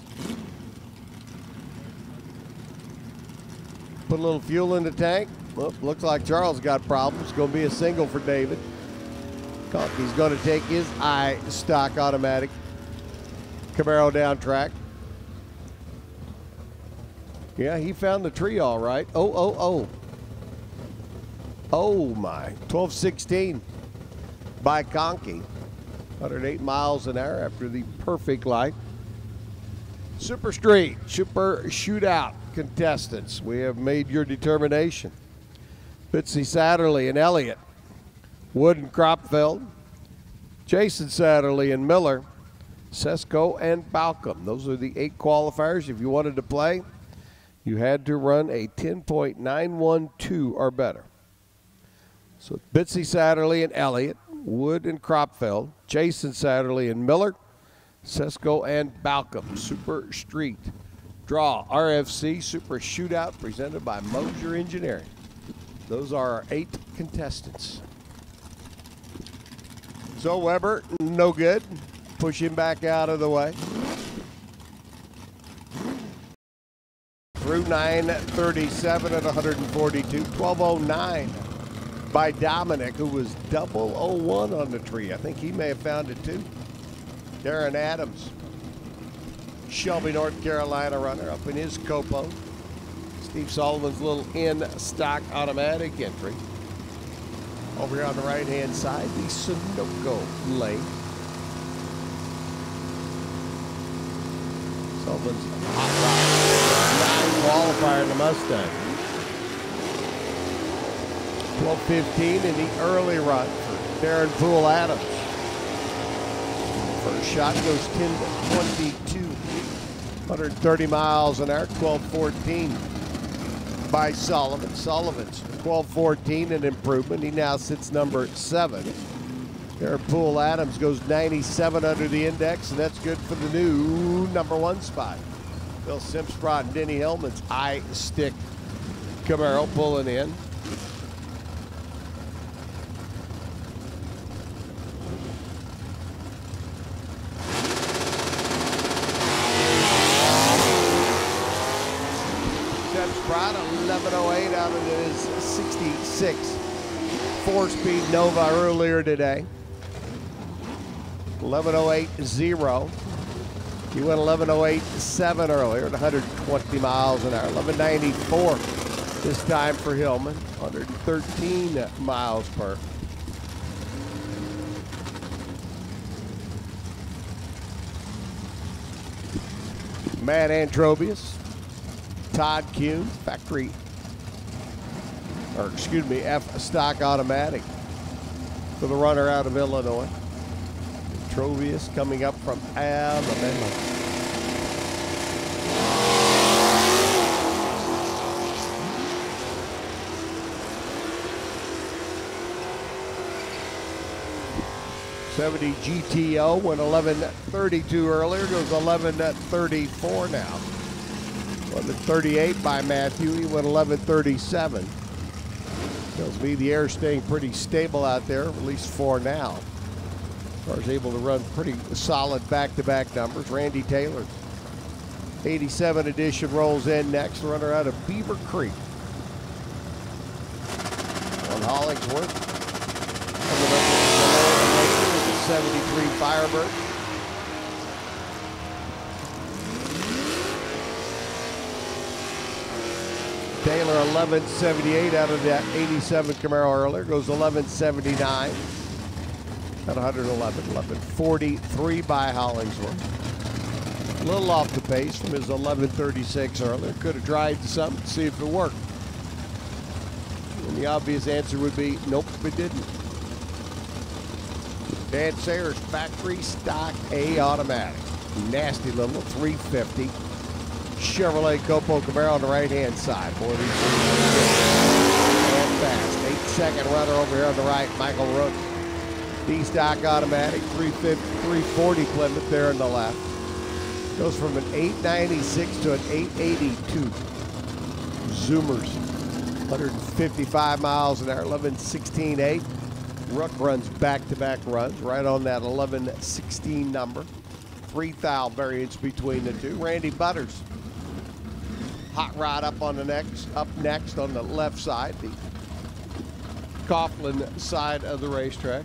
Speaker 1: Put a little fuel in the tank. Well, looks like Charles got problems. It's going to be a single for David. He's going to take his stock automatic Camaro down track. Yeah, he found the tree all right. Oh my. 12.16 by Conkey. 108 miles an hour after the perfect light. Super Street, Super Shootout contestants. We have made your determination. Fitzy Satterley and Elliott. Wood and Cropfeld. Jason Satterley and Miller. Sesko, and Balcom. Those are the 8 qualifiers. If you wanted to play, you had to run a 10.912 or better. So Bitsy, Satterley, and Elliott, Wood and Cropfeld, Jason Satterley and Miller, Sesko and Balcom. Super Street Draw RFC Super Shootout presented by Mosier Engineering. Those are our 8 contestants. So Weber, no good. Push him back out of the way. Through 9:37 at 142. 12:09 by Dominic, who was 001 on the tree. I think he may have found it too. Darren Adams, Shelby, North Carolina runner up in his Copo. Steve Sullivan's little in-stock automatic entry. Over here on the right-hand side, the Sunoco lane. Sullivan's hot rod, 9 qualifier in the Mustang. 12:15 in the early run for Darren Poole Adams. First shot goes 10:22, 130 miles an hour. 12:14 by Sullivan. Sullivan's 12:14, an improvement. He now sits number 7. Darren Poole Adams goes 97 under the index, and that's good for the new number 1 spot. Bill Simpsprott and Denny Hillman's I-Stick Camaro pulling in. Simpsprott 11:08 out of his 66 4-speed Nova earlier today. 11:08.0. He went 11:08.7 earlier at 120 miles an hour. 11:94 this time for Hillman, 113 miles per. Matt Antrobius, Todd Kuhn, factory, or excuse me, F-Stock automatic for the runner out of Illinois. Trovius coming up from Alabama. '70 GTO went 11:32 earlier, goes 11:34 now. 11:38 by Matthew. He went 11:37. Tells me the air's staying pretty stable out there, at least for now. Car's able to run pretty solid back-to-back numbers. Randy Taylor, 87 edition rolls in next. Runner out of Beaver Creek. On Hollingsworth. 73 Firebird. Taylor 11:78 out of that 87 Camaro earlier. Goes 11:79. At 111, 11:43 by Hollingsworth. A little off the pace from his 11:36 earlier. Could have tried some to see if it worked. And the obvious answer would be, nope, it didn't. Dan Sayers factory stock A automatic. Nasty little 350 Chevrolet Copo Camaro on the right-hand side. Boy, these things and fast. 8-second runner over here on the right, Michael Rook. D-stock automatic, 340 Plymouth there on the left. Goes from an 896 to an 882. Zoomers, 155 miles an hour, 11:16.8. Rook runs back-to-back runs right on that 11:16 number. 3 thou variance between the two. Randy Butters, hot rod up on the next on the left side, the Coughlin side of the racetrack.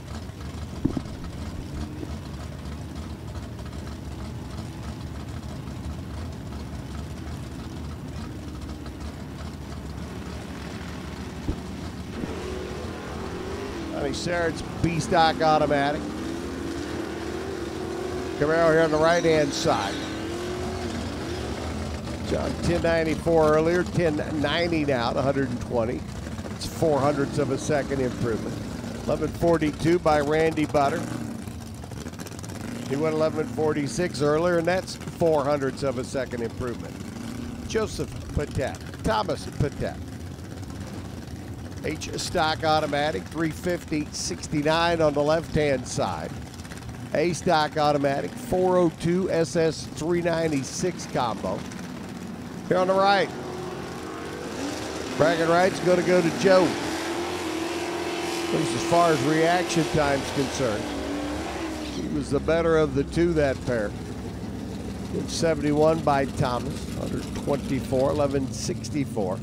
Speaker 1: Sarrett B-stock automatic. Camaro here on the right-hand side. John 1094 earlier, 1090 now to 120. It's 0.04 of a second improvement. 1142 by Randy Butter. He went 11:46 earlier, and that's 0.04 of a second improvement. Joseph Patet, Thomas Patet. H stock automatic, 350.69 on the left-hand side. A stock automatic, 402 SS 396 combo. Here on the right, bragging rights going to go to Joe. At least as far as reaction time's concerned. He was the better of the two, that pair. 71 by Thomas, 124, 1164.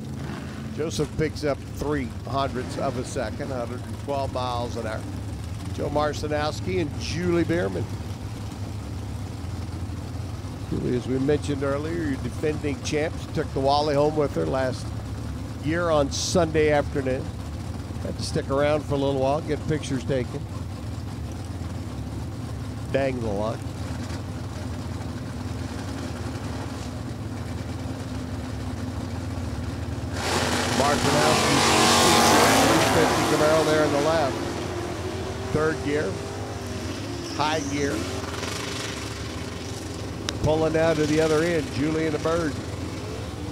Speaker 1: Joseph picks up 0.03 of a second, 112 miles an hour. Joe Marcinowski and Julie Bierman. Julie, as we mentioned earlier, your defending champs, took the Wally home with her last year on Sunday afternoon. Had to stick around for a little while, get pictures taken. Dang the luck. Marcinowski, 350 Camaro there in the left. Third gear, high gear. Pulling out to the other end, Julie and the Bird.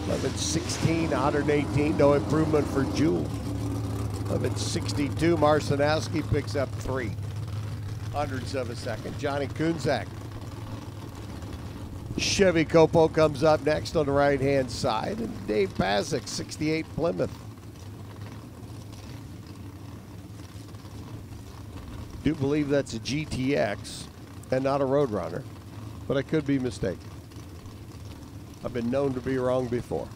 Speaker 1: 11:16, 118, no improvement for Jewel. 11:62, Marcinowski picks up 0.03 of a second. Johnny Kunzak. Chevy Copo comes up next on the right-hand side, and Dave Pazik, 68 Plymouth. Do believe that's a GTX and not a Roadrunner, but I could be mistaken. I've been known to be wrong before.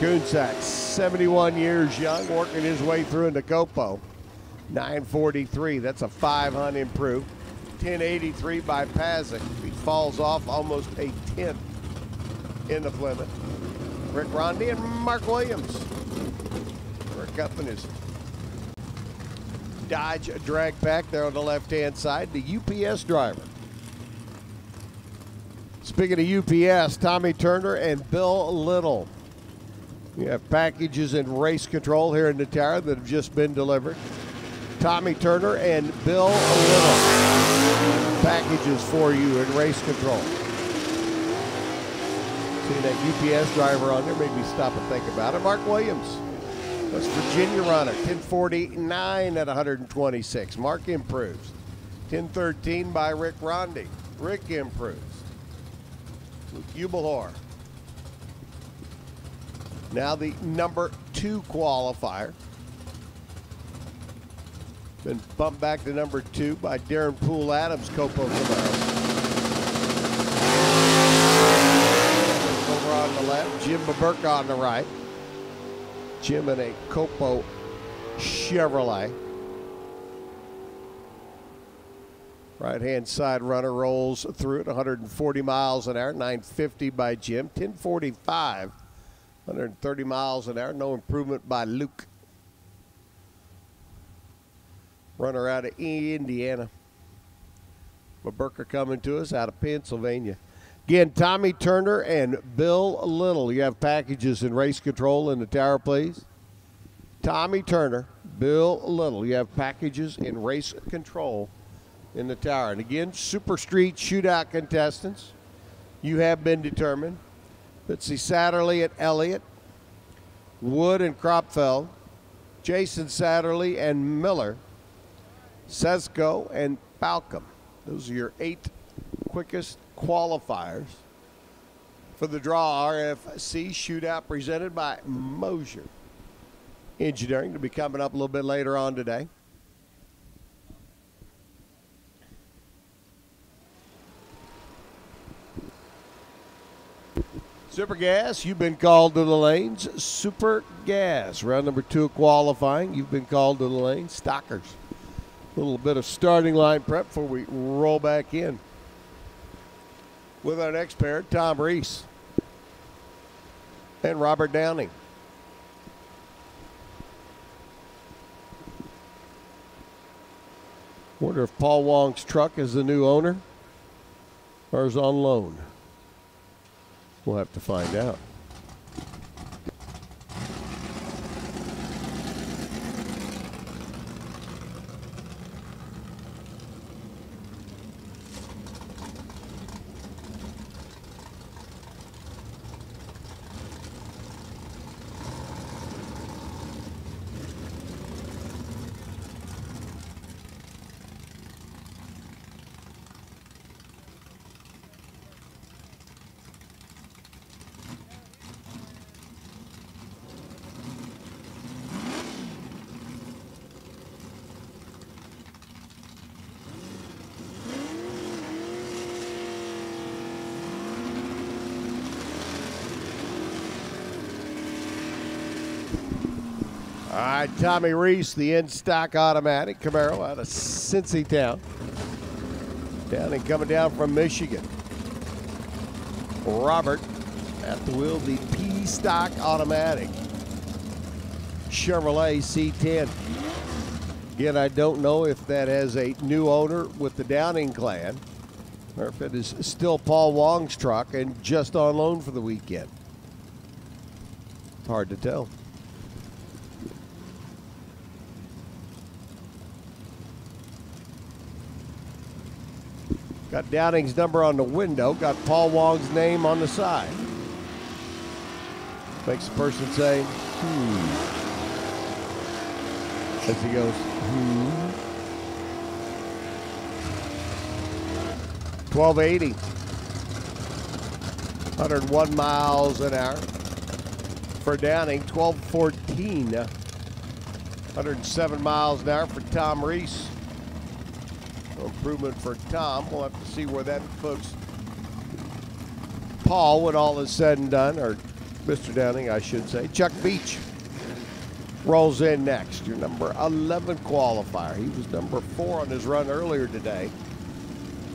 Speaker 1: Kunzak, 71 years young, working his way through into Copo. 943, that's a 500 improved. 1083 by Pazik. He falls off almost a 10th in the Plymouth. Rick Rondi and Mark Williams. Rick up in his Dodge drag pack there on the left-hand side. The UPS driver. Speaking of UPS, Tommy Turner and Bill Little. We have packages in race control here in Natara that have just been delivered. Tommy Turner and Bill Little. Packages for you in race control. See that UPS driver on there, maybe stop and think about it. Mark Williams, West Virginia runner, 1049 at 126. Mark improves. 1013 by Rick Rondi. Rick improves. Luke Ubelhor. Now the number 2 qualifier. Been bumped back to number 2 by Darren Poole Adams, Copo Camaro. Over on the left, Jim Burke on the right. Jim in a Copo Chevrolet. Right-hand side runner rolls through at 140 miles an hour, 950 by Jim, 1045. 130 miles an hour, no improvement by Luke. Runner out of Indiana. Burke coming to us out of Pennsylvania. Again, Tommy Turner and Bill Little. You have packages in race control in the tower, please. Tommy Turner, Bill Little. You have packages in race control in the tower. And again, Super Street Shootout contestants. You have been determined. Bitsy Satterley at Elliott, Wood and Cropfeld, Jason Satterley and Miller, Sesko and Balcom. Those are your 8 quickest qualifiers for the Draw RFC Shootout presented by Mosier Engineering, to be coming up a little bit later on today. Super Gas, you've been called to the lanes. Super Gas, round number 2 of qualifying. You've been called to the lanes. Stockers. A little bit of starting line prep before we roll back in with our next pair, Tom Reese and Robert Downing. Wonder if Paul Wong's truck is the new owner or is on loan. We'll have to find out. All right, Tommy Reese, the in-stock automatic Camaro out of Cincy Town. Down and coming down from Michigan. Robert at the wheel, the P-stock automatic Chevrolet C10. Again, I don't know if that has a new owner with the Downing clan or if it is still Paul Wong's truck and just on loan for the weekend. Hard to tell. Got Downing's number on the window, got Paul Wong's name on the side. Makes the person say, as he goes, 1280. 101 miles an hour for Downing, 1214. 107 miles an hour for Tom Reese. Improvement for Tom. We'll have to see where that puts Paul when all is said and done, or Mr. Downing, I should say. Chuck Beach rolls in next, your number 11 qualifier. He was number 4 on his run earlier today.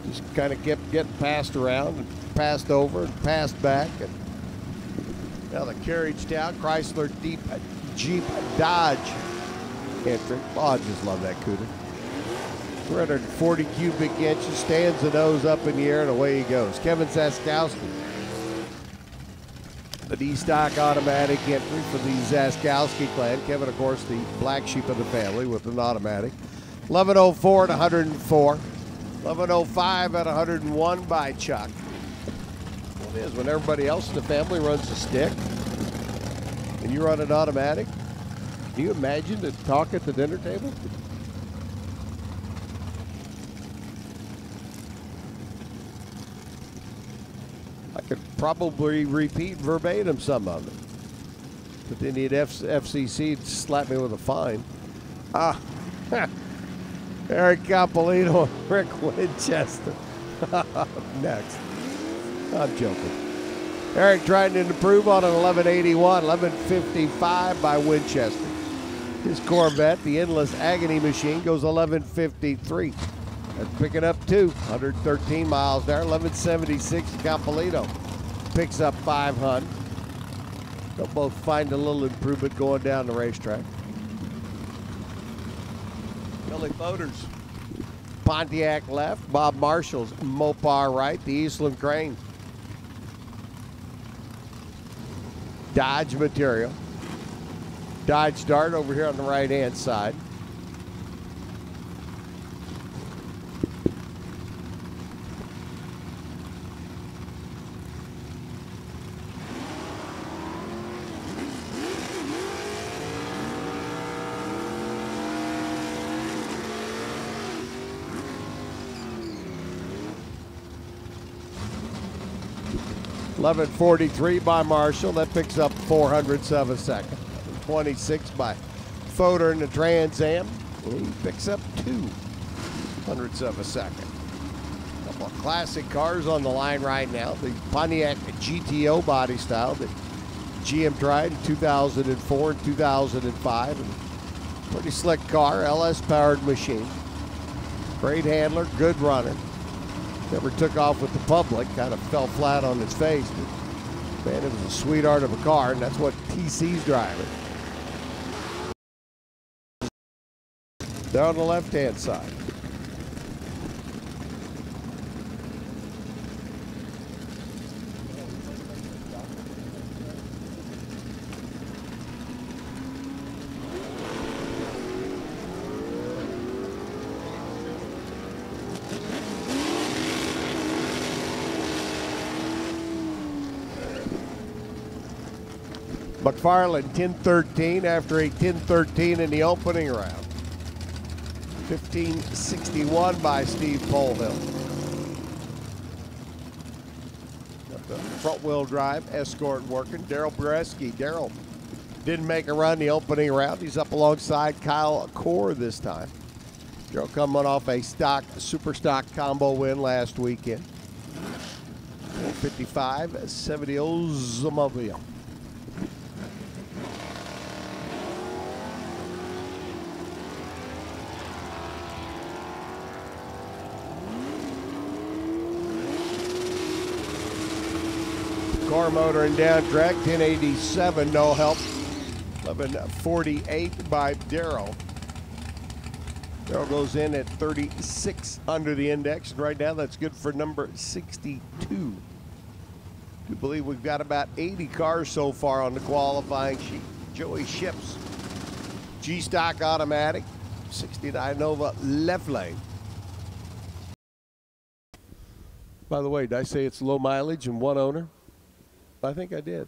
Speaker 1: Just kind of kept getting passed around and passed over and passed back. And now the Carriage Town Chrysler Jeep Dodge entry. Oh, I just love that Cuda. 340 cubic inches, stands the nose up in the air, and away he goes. Kevin Zaskowski. The D-stock automatic entry for the Zaskowski clan. Kevin, of course, the black sheep of the family with an automatic. 1104 at 104. 1105 at 101 by Chuck. Well, it is when everybody else in the family runs a stick and you run an automatic. Can you imagine the talk at the dinner table? I could probably repeat verbatim some of it. But then you'd FCC slap me with a fine. Eric Capolino, Rick Winchester. Next. I'm joking. Eric trying to improve on an 1181, 1155 by Winchester. His Corvette, the Endless Agony Machine, goes 1153. That's picking up 113 miles an hour, 1176. Capolino picks up 500. They'll both find a little improvement going down the racetrack. Billy Foders, Pontiac left. Bob Marshall's Mopar right. The Eastland Crane. Dodge material. Dodge Dart over here on the right-hand side. .1143 by Marshall. That picks up 400ths of a second. 26 by Fodor in the Trans Am. He picks up 200ths of a second. A couple of classic cars on the line right now. The Pontiac GTO body style that GM tried in 2004 and 2005. And pretty slick car, LS powered machine. Great handler, good runner. Never took off with the public, kind of fell flat on its face. But man, it was a sweetheart of a car, and that's what TC's driving. Down the left-hand side. McFarland 10-13 after a 10-13 in the opening round. 15-61 by Steve Polhill. Got the front wheel drive escort working. Daryl Bresky. Daryl didn't make a run the opening round. He's up alongside Kyle Core this time. Daryl coming off a super stock combo win last weekend. 455-70 Oldsmobile. Car motor and down track, 1087, no help. 1148 by Daryl. Daryl goes in at 36 under the index. Right now, that's good for number 62. I do believe we've got about 80 cars so far on the qualifying sheet. Joey Ships, G-Stock automatic, 69 Nova left lane. By the way, did I say it's low mileage and one owner? I think I did.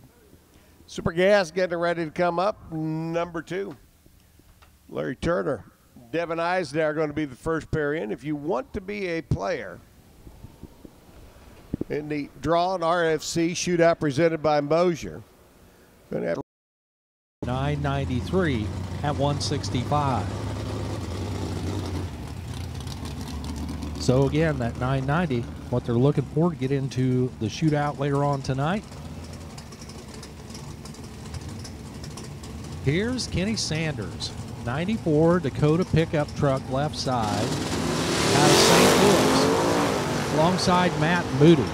Speaker 1: Super Gas getting ready to come up. Number 2, Larry Turner. Devin Eisner are going to be the first pair in. If you want to be a player in the Draw and RFC shootout presented by Mosier, going to have
Speaker 2: 993 at 165. So again, that 990, what they're looking for to get into the shootout later on tonight. Here's Kenny Sanders, 94 Dakota pickup truck left side out of St. Louis, alongside Matt Moody.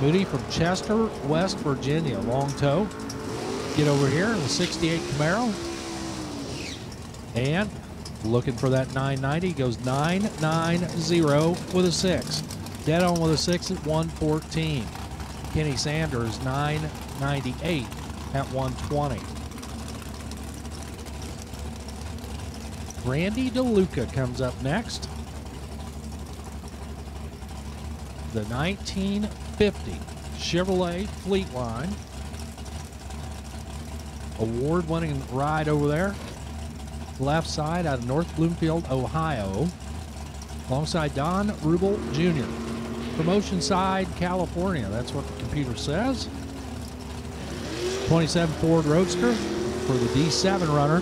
Speaker 2: Moody from Chester, West Virginia, long tow. Get over here in the 68 Camaro. And looking for that 990, goes 990 with a 6. Dead on with a 6 at 114. Kenny Sanders, 998 at 120. Randy DeLuca comes up next. The 1950 Chevrolet Fleetline. Award-winning ride over there. Left side out of North Bloomfield, Ohio. Alongside Don Rubel Jr. From Oceanside, California. That's what the computer says. 27 Ford Roadster for the D7 runner.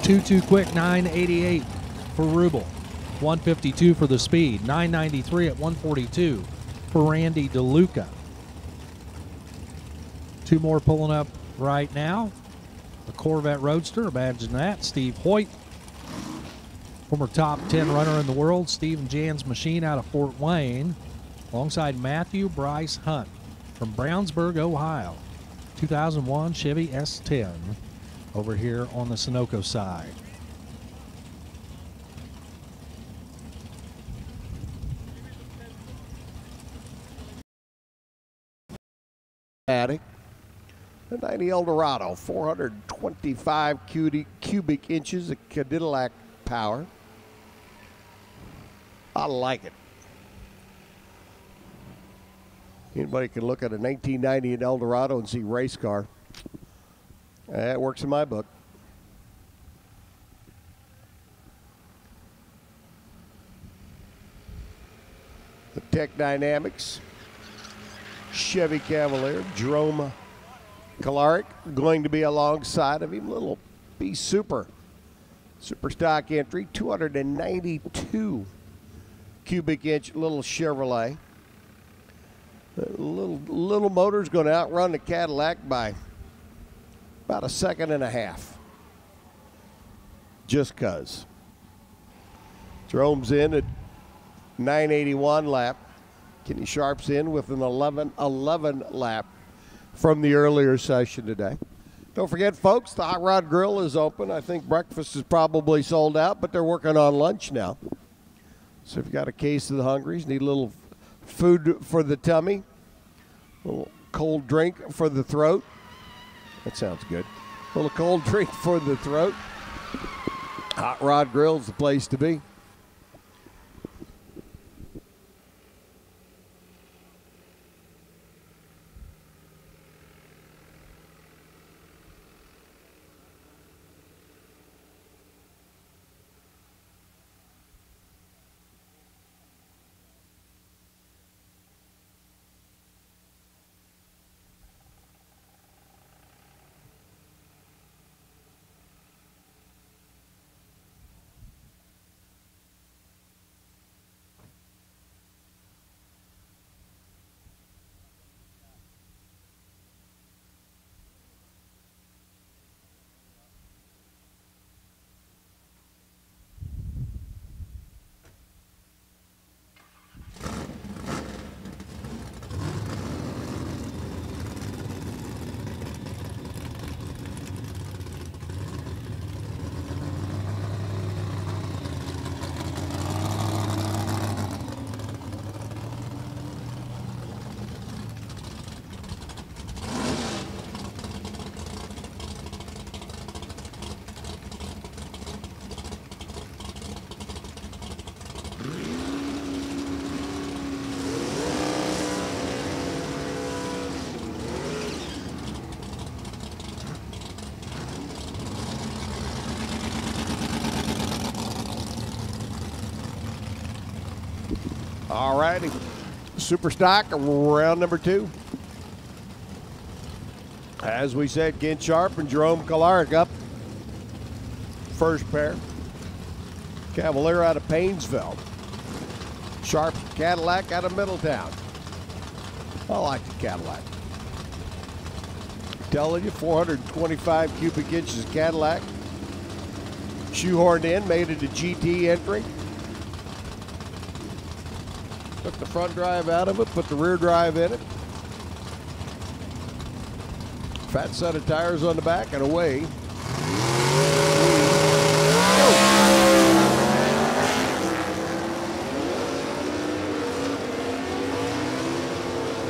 Speaker 2: 2-2 quick, 988 for Rubel. 152 for the speed. 993 at 142 for Randy DeLuca. 2 more pulling up right now. The Corvette Roadster, imagine that. Steve Hoyt, former top 10 runner in the world. Steve and Jan's Machine out of Fort Wayne. Alongside Matthew Bryce Hunt from Brownsburg, Ohio. 2001 Chevy S10. Over here on the Sunoco side.
Speaker 1: Attic. The 90 Eldorado, 425 cubic inches of Cadillac power. I like it. Anybody can look at a 1990 Eldorado and see race car. That works in my book. The Tech Dynamics Chevy Cavalier, Jerome Kalarick going to be alongside of him. Little B Super stock entry, 292 cubic inch little Chevrolet. Little motor's going to outrun the Cadillac by about a second and a half. Just cuz. Jerome's in at 981 lap. Kenny Sharp's in with an 11 lap from the earlier session today. Don't forget, folks, the Hot Rod Grill is open. I think breakfast is probably sold out, but they're working on lunch now. So if you got a case of the hungries, need a little food for the tummy, a little cold drink for the throat. That sounds good. A little cold drink for the throat. Hot Rod Grill's the place to be. All righty. Super stock, round number 2. As we said, Ken Sharp and Jerome Kolarik up. First pair. Cavalier out of Paynesville. Sharp Cadillac out of Middletown. I like the Cadillac. Telling you, 425 cubic inches Cadillac. Shoehorned in, made it a GT entry. Took the front drive out of it, put the rear drive in it. Fat set of tires on the back, and away.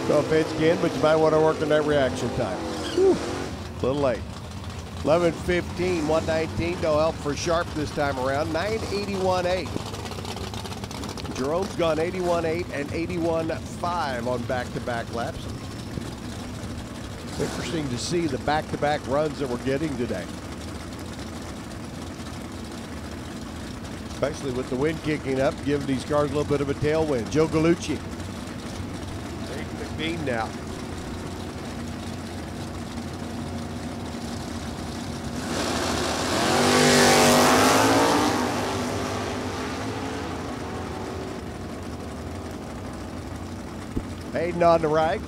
Speaker 1: No offense, Ken, but you might want to work on that reaction time. Whew. A little late. 11:15, 119. No help for Sharp this time around. 981.8. Jerome's gone 81.8 and 81.5 on back-to-back laps. Interesting to see the back-to-back runs that we're getting today. Especially with the wind kicking up, giving these cars a little bit of a tailwind. Joe Gallucci. Hayden McBean now. Hayden on the right.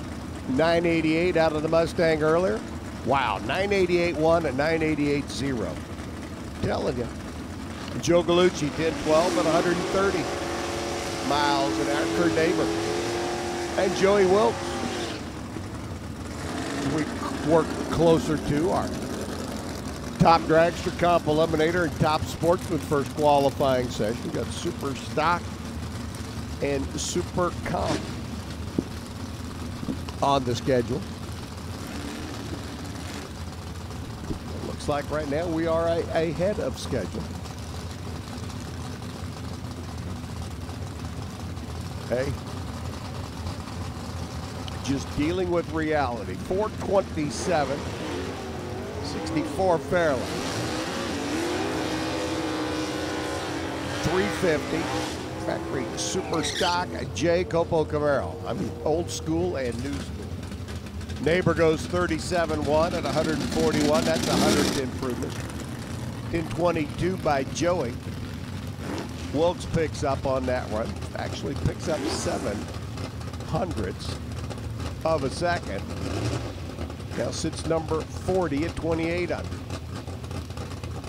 Speaker 1: 988 out of the Mustang earlier. Wow, 988.1 and 988.0. Telling you. Joe Gallucci, 10-12 at 130 miles an hour. Kurt Neighbor. And Joey Wilkes. We work closer to our top dragster, comp eliminator, and top sportsman first qualifying session. We got super stock and super comp on the schedule. It looks like right now we are ahead of schedule. Hey, just dealing with reality. 427, 64 Fairlane, 350. Factory super stock J. Copo Camaro. I mean, old school and new school. Neighbor goes 37.1 at 141. That's a 100th improvement. 10.22 by Joey. Wilkes picks up on that run. Actually picks up 7/100ths of a second. Now sits number 40 at 2800.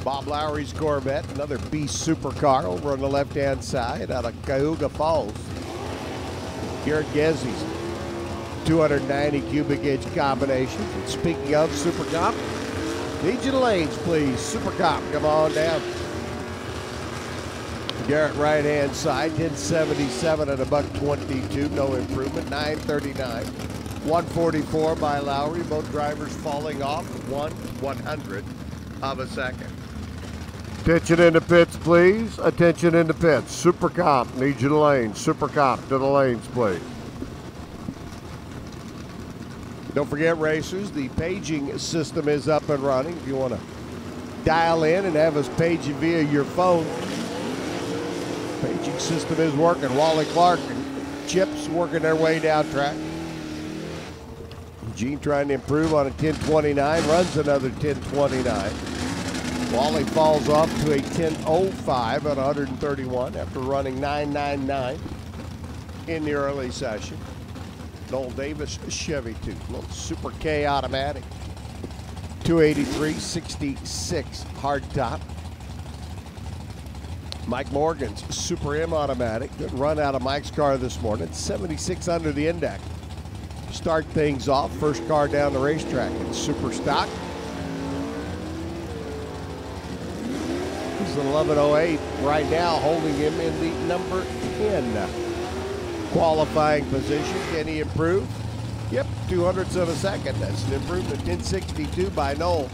Speaker 1: Bob Lowry's Corvette, another beast supercar over on the left-hand side out of Cayuga Falls. Garrett Gezzi's 290 cubic inch combination. And speaking of Super Comp, need you to lanes, please. Super Comp, come on down. Garrett right-hand side, 1077 at $122, no improvement, 939. 144 by Lowry, both drivers falling off 1/100th of a second. Attention in the pits, please. Attention in the pits. Super Comp, need you to lanes. Super Comp to the lanes, please. Don't forget, racers, the paging system is up and running. If you want to dial in and have us page you via your phone, paging system is working. Wally Clark and Chips working their way down track. Gene trying to improve on a 10.29, runs another 10.29. Wally falls off to a 10.05 at 131 after running 9.99 in the early session. Noel Davis Chevy 2, little Super K automatic. 283.66 hardtop. Mike Morgan's Super M automatic. Good run out of Mike's car this morning. 76 under the index. Start things off. First car down the racetrack in super stock. He's 11.08 right now, holding him in the number 10 qualifying position. Can he improve? Yep, 200ths of a second. That's an improvement. 10.62 by Noel.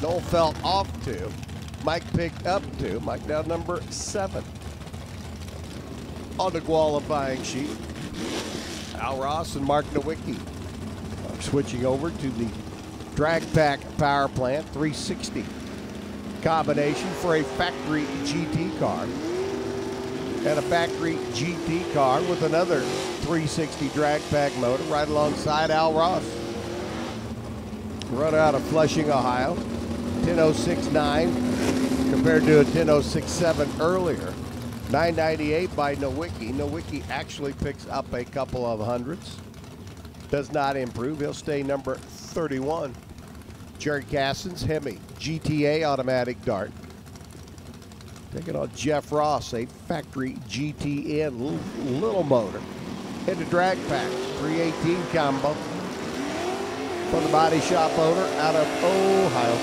Speaker 1: Noel fell off 2. Mike picked up 2. Mike down number 7 on the qualifying sheet. Al Ross and Mark Nowicki are switching over to the drag pack power plant 360 combination for a factory GT car. and a factory GT car with another 360 drag pack motor right alongside Al Ross. Run out of Flushing, Ohio. 10.069 compared to a 10.067 earlier. 998 by Nowicki. Nowicki actually picks up a couple of hundreds. Does not improve. He'll stay number 31. Jerry Cassin's Hemi GTA automatic dart. Taking on Jeff Ross, a factory GTN little motor. Into drag pack, 318 combo. For the body shop owner out of Ohio.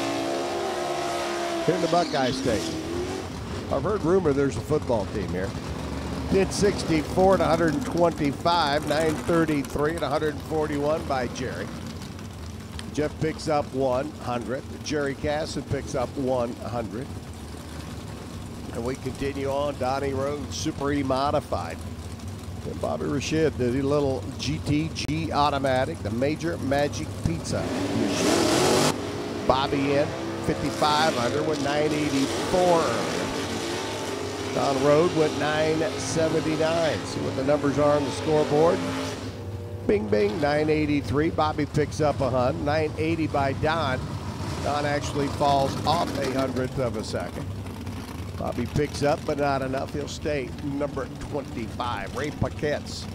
Speaker 1: Here in the Buckeye State. I've heard rumor there's a football team here. 1064 to 125, 933 and 141 by Jerry. Jeff picks up 100. Jerry Cassin picks up 100. And we continue on. Donnie Rhodes, Super E Modified. And Bobby Rashid, the little GTG automatic, the Major Magic Pizza machine. Bobby in 5,500 with 984. Don Road went 979. See what the numbers are on the scoreboard. Bing, bing, 983. Bobby picks up 100. 980 by Don. Don actually falls off 1/100th of a second. Bobby picks up, but not enough. He'll stay number 25. Ray Paquette's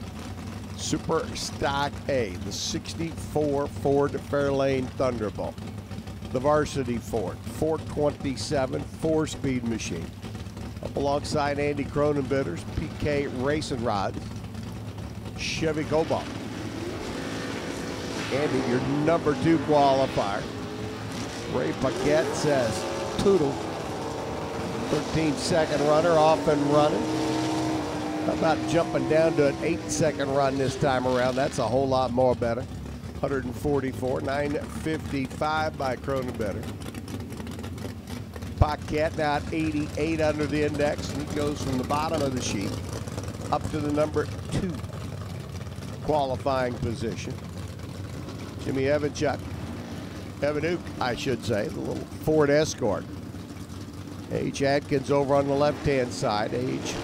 Speaker 1: Super Stock A, the 64 Ford Fairlane Thunderbolt. The Varsity Ford, 427 4-speed machine. Up alongside Andy Cronenbitter's PK Racing Rods, Chevy Cobalt. Andy, your number 2 qualifier. Ray Paquette says, toodle. 13-second runner, off and running. How about jumping down to an 8-second run this time around? That's a whole lot more better. 144, 955 by Cronenbitter. Paquette now at 88 under the index, and he goes from the bottom of the sheet up to the number 2 qualifying position. Jimmy Evanchuk, Evanuke, I should say, the little Ford Escort. H. Atkins over on the left-hand side. H.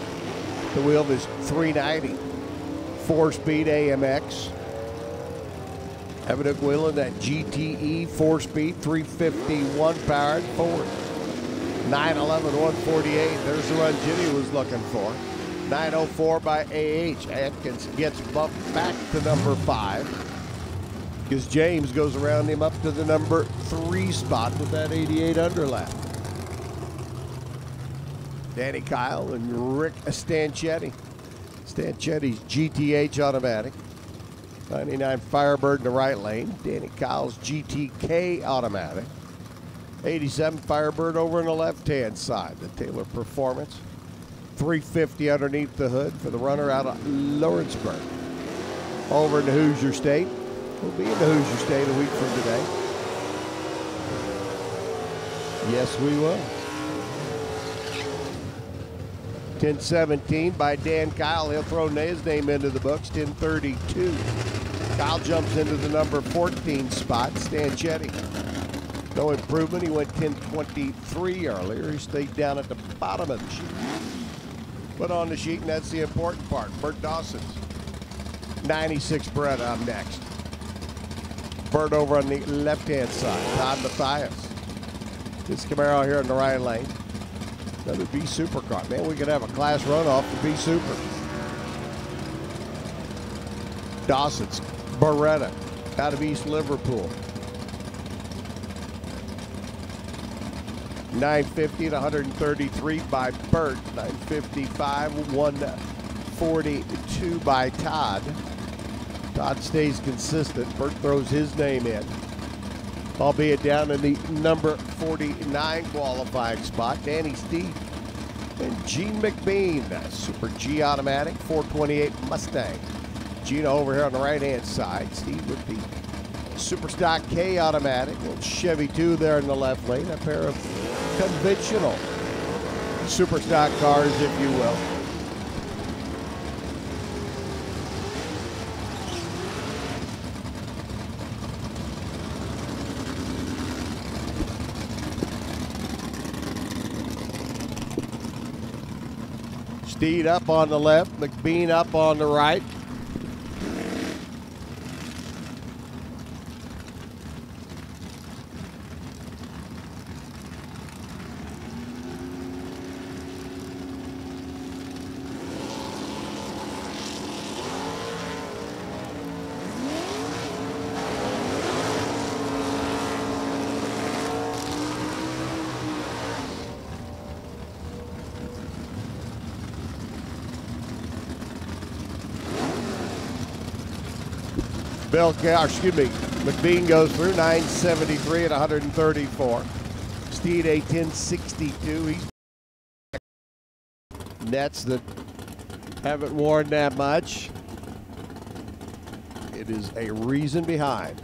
Speaker 1: The wheel of his 390 4-speed AMX. Evanuke wheeling that GTE 4-speed 351 powered Ford. 911 148. There's the run Jimmy was looking for. 904 by AH. Atkins gets bumped back to number 5 because James goes around him up to the number 3 spot with that 88 underlap. Danny Kyle and Rick Stanchetti. Stanchetti's GTH automatic. 99 Firebird in the right lane. Danny Kyle's GTK automatic. 87 Firebird over on the left-hand side. The Taylor Performance. 350 underneath the hood for the runner out of Lawrenceburg. Over in the Hoosier State. We'll be in the Hoosier State a week from today. Yes, we will. 1017 by Dan Kyle. He'll throw his name into the books. 1032. Kyle jumps into the number 14 spot. Stanchetti. No improvement. He went 1023 earlier. He stayed down at the bottom of the sheet. Put on the sheet, and that's the important part. Bert Dawson's 96 Beretta up next. Bert over on the left-hand side. Todd Mathias. This Camaro here in the right lane. Another B Supercar. Man, we could have a class runoff for B Super. Dawson's Beretta out of East Liverpool. 950 to 133 by Bert. 955, 142 by Todd. Todd stays consistent. Bert throws his name in, albeit down in the number 49 qualifying spot. Danny Steve and Gene McBean, Super G automatic, 428 Mustang. Gina over here on the right-hand side. Steve with the Super Stock K automatic. Little Chevy 2 there in the left lane. A pair of conventional Super Stock cars, if you will. Steed up on the left, McBean up on the right. McBean goes through 973 at 134. Steed a 1062. He's nets that haven't worn that much. It is a reason behind.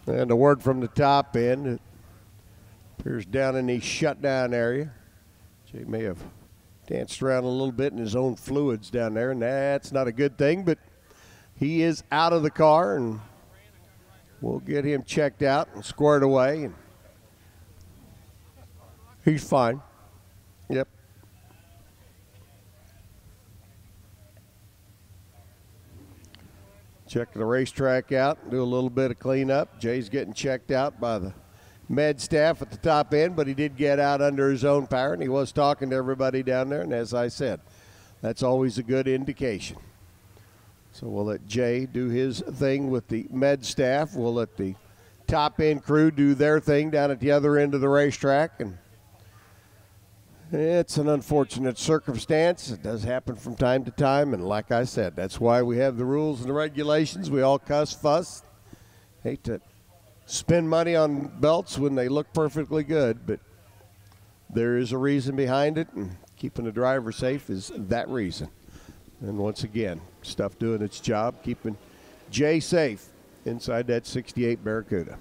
Speaker 1: And the word from the top end, it appears down in the shutdown area. Jay may have danced around a little bit in his own fluids down there, and that's not a good thing, but he is out of the car, and we'll get him checked out and squared away. And he's fine. Yep. Check the racetrack out, do a little bit of cleanup. Jay's getting checked out by the med staff at the top end, but he did get out under his own power, and he was talking to everybody down there, and as I said, that's always a good indication. So we'll let Jay do his thing with the med staff. We'll let the top end crew do their thing down at the other end of the racetrack, and it's an unfortunate circumstance. It does happen from time to time, and like I said, that's why we have the rules and the regulations. We all cuss, fuss. Hate to spend money on belts when they look perfectly good, but there is a reason behind it, and keeping the driver safe is that reason. And once again, stuff doing its job, keeping Jay safe inside that 68 Barracuda.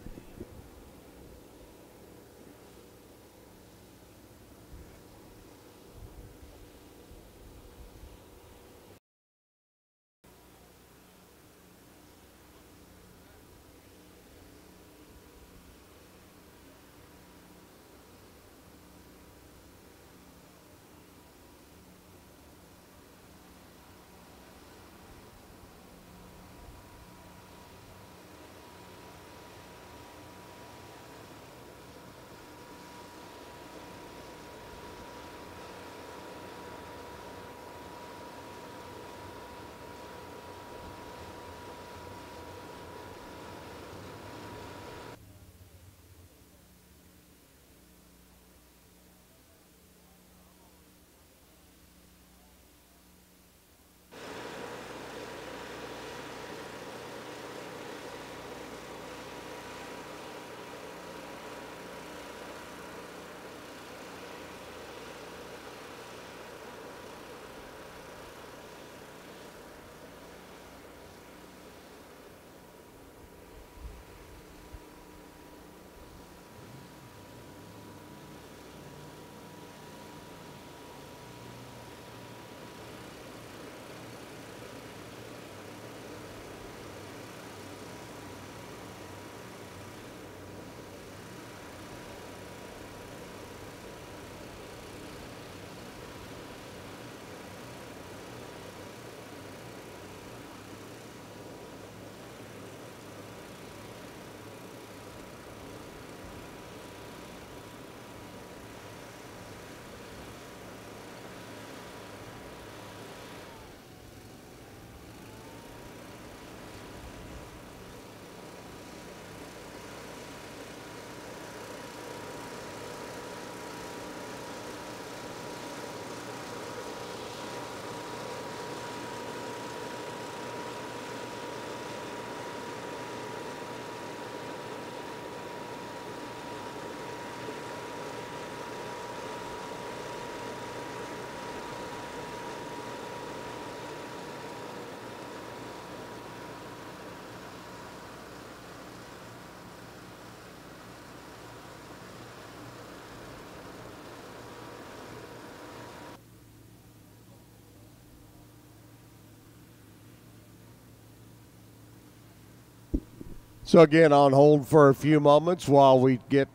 Speaker 1: So again, on hold for a few moments while we get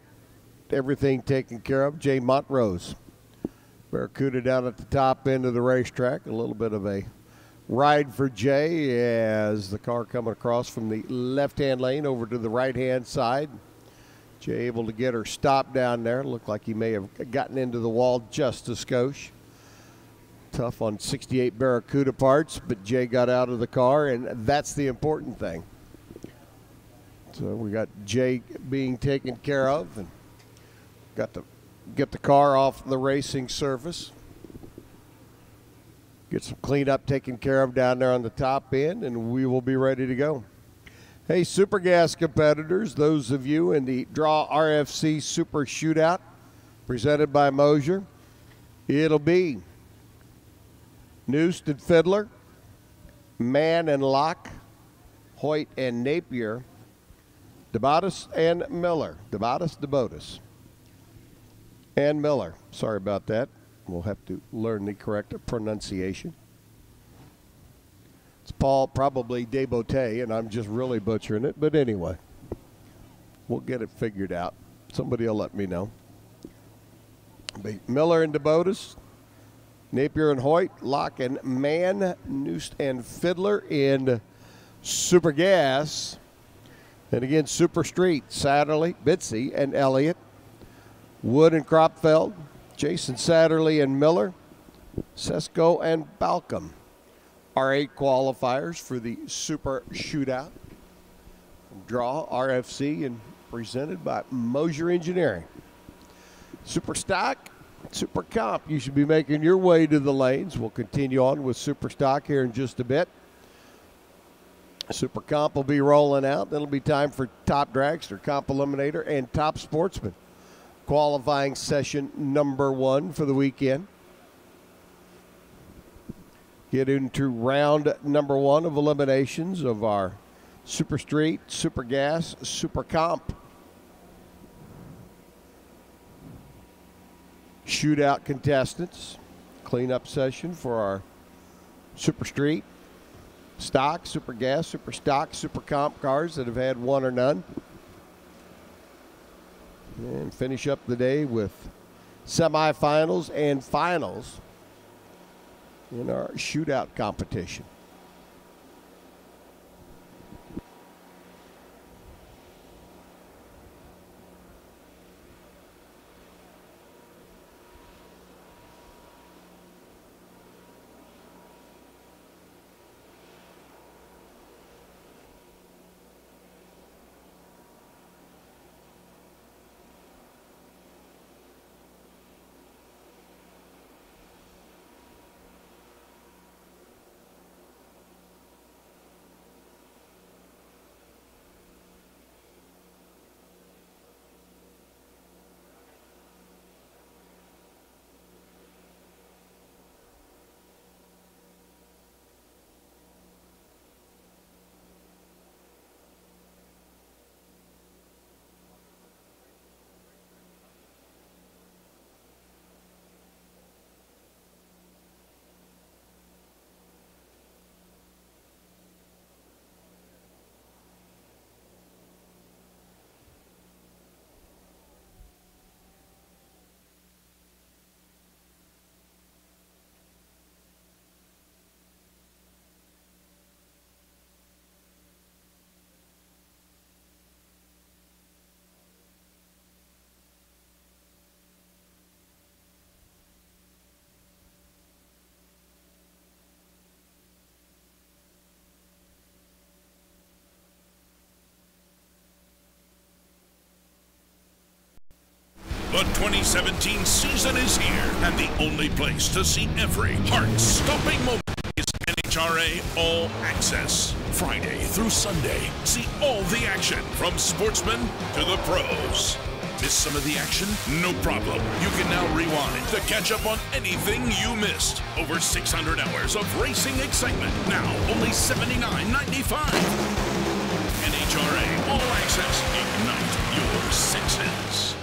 Speaker 1: everything taken care of. Jay Montrose, Barracuda down at the top end of the racetrack. A little bit of a ride for Jay as the car coming across from the left-hand lane over to the right-hand side. Jay able to get her stopped down there. Looked like he may have gotten into the wall just a skosh. Tough on 68 Barracuda parts, but Jay got out of the car, and that's the important thing. So we got Jay being taken care of, and got to get the car off the racing surface. Get some cleanup taken care of down there on the top end, and we will be ready to go. Hey, Super Gas competitors, those of you in the Draw RFC Super Shootout presented by Mosier, it'll be Noost and Fiddler, Mann and Locke, Hoyt and Napier, DeBotis and Miller. DeBotis, and Miller. Sorry about that. We'll have to learn the correct pronunciation. It's Paul, probably Desbottes, and I'm just really butchering it. But anyway, we'll get it figured out. Somebody will let me know. Miller and DeBotis, Napier and Hoyt, Locke and Mann, Noost and Fiddler in Super Gas. And again, Super Street, Satterley, Bitsy, and Elliott. Wood and Kropfeld, Jason Satterley and Miller, Sesko and Balcom. Our 8 qualifiers for the Super Shootout. Draw RFC and presented by Mosier Engineering. Super Stock, Super Comp. You should be making your way to the lanes. We'll continue on with Super Stock here in just a bit. Super Comp will be rolling out. Then it'll be time for Top Dragster, Comp Eliminator, and Top Sportsman. Qualifying session number 1 for the weekend. Get into round number 1 of eliminations of our Super Street, Super Gas, Super Comp shootout contestants. Cleanup session for our Super Street, Stock, Super Gas, Super Stock, Super Comp cars that have had 1 or none. And finish up the day with semifinals and finals in our shootout competition.
Speaker 3: The 2017 season is here, and the only place to see every heart-stopping moment is NHRA All Access. Friday through Sunday, see all the action from sportsmen to the pros. Miss some of the action? No problem. You can now rewind to catch up on anything you missed. Over 600 hours of racing excitement. Now only $79.95. NHRA All Access. Ignite your senses.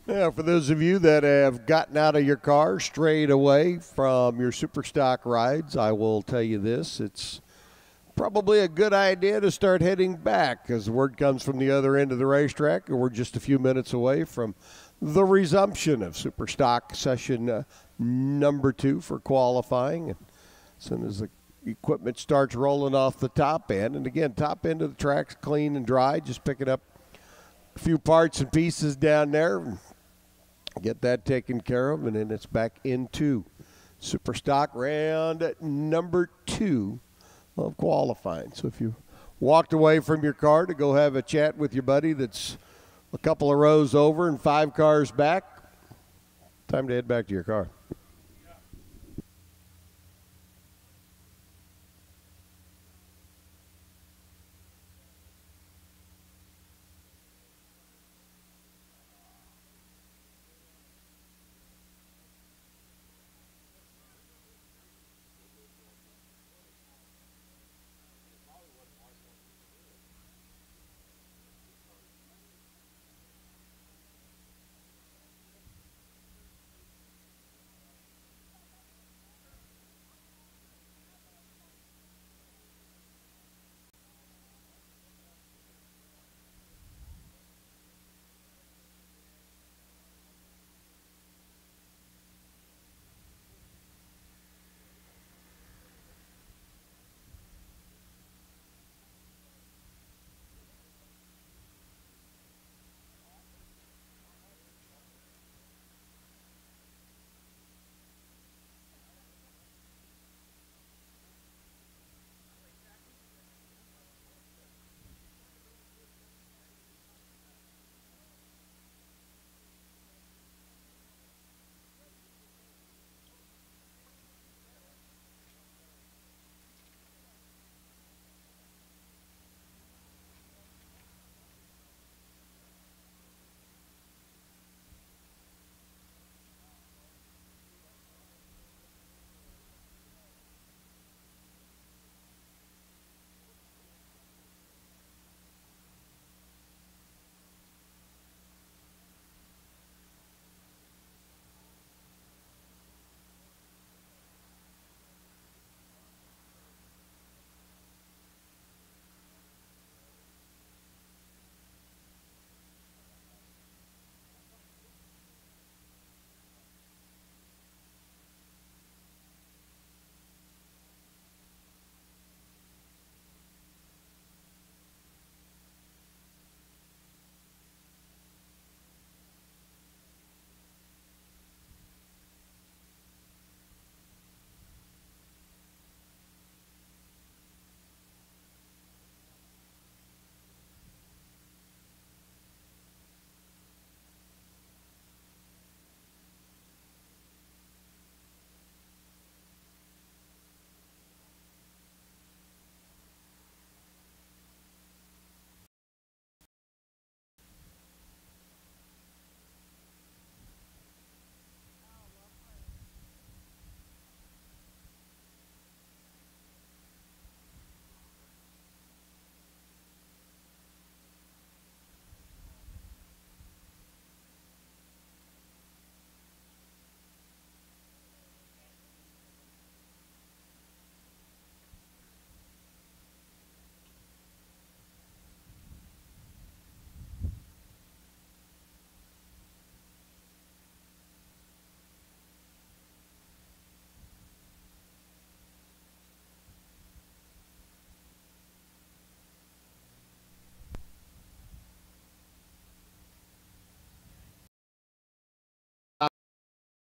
Speaker 1: Yeah, for those of you that have gotten out of your car, strayed away from your super stock rides, I will tell you this. It's probably a good idea to start heading back, as the word comes from the other end of the racetrack, and we're just a few minutes away from the resumption of super stock session number 2 for qualifying. And as soon as the equipment starts rolling off the top end, and again, top end of the track's clean and dry, just picking up a few parts and pieces down there, get that taken care of, and then it's back into super stock round number 2 of qualifying. So if you walked away from your car to go have a chat with your buddy that's a couple of rows over and 5 cars back, time to head back to your car.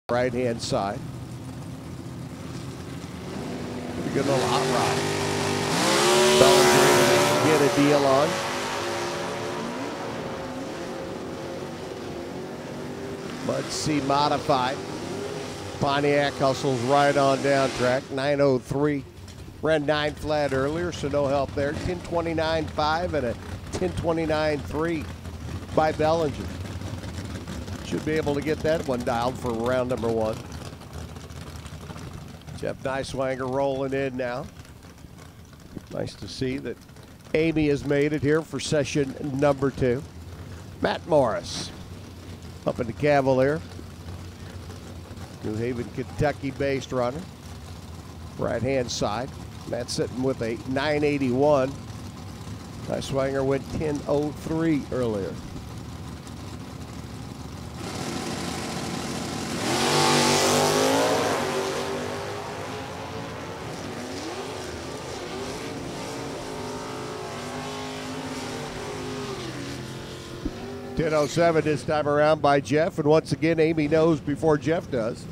Speaker 1: Right-hand side. Pretty good little hot rod. Bellinger get a deal on. Mud C modified. Pontiac hustles right on down track. 9:03. Ran 9 flat earlier, so no help there. 10:29.5 and a 10:29.3 by Bellinger. Should be able to get that one dialed for round number 1. Jeff Neiswanger rolling in now. Nice to see that Amy has made it here for session number 2. Matt Morris up in the Cavalier. New Haven, Kentucky-based runner. Right-hand side. Matt sitting with a 981. My Swanger went 10:03 earlier. .10:07 this time around by Jeff, and once again Amy knows before Jeff does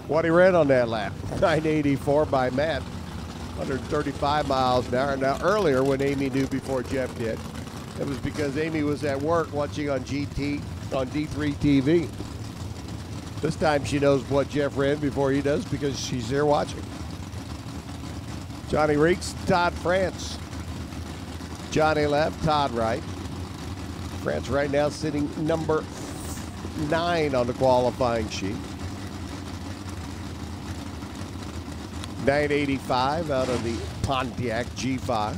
Speaker 1: what he ran on that lap. 984 by Matt, 135 miles an hour. Now earlier when Amy knew before Jeff did, it was because Amy was at work watching on D3 TV. This time she knows what Jeff ran before he does because she's there watching. Johnny Reeks, Todd France. Johnny left, Todd right. France right now sitting number 9 on the qualifying sheet. 985 out of the Pontiac G5.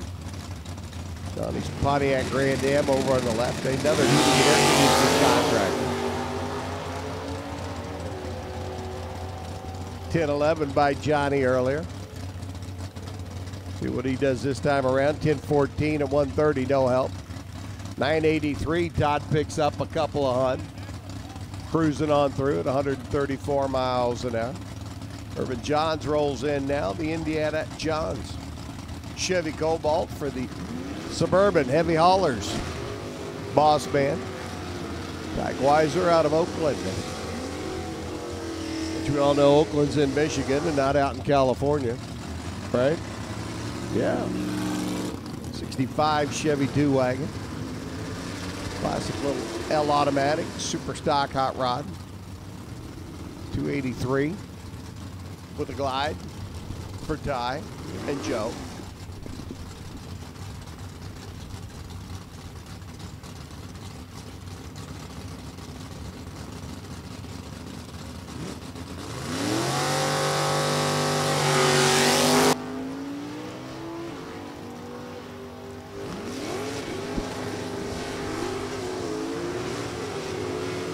Speaker 1: Johnny's Pontiac Grand Am over on the left. Another heating and air conditioning contract. 10:11 by Johnny earlier. See what he does this time around. 10:14 at 130, no help. 983, Todd picks up a couple of hun. Cruising on through at 134 miles an hour. Irvin Johns rolls in now, the Indiana Johns. Chevy Cobalt for the Suburban Heavy Haulers. Boss man. Tyke Weiser out of Oakland. Which we all know Oakland's in Michigan and not out in California, right? Yeah. 65 Chevy 2-wagon. Classic little L automatic, super stock hot rod. 283 with a glide for Ty and Joe.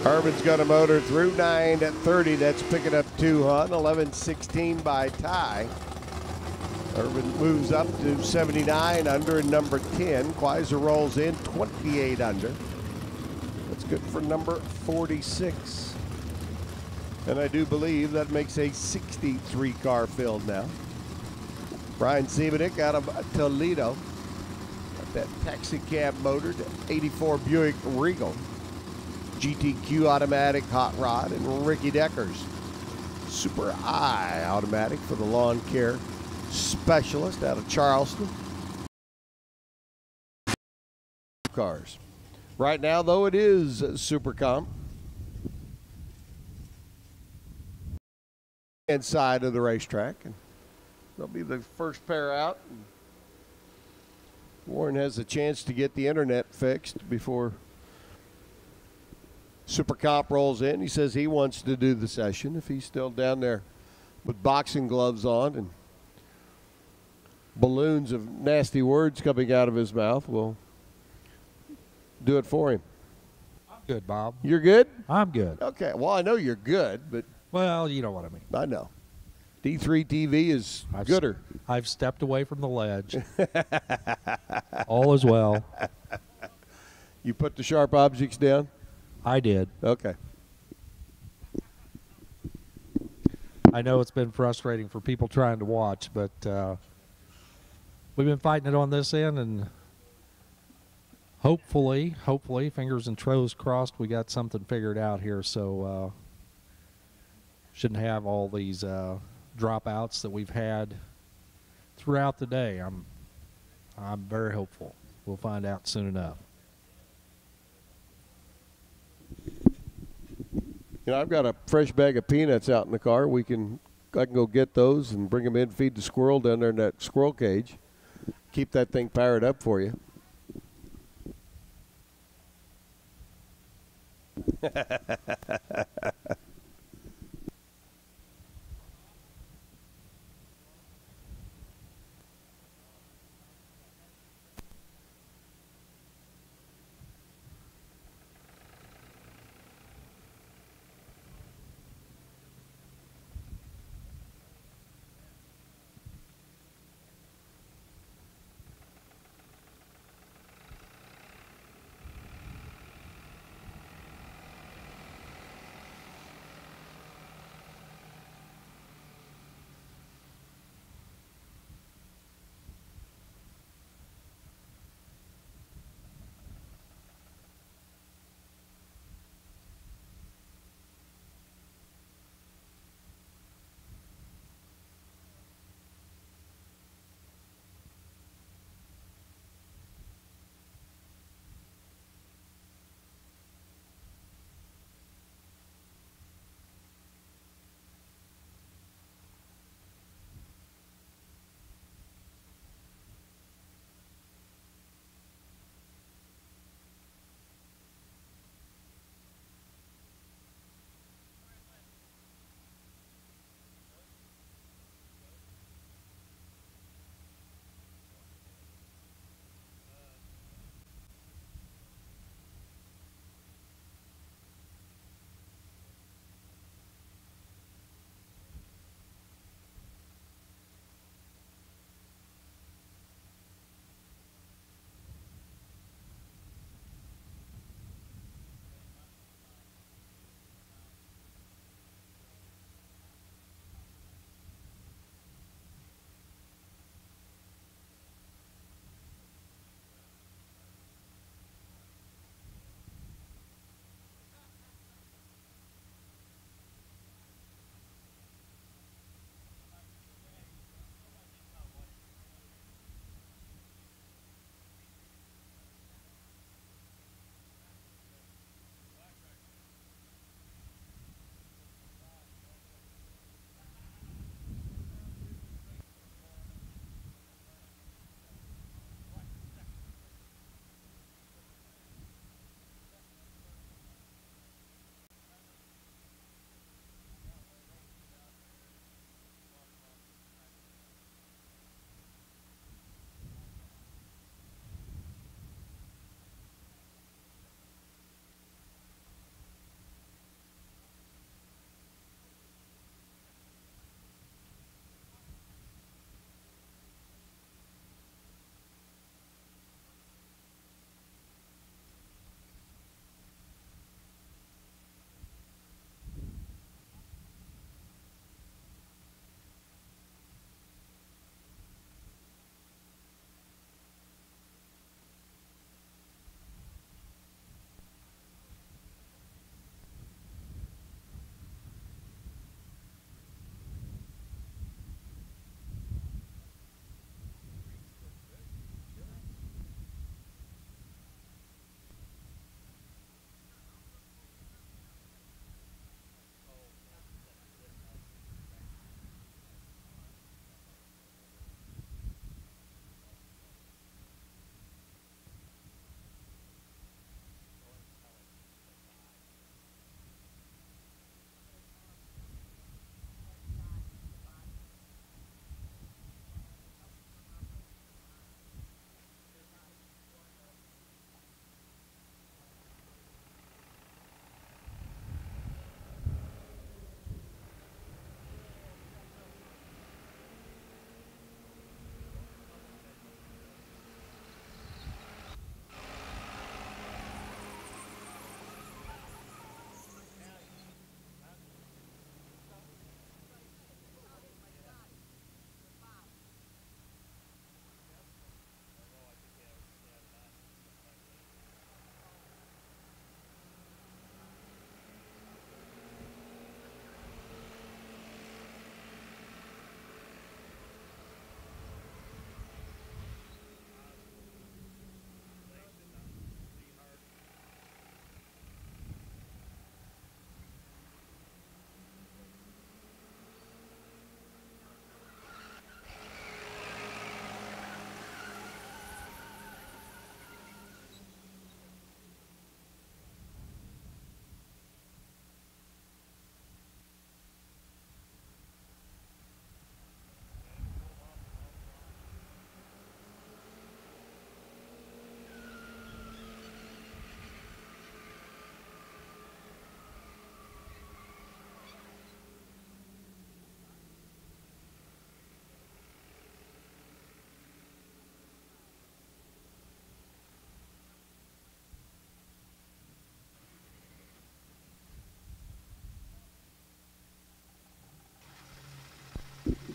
Speaker 1: Irvin's got a motor through 9 at 30. That's picking up 2 hun. 11:16 by Ty. Irvin moves up to 79 under and number 10. Quaiser rolls in 28 under. That's good for number 46. And I do believe that makes a 63 car field now. Brian Siebenik out of Toledo. Got that taxi cab motor, 84 Buick Regal. GTQ automatic hot rod, and Ricky Decker's Super I automatic for the lawn care specialist out of Charleston. Cars. Right now, though, it is Super Comp. Inside of the racetrack, and they'll be the first pair out. Warren has a chance to get the internet fixed before Super Comp rolls in. He says he wants to do the session if he's still down there with boxing gloves on and balloons of nasty words coming out of his mouth. We'll do it for him.
Speaker 2: I'm good, Bob.
Speaker 1: You're good?
Speaker 2: I'm good.
Speaker 1: Okay. Well, I know you're good, but
Speaker 2: Well, you know what I mean.
Speaker 1: I know. D3 TV is gooder.
Speaker 2: I've stepped away from the ledge. All is well.
Speaker 1: You put the sharp objects down?
Speaker 2: I did.
Speaker 1: Okay.
Speaker 2: I know it's been frustrating for people trying to watch, but we've been fighting it on this end, and hopefully, fingers and toes crossed, we got something figured out here, so shouldn't have all these dropouts that we've had throughout the day. I'm very hopeful. We'll find out soon enough.
Speaker 1: You know, I've got a fresh bag of peanuts out in the car. I can go get those and bring them in, feed the squirrel down there in that squirrel cage. Keep that thing powered up for you.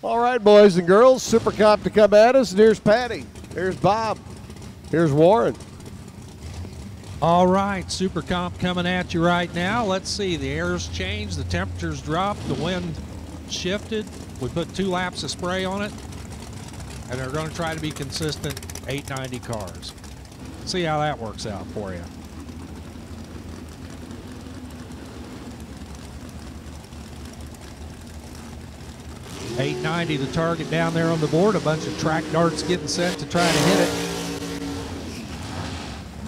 Speaker 1: All right, boys and girls, Super Comp to come at us. And here's Patty. Here's Bob. Here's Warren.
Speaker 2: All right, Super Comp coming at you right now. Let's see, the air's changed, the temperatures dropped, the wind shifted. We put 2 laps of spray on it, and they're going to try to be consistent 890 cars. See how that works out for you. .890 the target down there on the board. A bunch of track darts getting set to try to hit it.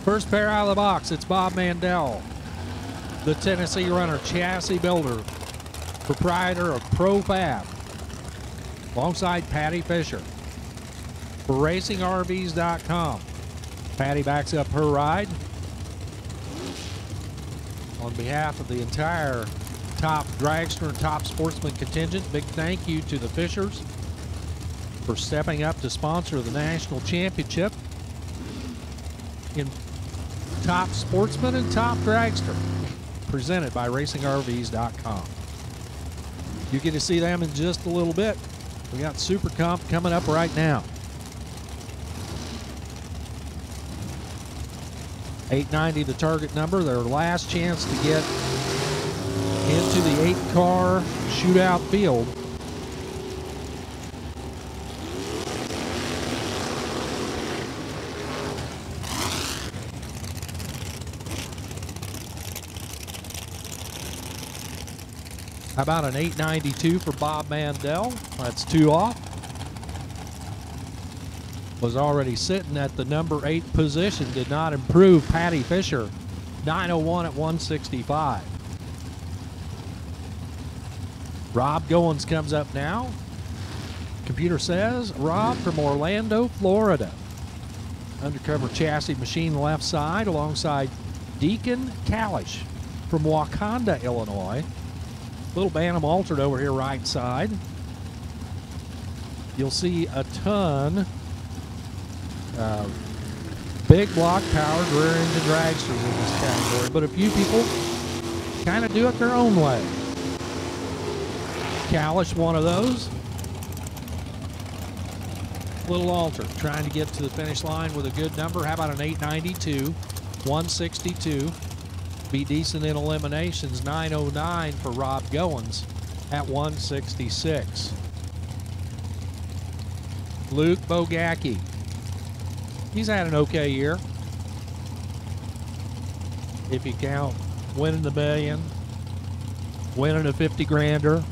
Speaker 2: First pair out of the box, it's Bob Mandel, the Tennessee runner, chassis builder, proprietor of ProFab, alongside Patty Fisher for RacingRVs.com. Patty backs up her ride. On behalf of the entire top dragster and top sportsman contingent, big thank you to the Fishers for stepping up to sponsor the national championship in top sportsman and top dragster, presented by RacingRVs.com. You get to see them in just a little bit. We got Super Comp coming up right now. 890 the target number, their last chance to get into the 8-car shootout field. How about an 892 for Bob Mandel? That's 2 off. Was already sitting at the number 8 position. Did not improve. Patty Fisher, 901 at 165. Rob Goins comes up now. Computer says Rob from Orlando, Florida. Undercover chassis machine left side alongside Deacon Kalish from Wakanda, Illinois. Little Bantam altered over here right side. You'll see a ton big block powered rear engine dragsters in this category, but a few people kind of do it their own way. Kalish, one of those. Little altered, trying to get to the finish line with a good number. How about an 892, 162. Be decent in eliminations. 909 for Rob Goins at 166. Luke Bogacki. He's had an okay year. If you count winning the million, winning a 50 grander,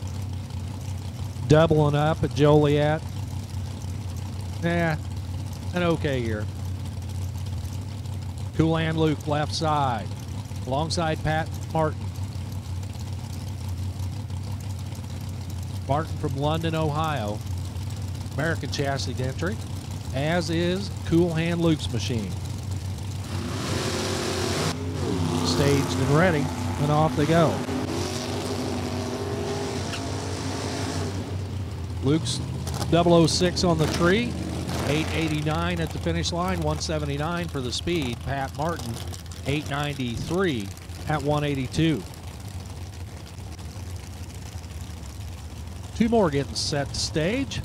Speaker 2: doubling up at Joliet. An okay year. Cool Hand Luke left side, alongside Pat Martin. Martin from London, Ohio. American chassis entry, as is Cool Hand Luke's machine. Staged and ready, and off they go. Luke's 006 on the tree, 889 at the finish line, 179 for the speed. Pat Martin, 893 at 182. 2 more getting set to stage.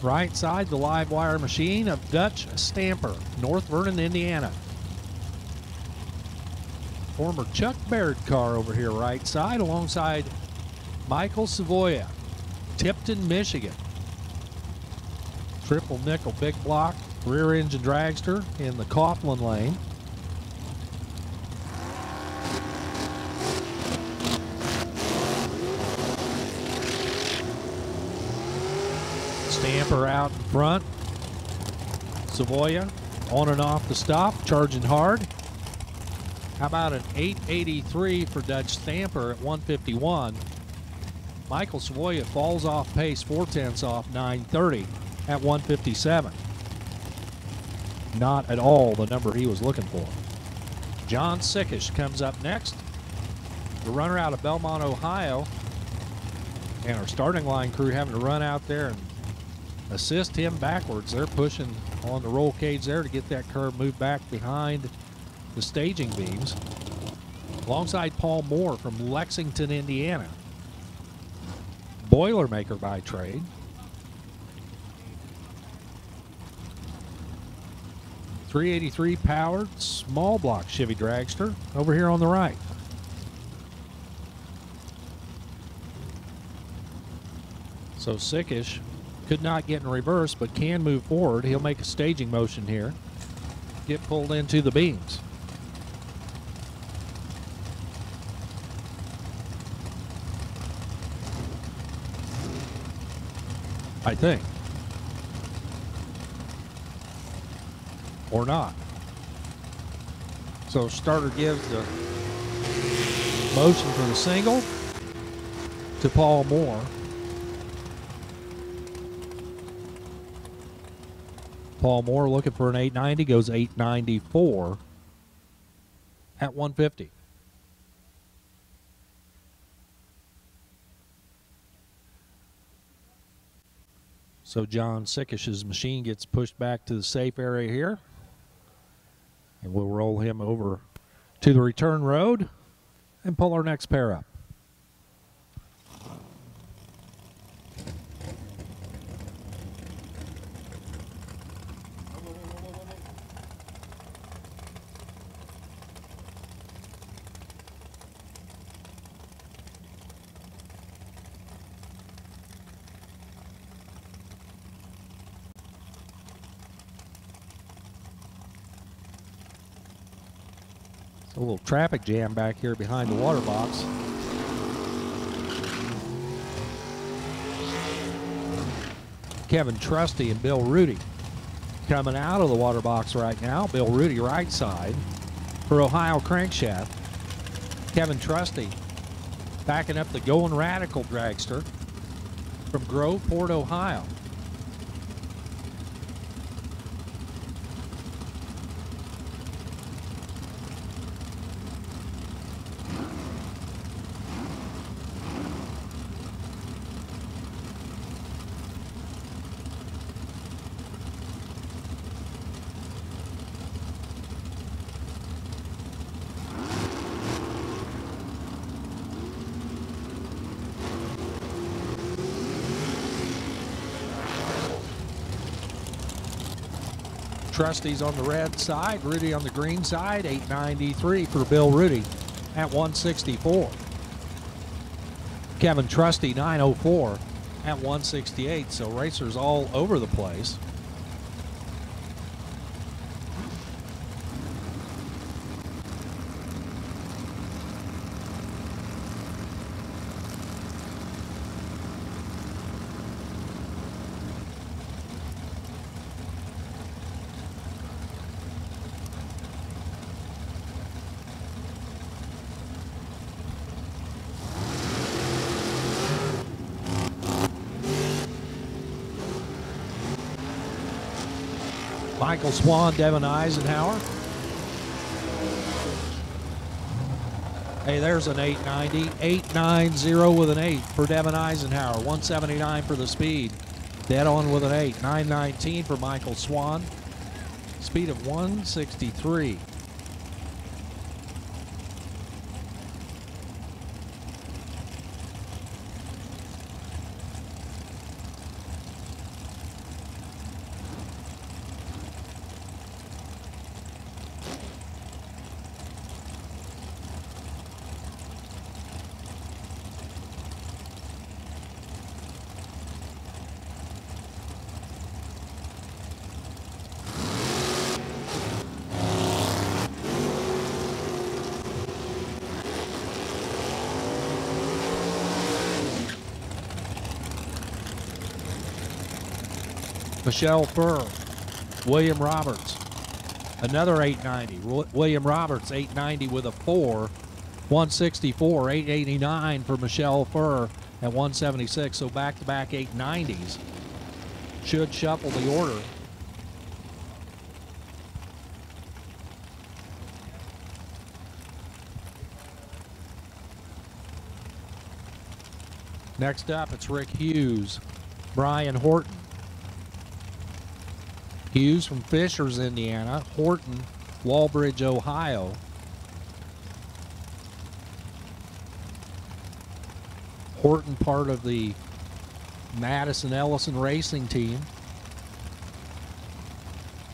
Speaker 2: Right side, the live wire machine of Dutch Stamper, North Vernon, Indiana. Former Chuck Baird car over here right side, alongside Michael Savoya, Tipton, Michigan. Triple nickel big block rear engine dragster in the Coughlin lane. Stamper out in front. Savoya on and off the stop, charging hard. How about an 883 for Dutch Stamper at 151? Michael Savoya falls off pace 4/10 off 930 at 157. Not at all the number he was looking for. John Sickish comes up next. The runner out of Belmont, Ohio. And our starting line crew having to run out there and assist him backwards. They're pushing on the roll cage there to get that curve moved back behind the staging beams. Alongside Paul Moore from Lexington, Indiana. Boilermaker by trade. .383 powered small block Chevy dragster over here on the right. So Sickish could not get in reverse, but can move forward. He'll make a staging motion here. Get pulled into the beams. I think. Or not. So starter gives the motion for the single to Paul Moore. Paul Moore looking for an 890, goes 894 at 150. So John Sickish's machine gets pushed back to the safe area here. And we'll roll him over to the return road and pull our next pair up. A little traffic jam back here behind the water box. Kevin Trusty and Bill Rudy coming out of the water box right now. Bill Rudy right side for Ohio Crankshaft. Kevin Trusty backing up the Going Radical dragster from Groveport, Ohio. Trusty's on the red side, Rudy on the green side, 893 for Bill Rudy at 164. Kevin Trusty, 904 at 168. So racers all over the place. Michael Swan, Devin Eisenhower. Hey, there's an 890. 890 with an 8 for Devin Eisenhower. 179 for the speed. Dead on with an 8. 919 for Michael Swan. Speed of 163. Michelle Furr, William Roberts, another 890. William Roberts, 890 with a 4, 164, 889 for Michelle Furr at 176. So back-to-back 890s should shuffle the order. Next up, it's Rick Hughes, Brian Horton. Hughes from Fishers, Indiana. Horton, Walbridge, Ohio. Horton part of the Madison Ellison Racing Team.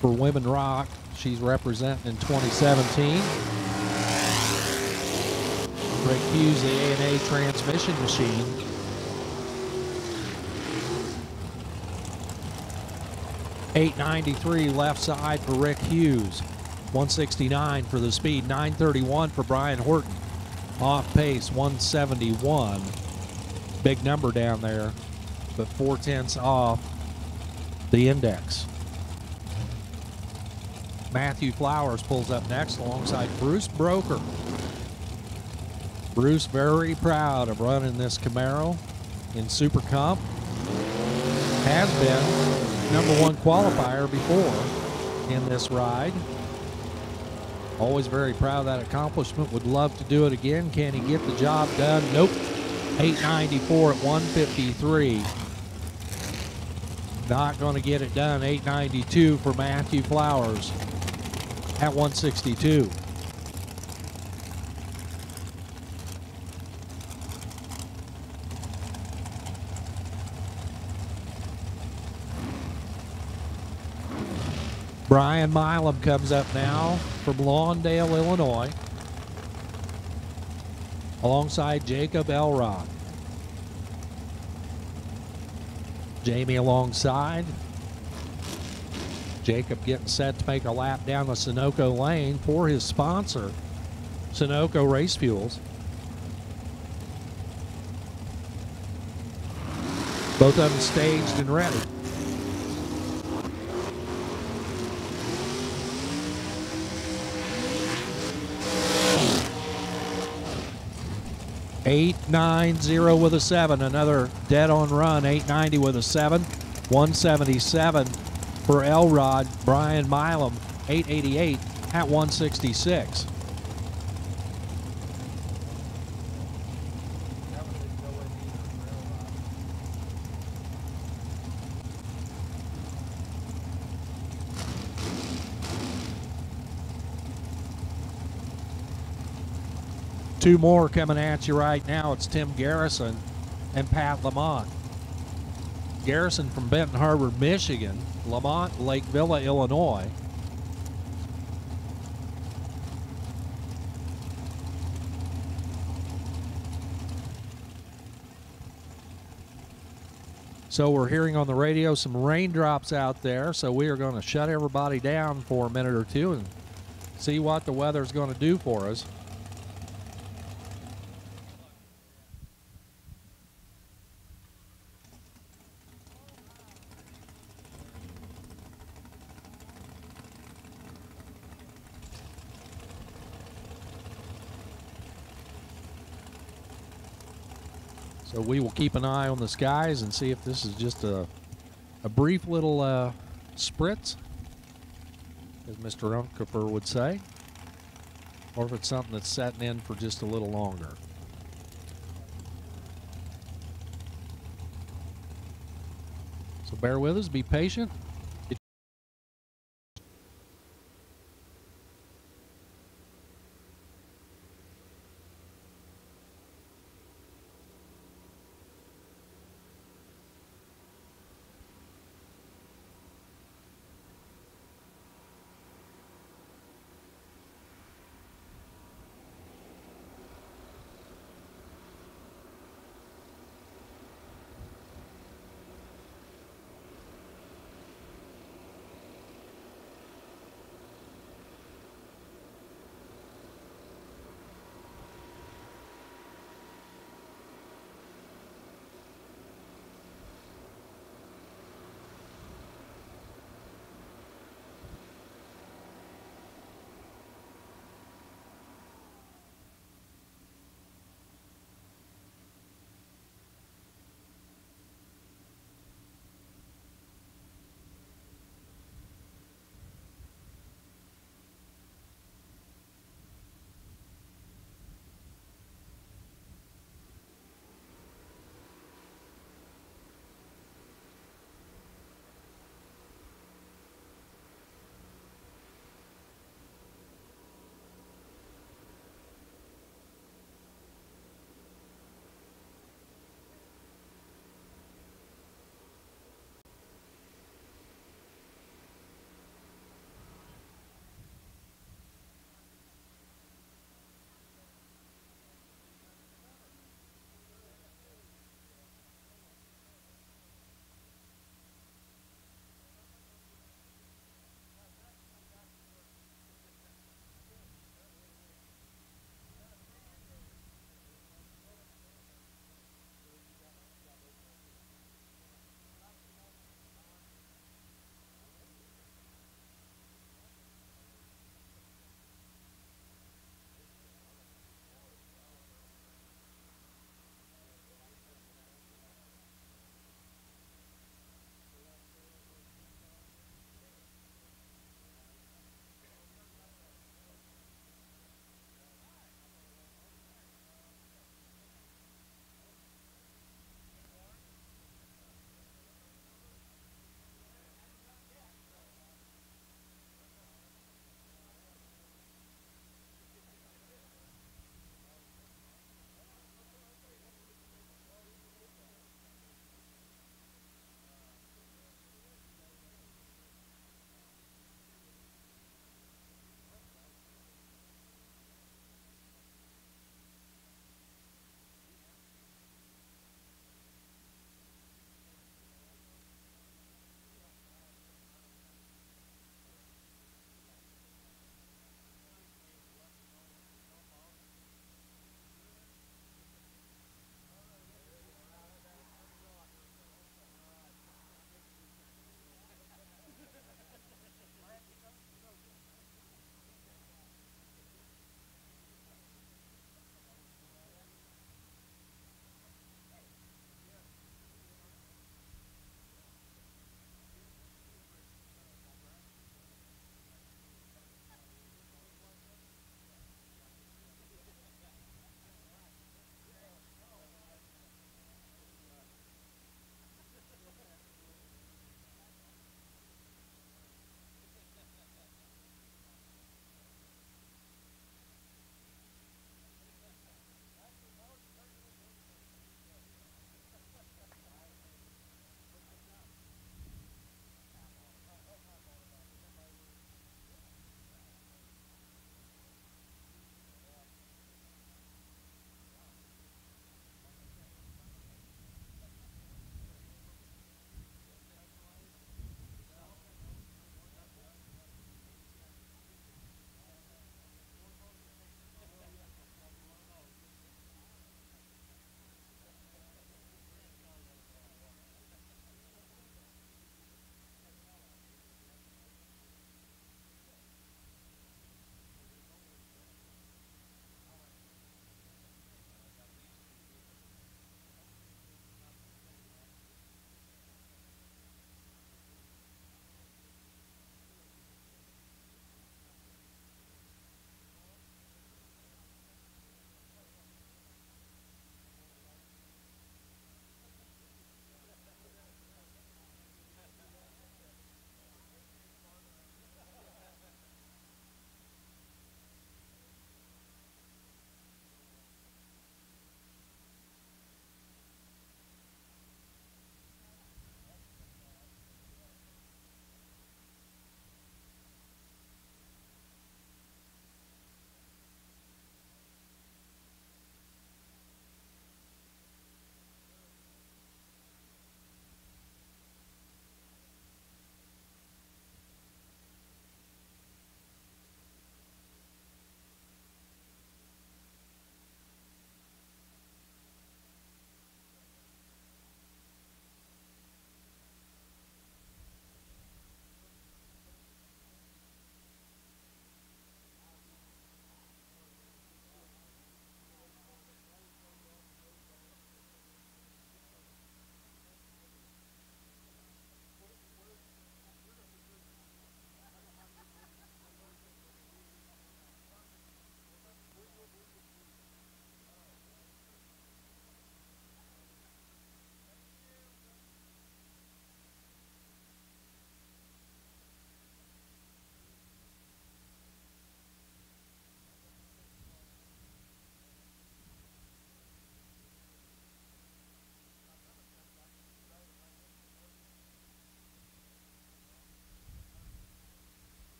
Speaker 2: For Women Rock, she's representing in 2017. Rick Hughes, the A&A transmission machine. $893 left side for Rick Hughes. 169 for the speed. 931 for Brian Horton. Off pace 171. Big number down there, but 4/10 off the index. Matthew Flowers pulls up next alongside Bruce Broker. Bruce very proud of running this Camaro in Super Comp. Has been #1 qualifier before in this ride. Always very proud of that accomplishment. Would love to do it again. Can he get the job done? Nope. 894 at 153. Not going to get it done. 892 for Matthew Flowers at 162. Brian Milam comes up now from Lawndale, Illinois, alongside Jacob Elrod. Jamie alongside. Jacob getting set to make a lap down the Sunoco lane for his sponsor, Sunoco Race Fuels. Both of them staged and ready. $890 with a 7, another dead on run. 890 with a 7, 177 for Elrod. Brian Milam, 888 at 166. Two more coming at you right now. It's Tim Garrison and Pat Lamont. Garrison from Benton Harbor, Michigan. Lamont, Lake Villa, Illinois. So we're hearing on the radio some raindrops out there, so we are going to shut everybody down for a minute or two and see what the weather's going to do for us. So we will keep an eye on the skies and see if this is just a brief little spritz, as Mr. Unkefer would say, or if it's something that's setting in for just a little longer. So bear with us, be patient.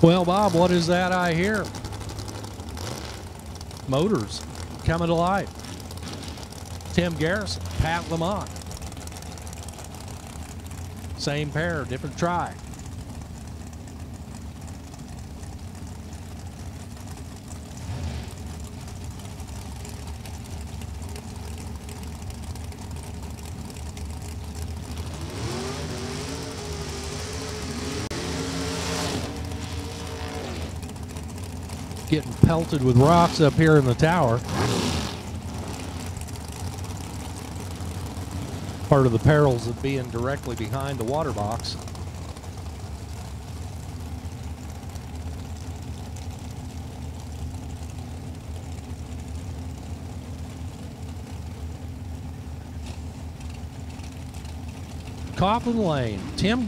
Speaker 2: Well, Bob, what is that I hear? Motors coming to life. Tim Garrison, Pat Lamont. Same pair, different try. Getting pelted with rocks up here in the tower. Part of the perils of being directly behind the water box. Coughlin Lane, Tim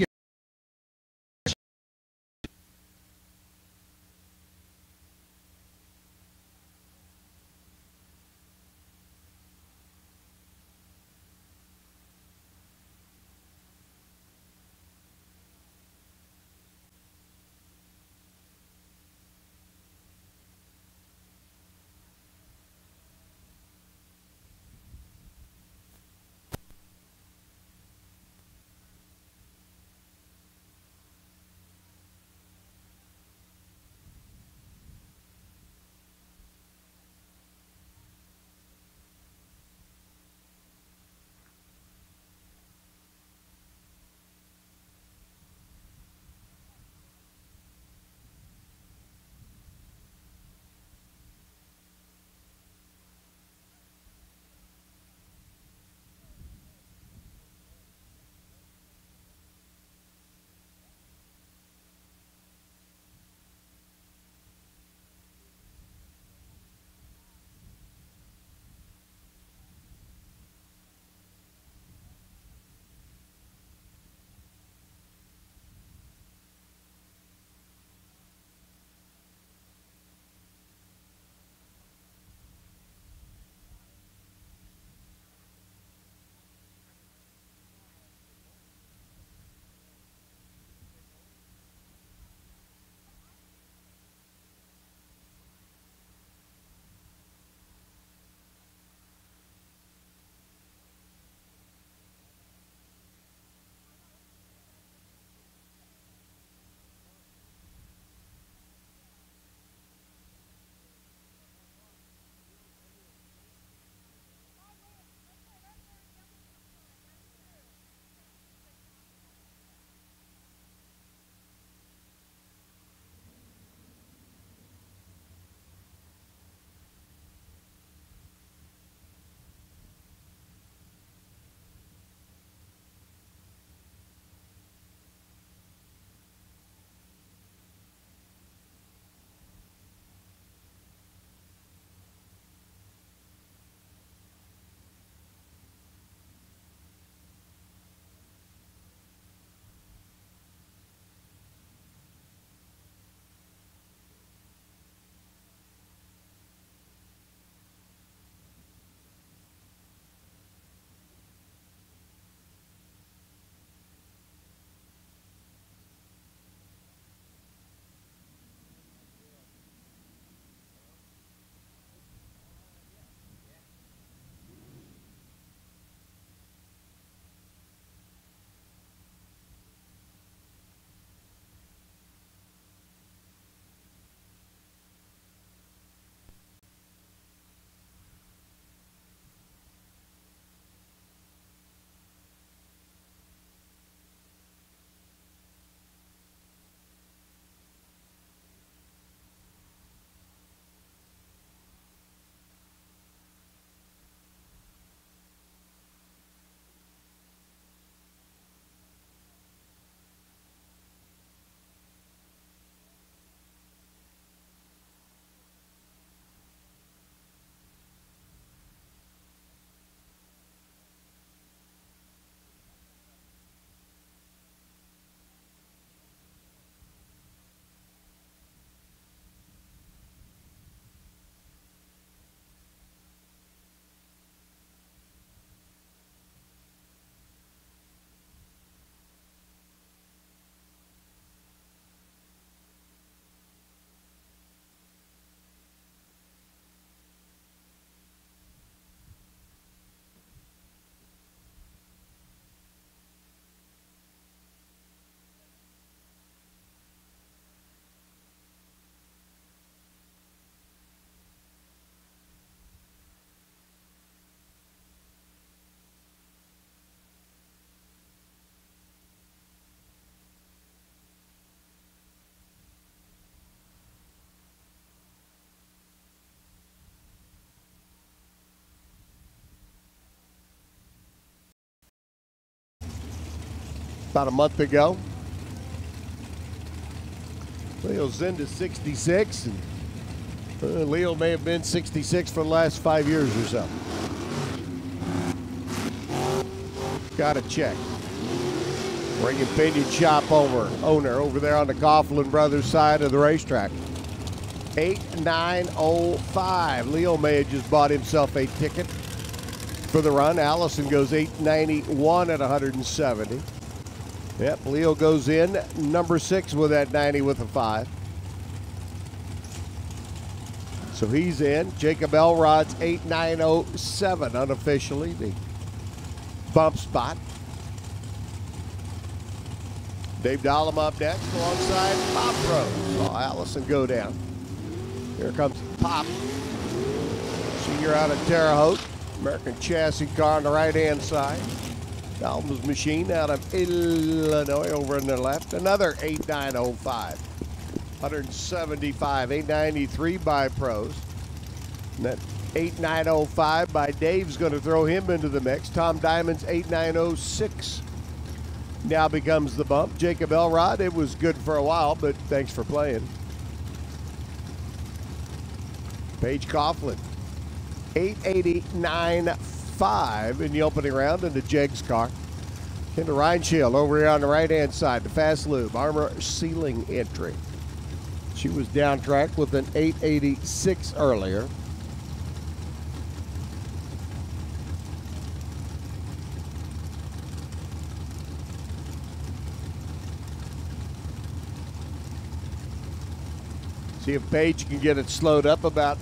Speaker 1: about a month ago. Leo's into 66, and Leo may have been 66 for the last 5 years or so. Got to check. Bringing Pinion Shop owner over there on the Coughlin Brothers side of the racetrack. 8,905. Leo may have just bought himself a ticket for the run. Allison goes 891 at 170. Yep, Leo goes in number 6 with that 90 with a 5. So he's in. Jacob Elrod's 8,907 unofficially, the bump spot. Dave Dahlem up next alongside Bob Rose. Saw Allison go down. Here comes Pop. Senior out of Terre Haute. American chassis car on the right-hand side. Dahlm's machine out of Illinois over on the left. Another 8,905. 175. 893 by pros. And that 8,905 by Dave's going to throw him into the mix. Tom Diamond's 8,906 now becomes the bump. Jacob Elrod, it was good for a while, but thanks for playing. Paige Coughlin, 889.5 in the opening round in the Jegs car. Into Reinshield over here on the right-hand side, the Fast Lube, armor sealing entry. She was down track with an 886 earlier. See if Paige can get it slowed up about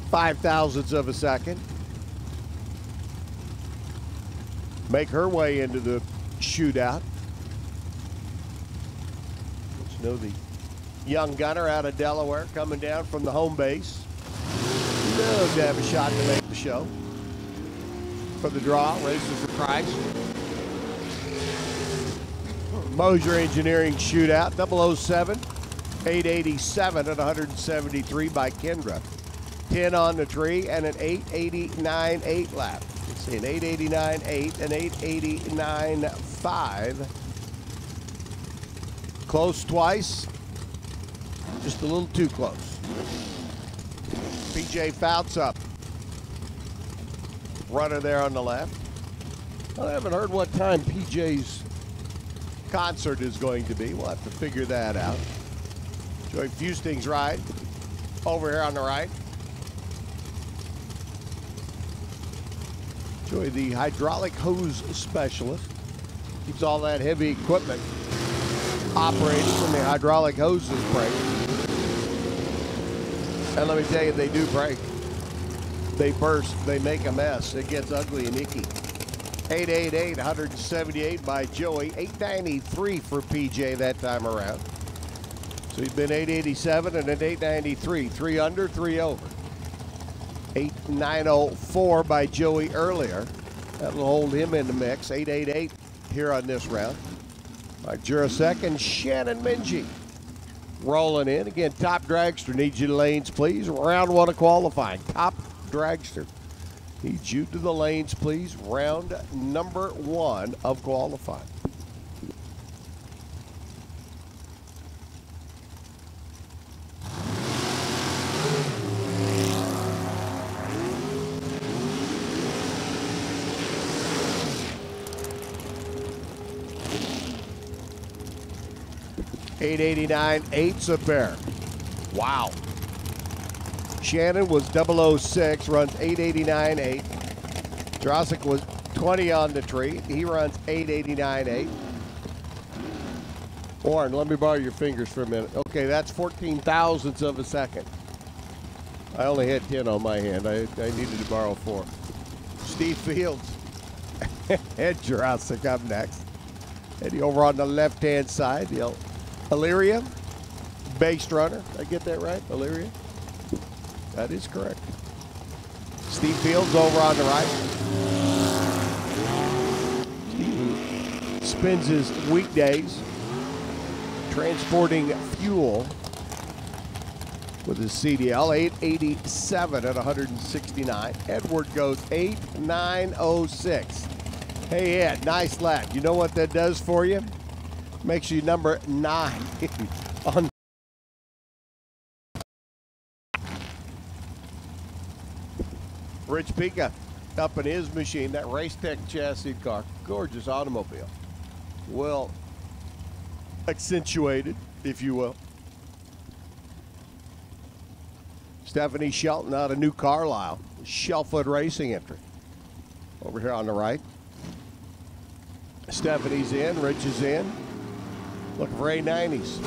Speaker 1: 5 thousandths of a second. Make her way into the shootout. You know, the young gunner out of Delaware coming down from the home base. Knows to have a shot to make the show. For the draw, races for Christ. Mosier Engineering shootout, 007. 887 at 173 by Kendra. 10 on the tree and an 889.8 lap. Let's see, an 889.8 and 889.5. Close twice. Just a little too close. PJ Fouts up. Runner there on the left. Well, I haven't heard what time PJ's concert is going to be. We'll have to figure that out. Joey Fusting's ride over here on the right. Joey, the hydraulic hose specialist, keeps all that heavy equipment operating when the hydraulic hoses break. And let me tell you, they do break. They burst, they make a mess. It gets ugly and icky. 888, 178 by Joey. 893 for PJ that time around. So he's been 887 and an 893. 3 under, 3 over. 8,904 by Joey earlier. That'll hold him in the mix. 888 here on this round. By Jurasek and Shannon Minji rolling in. Again, top dragster needs you to lanes, please. Round 1 of qualifying. Top dragster needs you to the lanes, please. Round number 1 of qualifying. $889.8's a pair. Wow. Shannon was 006, runs 889.8. Jurasek was 20 on the tree. He runs 889.8. Warren, let me borrow your fingers for a minute. Okay, that's 14 thousandths of a second. I only had 10 on my hand. I needed to borrow 4. Steve Fields and Jurasek up next. Eddie over on the left-hand side. Illyria, base runner. Did I get that right? Illyria? That is correct. Steve Fields over on the right. Steve spends his weekdays transporting fuel with his CDL. 887 at 169. Edward goes 8,906. Hey, Ed, nice lap. You know what that does for you? Makes you number 9 on. Rich Pica up in his machine, that Race Tech chassis car. Gorgeous automobile. Well accentuated, if you will. Stephanie Shelton out of New Carlisle. Shellfoot Racing entry. Over here on the right. Stephanie's in, Rich is in. Looking for A90s.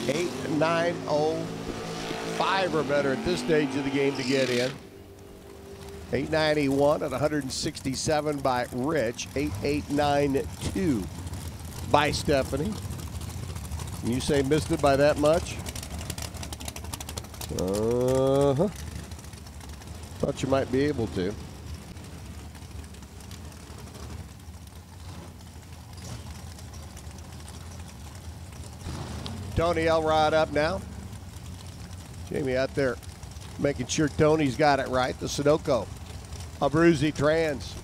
Speaker 1: 8.905 or better at this stage of the game to get in. 891 at 167 by Rich. 8892 by Stephanie. You say missed it by that much? Thought you might be able to. Tony Elrod up now. Jamie out there making sure Tony's got it right. The Sunoco Abruzzi Trans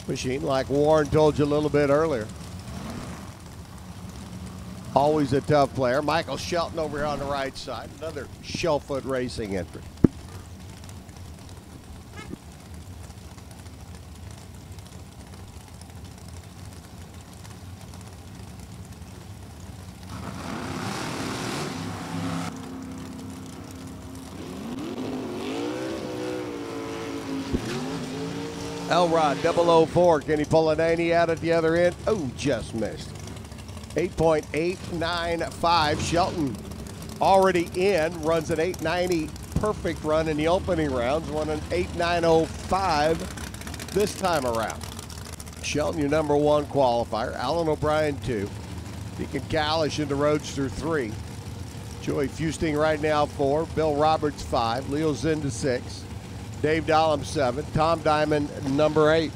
Speaker 1: machine, like Warren told you a little bit earlier. Always a tough player. Michael Shelton over here on the right side. Another Shellfoot Racing entry. Elrod 004. Can he pull a 90 out at the other end? Oh, just missed. 8.895. Shelton already in, runs an 890 perfect run in the opening rounds, won an 8.905 this time around. Shelton, your number 1 qualifier. Alan O'Brien 2. Deacon Kalish into Roadster 3. Joey Fusting right now 4. Bill Roberts 5. Leo Zinda 6. Dave Dahlem 7. Tom Diamond number 8.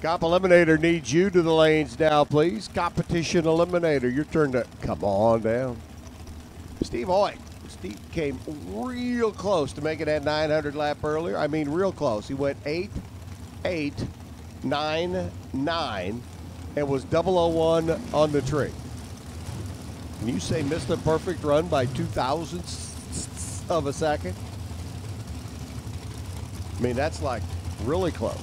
Speaker 1: Comp Eliminator needs you to the lanes now, please. Competition Eliminator, your turn to come on down. Steve Hoyt. Steve came real close to making that 900 lap earlier. I mean, real close. He went 8.899 and was 001 on the tree. Can you say missed a perfect run by 0.002 of a second? I mean, that's like really close.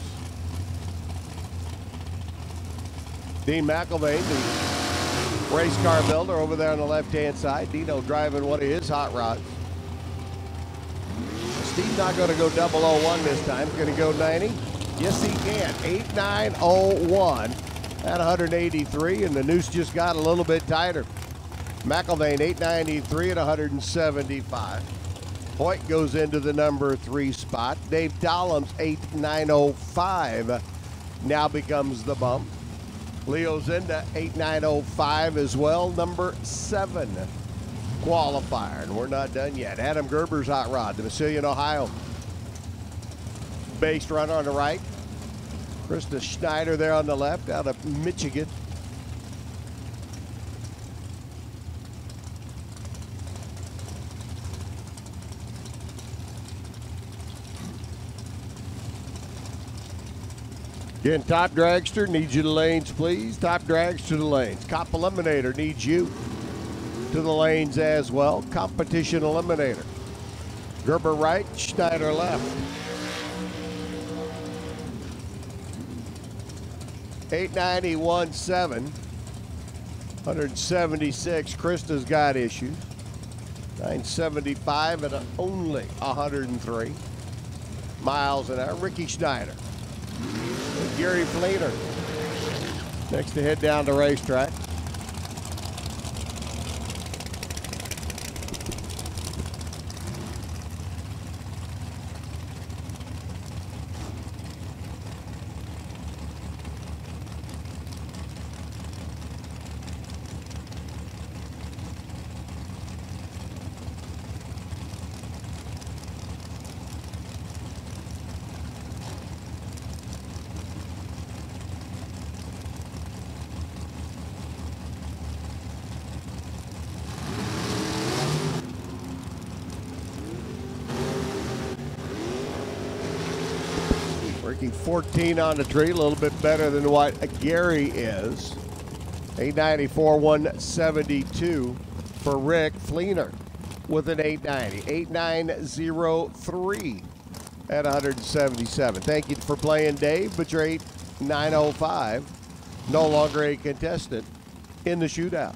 Speaker 1: Dean McElvain, the race car builder over there on the left-hand side. Dino driving one of his hot rods. Steve's not going to go 001 this time. He's going to go 90. Yes, he can. 8.901 at 183, and the noose just got a little bit tighter. McElvain, 8.93 at 175. Hoyt goes into the number 3 spot. Dave Dahlem's 8.905 now becomes the bump. Leo Zinda, 8.905 as well, number 7 qualifier. And we're not done yet. Adam Gerber's hot rod, the Massillon, Ohio based runner on the right. Krista Schneider there on the left, out of Michigan. Again, Top Dragster needs you to the lanes, please. Top Drags to the lanes. Comp Eliminator needs you to the lanes as well. Competition Eliminator. Gerber right, Schneider left. 891.7. 176. Krista's got issues. 975 at only 103 miles an hour. Ricky Schneider. Gary Fleener next to head down the racetrack. 890-14 on the tree, a little bit better than what Gary is. 894-172 for Rick Fleener with an 890. 8903 at 177. Thank you for playing, Dave, but your 8905 no longer a contestant in the shootout.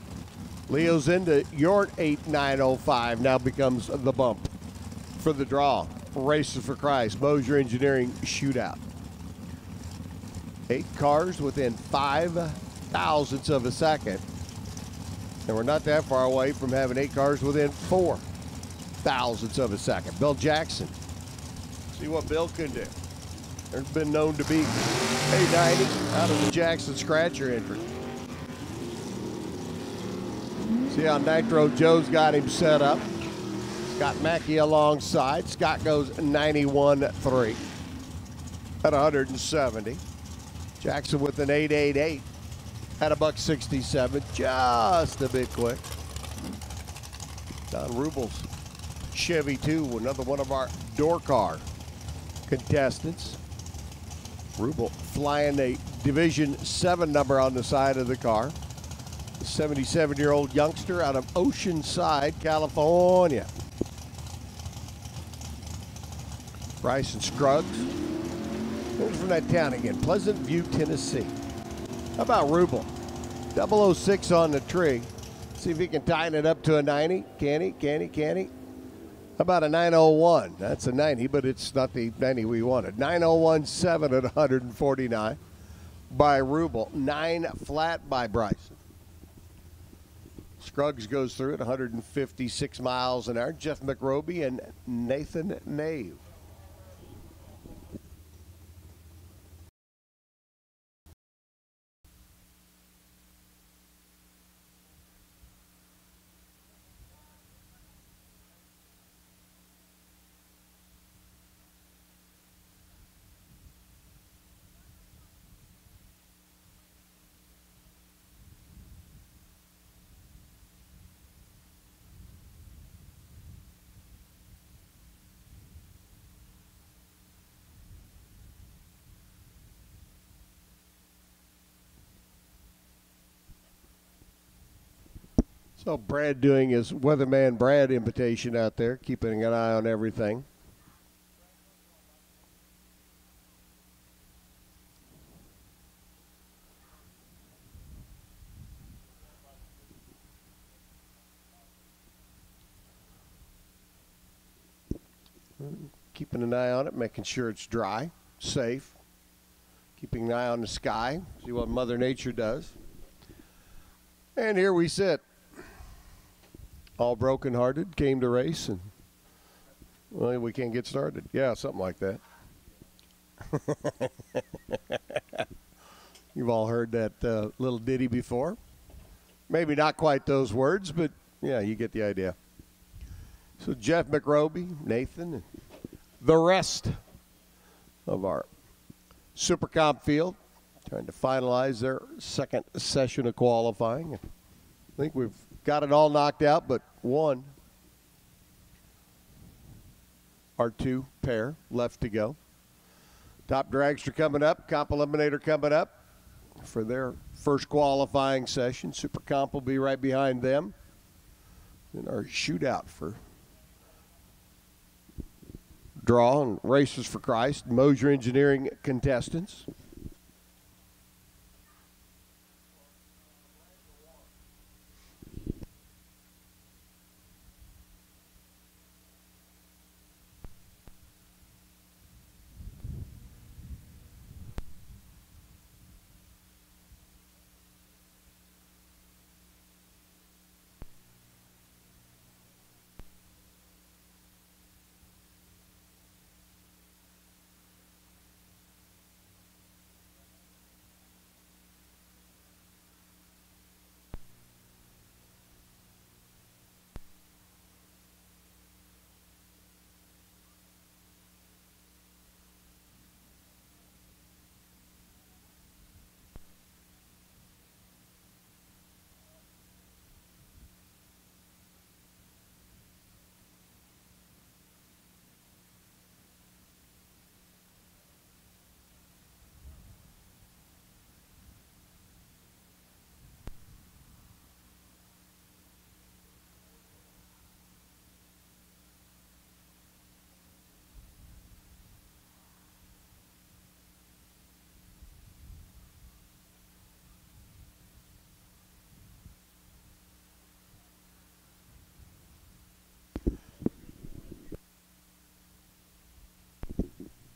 Speaker 1: Leo's into your 8905 now becomes the bump for the draw. Races for Christ, Mosier Engineering shootout. 8 cars within 5 thousandths of a second. And we're not that far away from having 8 cars within 4 thousandths of a second. Bill Jackson. See what Bill can do. There's been known to be 890 out of the Jackson Scratcher entry. See how Nitro Joe's got him set up. Scott Mackey alongside. Scott goes 91.3 at 170. Jackson with an 888 at $167, just a bit quick. Don Rubel's Chevy 2, another one of our door car contestants. Rubel flying a Division 7 number on the side of the car. The 77-year-old youngster out of Oceanside, California. Bryson Scruggs. Who's from that town again? Pleasant View, Tennessee. How about Rubel? 006 on the tree. See if he can tighten it up to a 90. Can he? How about a 901? That's a 90, but it's not the 90 we wanted. 901.7 at 149 by Rubel. 9 flat by Bryson. Scruggs goes through at 156 miles an hour. Jeff McRoby and Nathan Nave. So Brad doing his Weatherman Brad invitation out there, keeping an eye on everything. Keeping an eye on it, making sure it's dry, safe. Keeping an eye on the sky, see what Mother Nature does. And here we sit. All brokenhearted, came to race, and well, we can't get started. Yeah, something like that. You've all heard that little ditty before. Maybe not quite those words, but yeah, you get the idea. So Jeff McRoby, Nathan, and the rest of our Super Comp field trying to finalize their second session of qualifying. I think we've got it all knocked out, but one. Our 2 pair left to go. Top dragster coming up, Comp Eliminator coming up for their first qualifying session. Super Comp will be right behind them. And our shootout for draw and Races for Christ, Mosier Engineering contestants.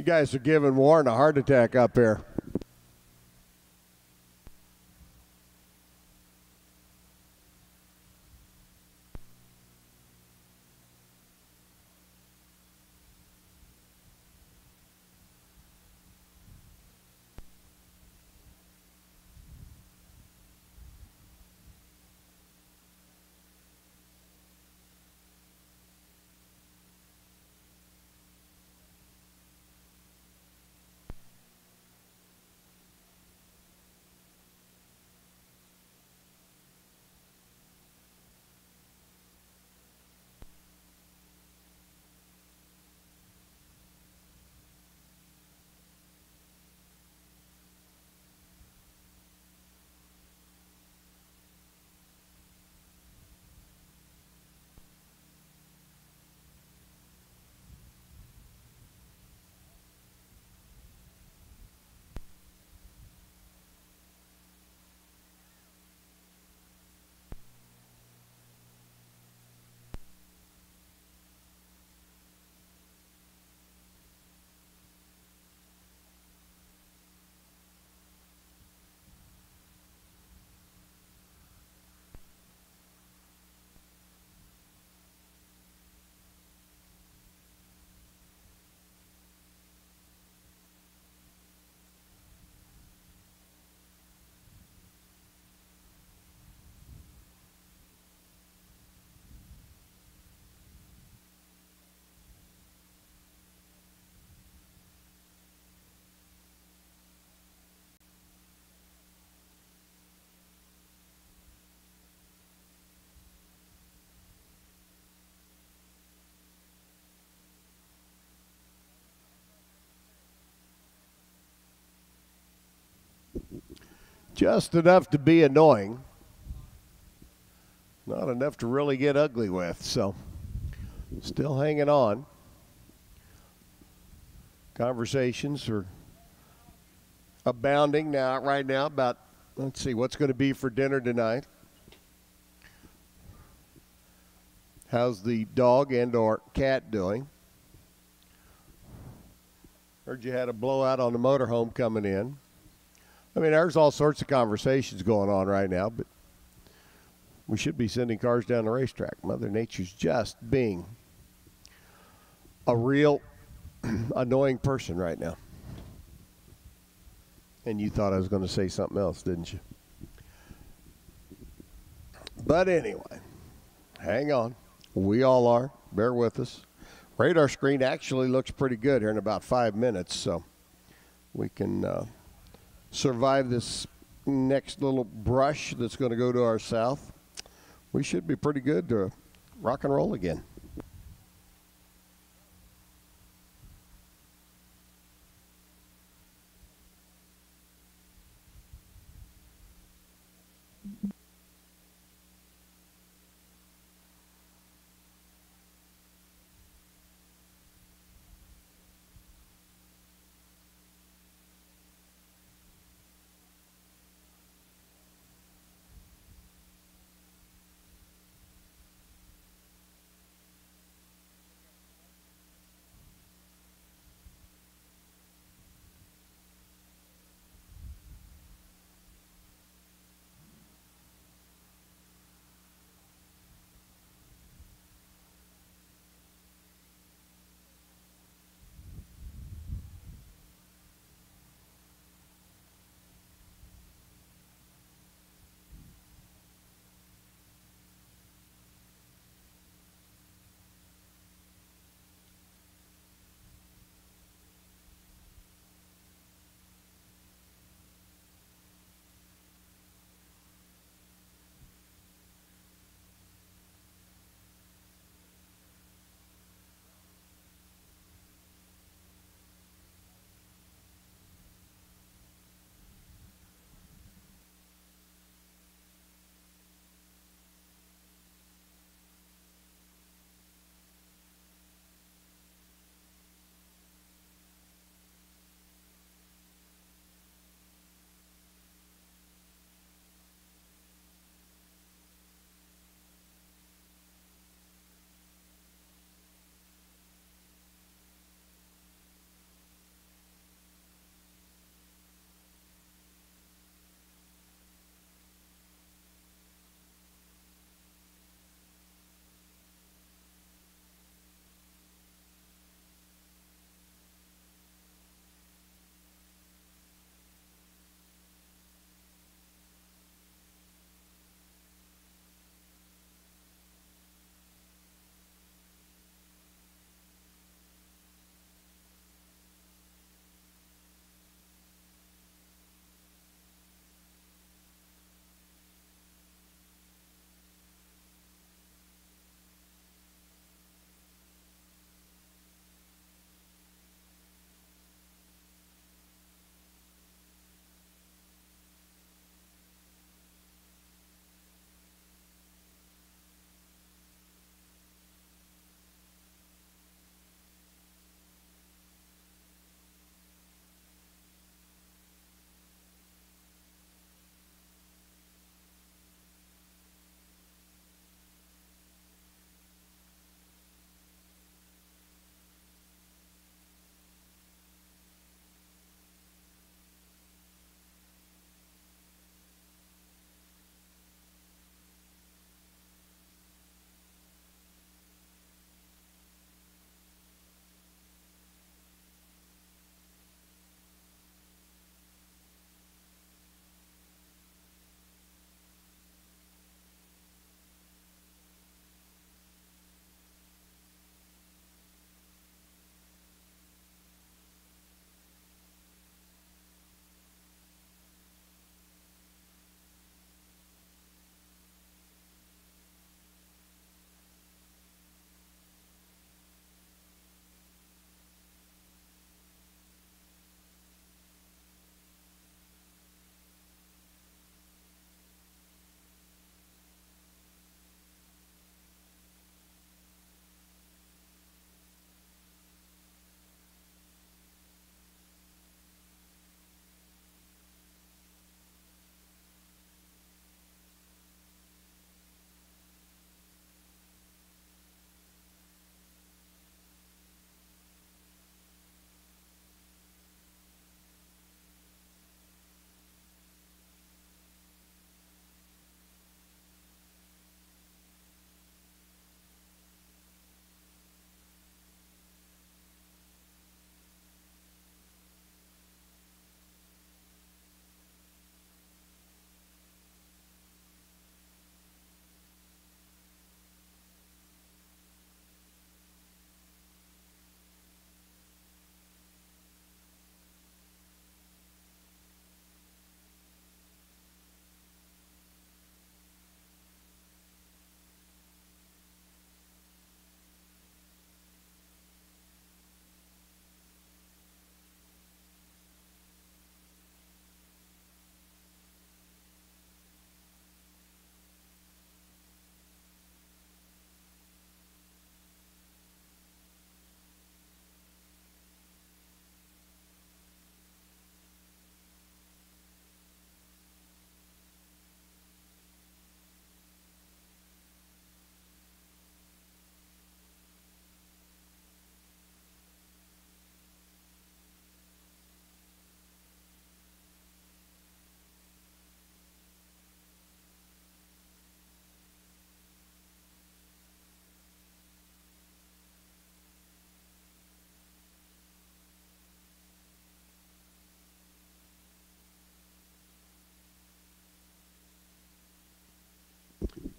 Speaker 1: guys are giving Warren a heart attack up here. Just enough to be annoying. Not enough to really get ugly with, so still hanging on. Conversations are abounding now, right now, about, let's see, what's going to be for dinner tonight. How's the dog and or cat doing? Heard you had a blowout on the motorhome coming in. I mean, there's all sorts of conversations going on right now, but we should be sending cars down the racetrack. Mother Nature's just being a real annoying person right now. And you thought I was going to say something else, didn't you? But anyway, hang on. We all are. Bear with us. Radar screen actually looks pretty good here in about 5 minutes, so we can survive this next little brush that's going to go to our south. We should be pretty good to rock and roll again.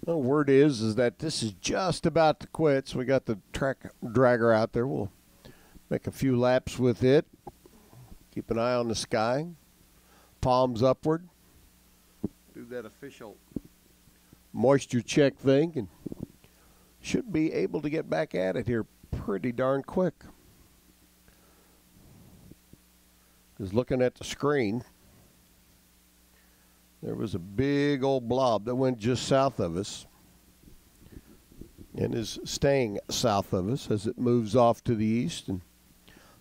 Speaker 1: The word is that this is just about to quit. So we got the track dragger out there. We'll make a few laps with it. Keep an eye on the sky. Palms upward. Do that official moisture check thing, and should be able to get back at it here pretty darn quick. Because looking at the screen, there was a big old blob that went just south of us and is staying south of us as it moves off to the east. And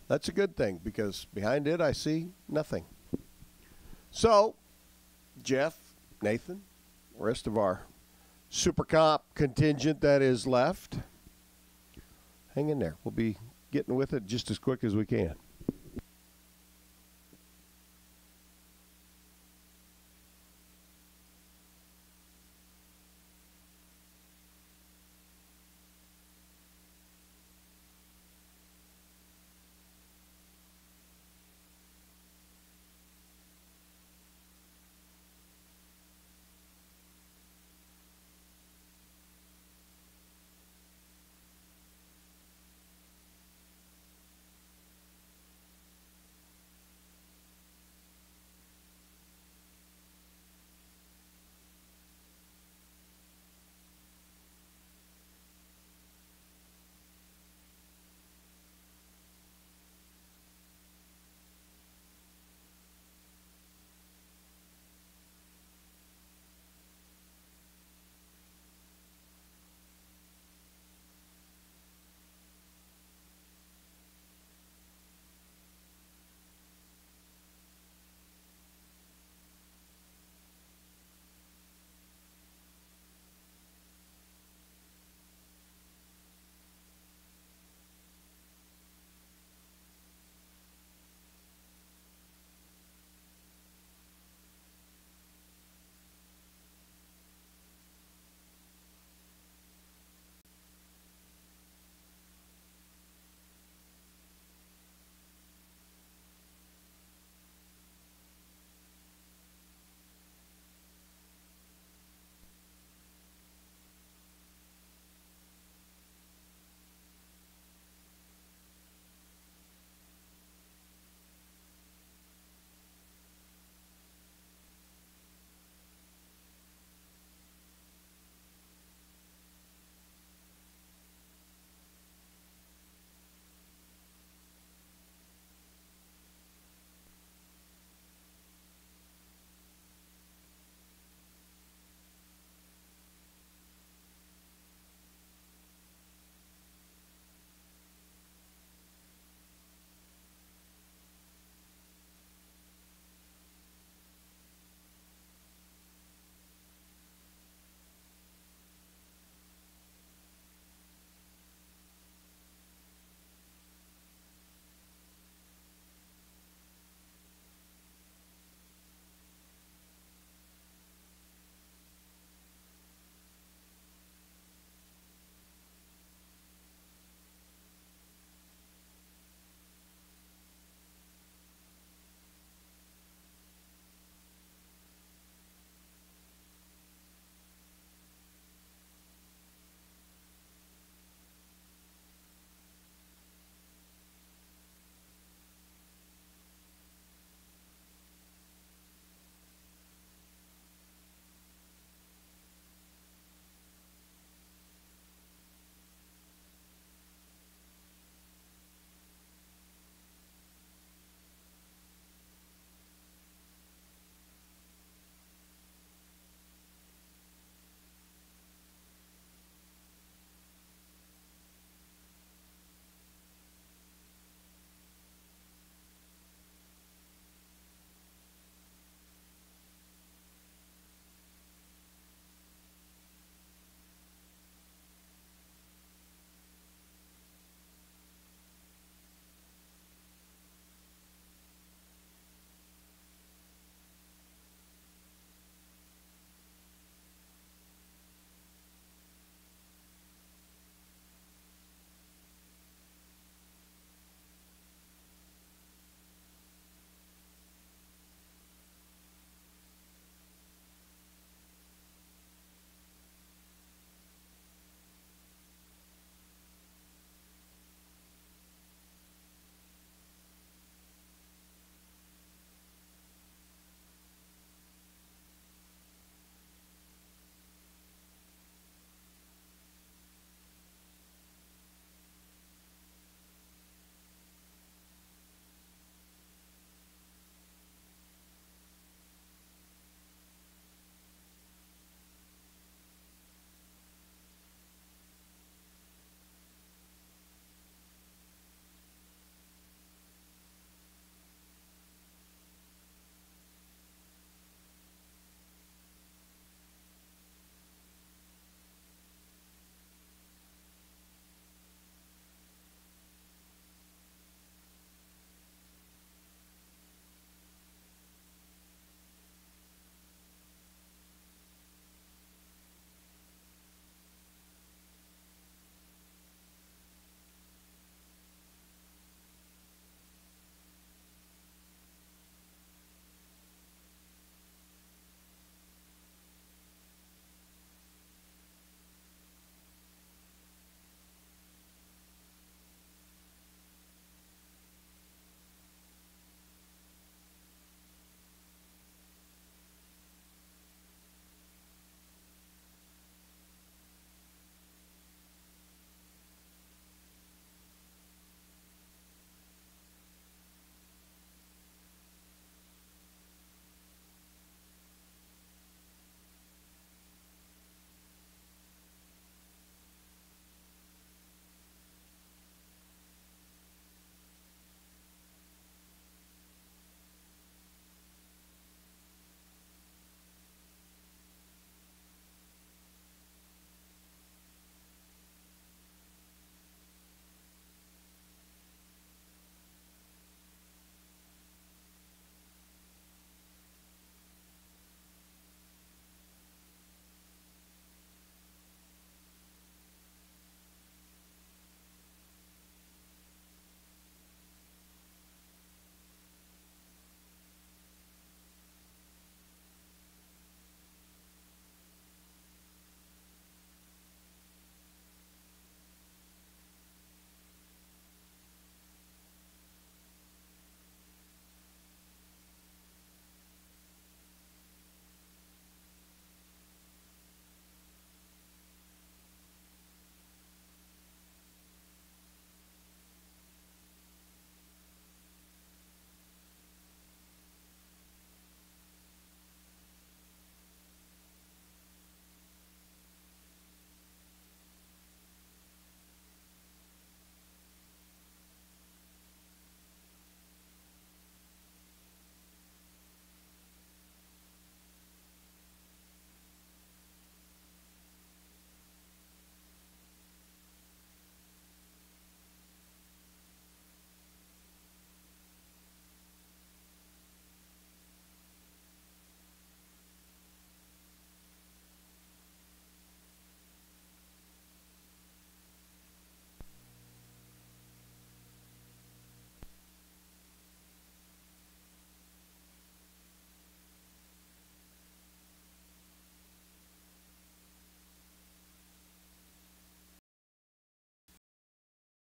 Speaker 1: that's a good thing, because behind it I see nothing. So, Jeff, Nathan, the rest of our Super Comp contingent that is left, hang in there. We'll be getting with it just as quick as we can.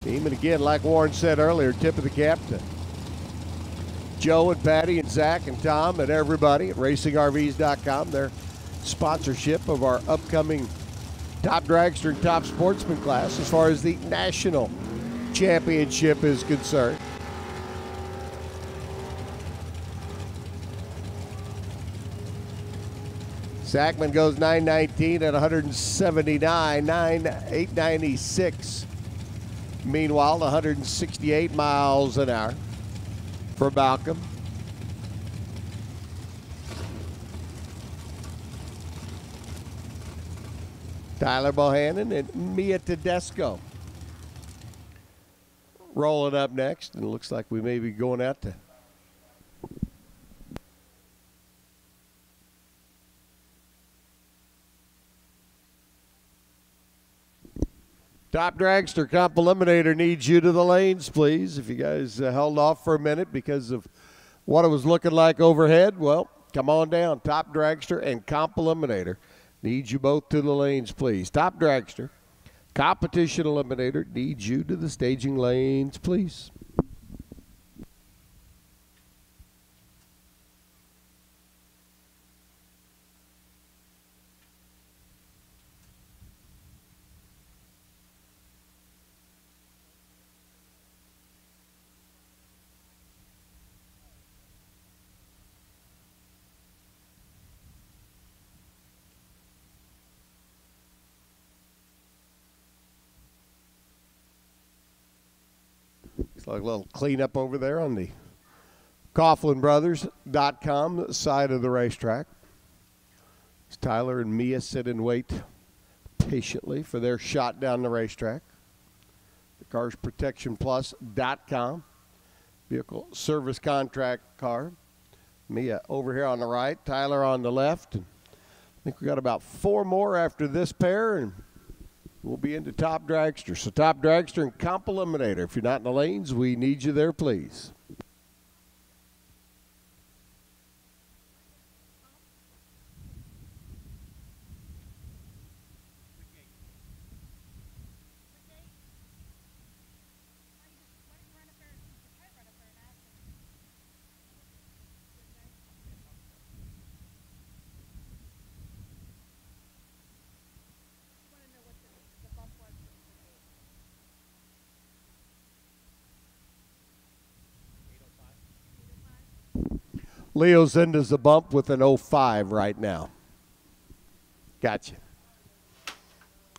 Speaker 1: Team, and again, like Warren said earlier, tip of the cap to Joe and Patty and Zach and Tom and everybody at RacingRVs.com. Their sponsorship of our upcoming Top Dragster and Top Sportsman class as far as the national championship is concerned. Zachman goes 919 at 179, 896. Meanwhile, 168 miles an hour for Malcolm. Tyler Bohannon and Mia Tedesco rolling up next, and it looks like we may be going out to Top Dragster Comp Eliminator needs you to the lanes, please. If you guys held off for a minute because of what it was looking like overhead, well, come on down. Top Dragster and Comp Eliminator needs you both to the lanes, please. Top Dragster, Competition Eliminator needs you to the staging lanes, please. Looks like a little cleanup over there on the CoughlinBrothers.com side of the racetrack. As Tyler and Mia sit and wait patiently for their shot down the racetrack. The CarsProtectionPlus.com vehicle service contract car. Mia over here on the right, Tyler on the left. And I think we got about 4 more after this pair, and we'll be into Top Dragster. So Top Dragster and Comp Eliminator. If you're not in the lanes, we need you there, please. Leo Zenda's the bump with an 05 right now. Gotcha.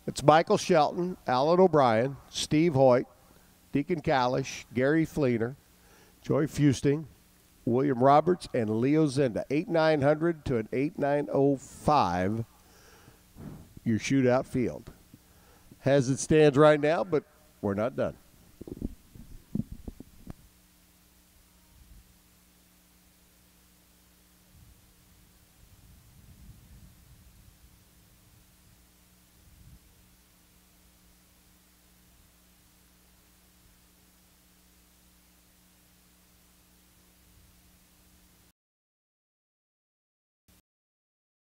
Speaker 1: It's Michael Shelton, Alan O'Brien, Steve Hoyt, Deacon Kalish, Gary Fleener, Joy Fusting, William Roberts, and Leo Zenda. 8,900 to an 8,905, your shootout field. As it stands right now, but we're not done.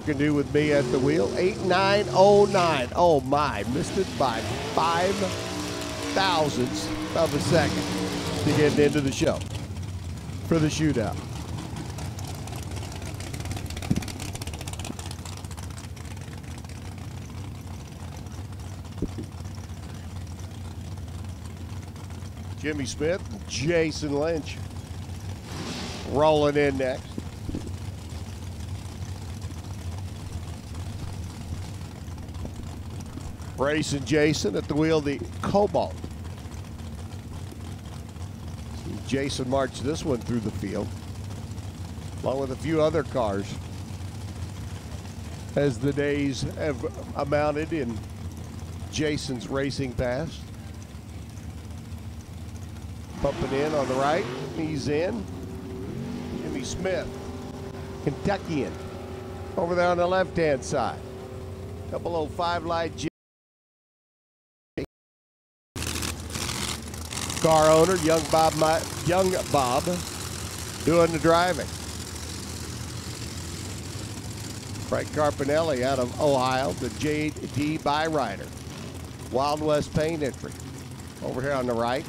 Speaker 1: Can do with me at the wheel. 8,909. Oh my, missed it by 5 thousandths of a second to get into the show for the shootout. Jimmy Smith, Jason Lynch rolling in next. Racing Jason at the wheel, the Cobalt. Jason marched this one through the field, along with a few other cars, as the days have amounted in Jason's racing past. Pumping in on the right, he's in. Jimmy Smith, Kentuckian, over there on the left-hand side. 005 light Jimmy. Car owner, young Bob doing the driving. Frank Carpinelli out of Ohio, the J.D. Byrider, Wild West Paint entry. over here on the right.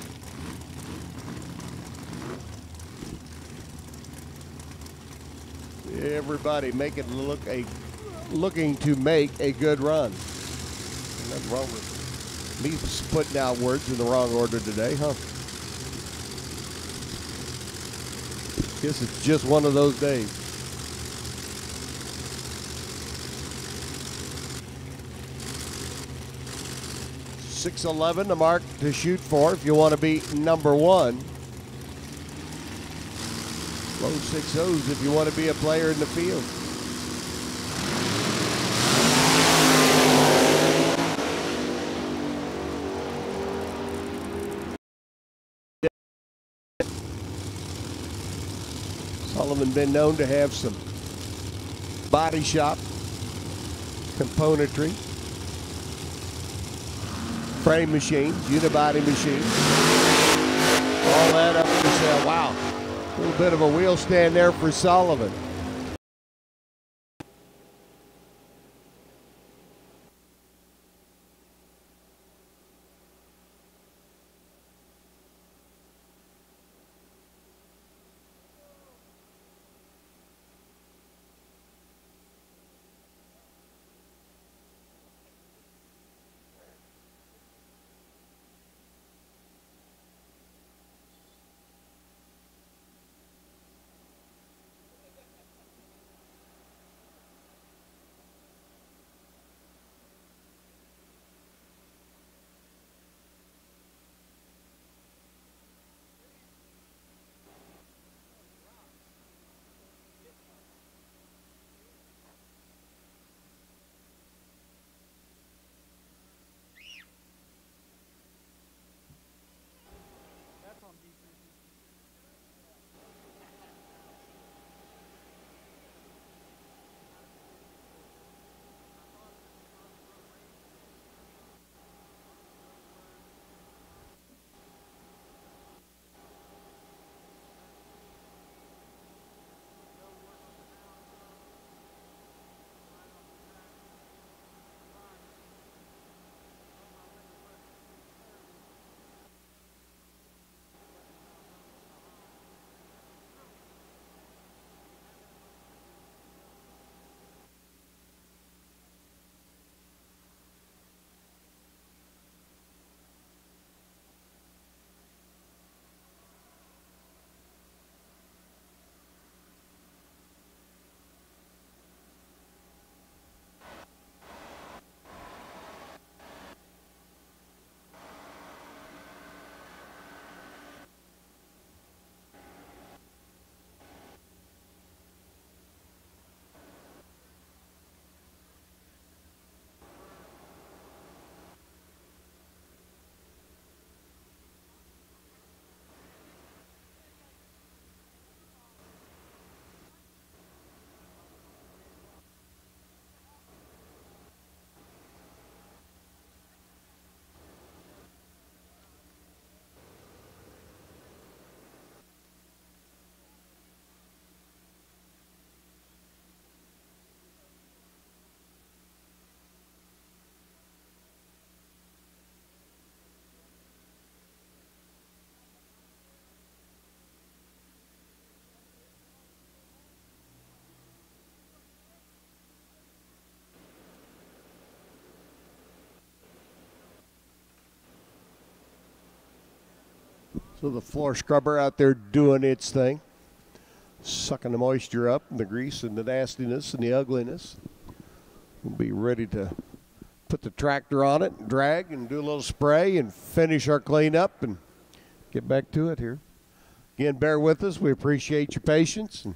Speaker 1: Everybody looking to make a good run. Nothing wrong with me putting out words in the wrong order today, huh? Guess it's just one of those days. .611, the mark to shoot for if you want to be number one. Low 6.0s if you want to be a player in the field. Sullivan been known to have some body shop componentry, frame machines, unibody machines, all that up for sale. Wow, a little bit of a wheel stand there for Sullivan. So the floor scrubber out there doing its thing, sucking the moisture up and the grease and the nastiness and the ugliness. We'll be ready to put the tractor on it and drag and do a little spray and finish our cleanup and get back to it here. Again, bear with us. We appreciate your patience, and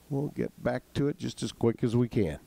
Speaker 1: we'll get back to it just as quick as we can.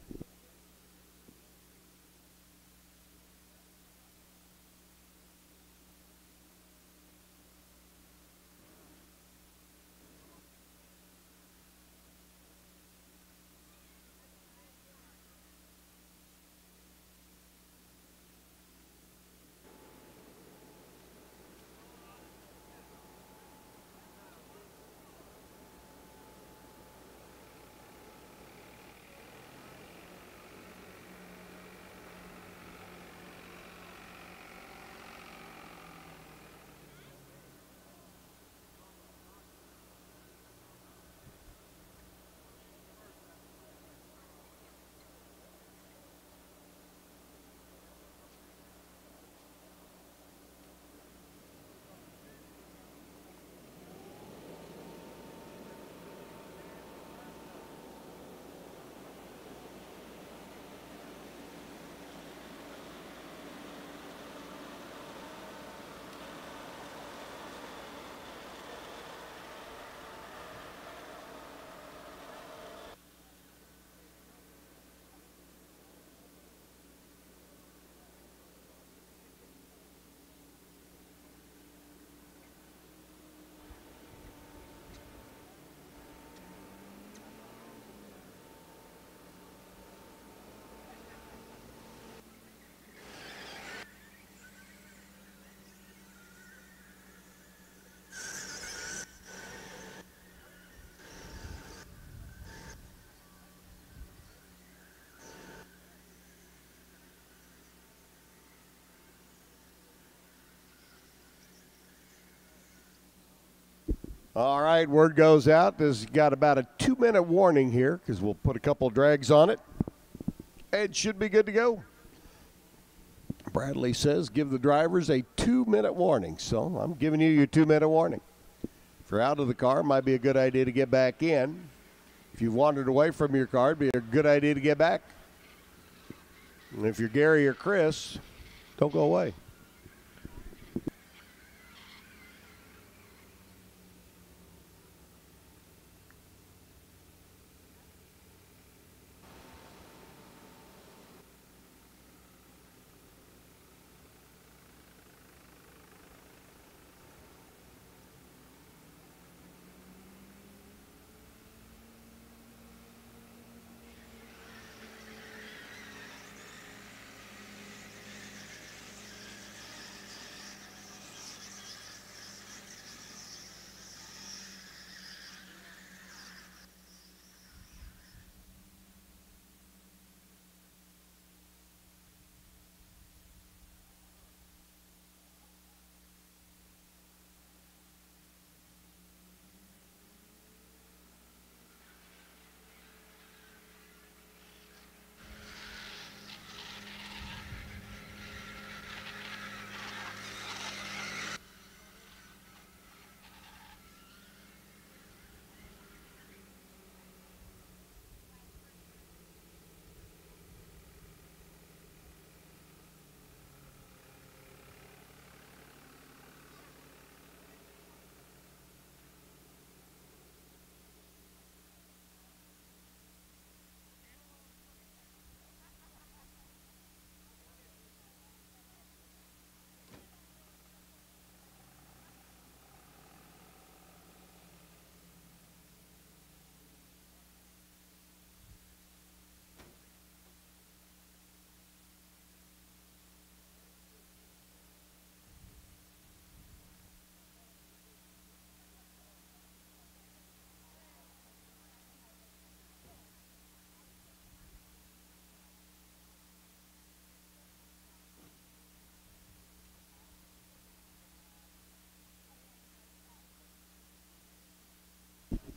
Speaker 1: All right, word goes out. This has got about a 2-minute warning here because we'll put a couple drags on it. It should be good to go. Bradley says give the drivers a 2-minute warning. So I'm giving you your 2-minute warning. If you're out of the car, it might be a good idea to get back in. If you've wandered away from your car, it'd be a good idea to get back. And if you're Gary or Chris, don't go away.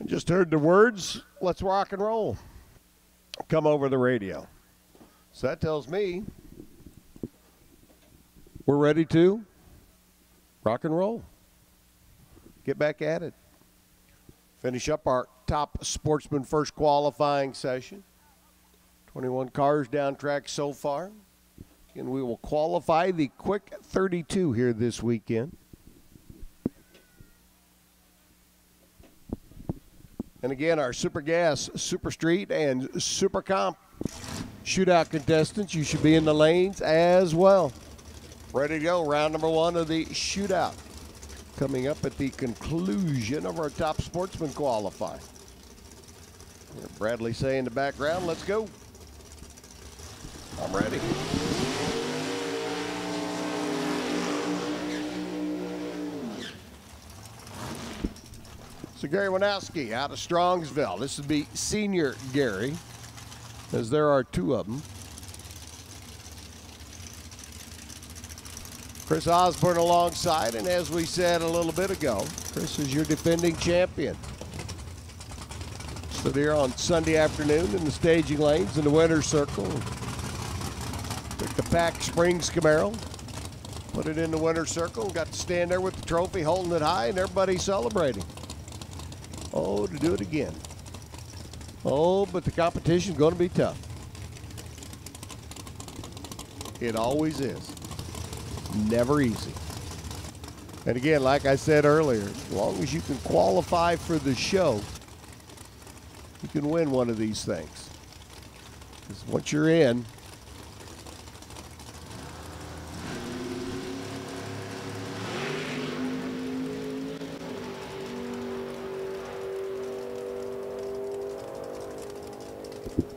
Speaker 1: Just heard the words, let's rock and roll, come over the radio. So that tells me we're ready to rock and roll. Get back at it. Finish up our top sportsman first qualifying session. 21 cars down track so far. And we will qualify the quick 32 here this weekend. And again, our Super Gas, Super Street, and Super Comp shootout contestants, you should be in the lanes as well. Ready to go, round number 1 of the shootout. Coming up at the conclusion of our top sportsman qualifying. Bradley saying in the background, let's go. I'm ready. So Gary Winowski out of Strongsville. This would be senior Gary, as there are 2 of them. Chris Osborne alongside, and as we said a little bit ago, Chris is your defending champion. Stood here on Sunday afternoon in the staging lanes in the winner's circle. Took the Pack Springs Camaro, put it in the winner's circle, got to stand there with the trophy holding it high, and everybody celebrating. Oh, to do it again. Oh, but the competition's going to be tough. It always is. Never easy. And again, like I said earlier, as long as you can qualify for the show, you can win one of these things. Because once you're in,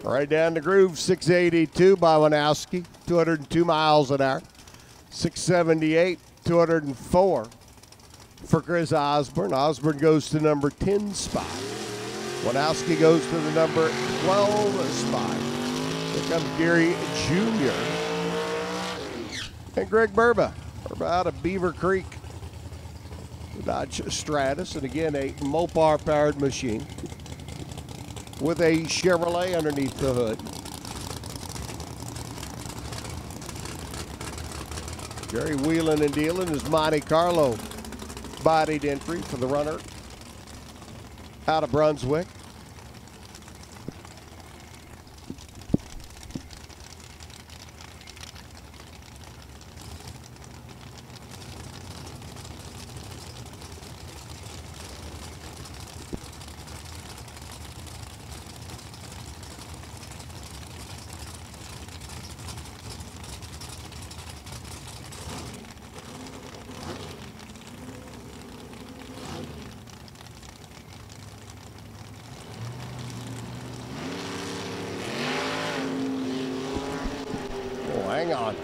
Speaker 1: right down the groove, 682 by Winowski, 202 miles an hour. 678, 204 for Chris Osborne. Osborne goes to number 10 spot. Winowski goes to the number 12 spot. Here comes Gary Jr. and Greg Burba. Burba out of Beaver Creek. Dodge Stratus, and again a Mopar-powered machine with a Chevrolet underneath the hood. Jerry wheeling and dealing his Monte Carlo bodied entry for the runner out of Brunswick. Hang on.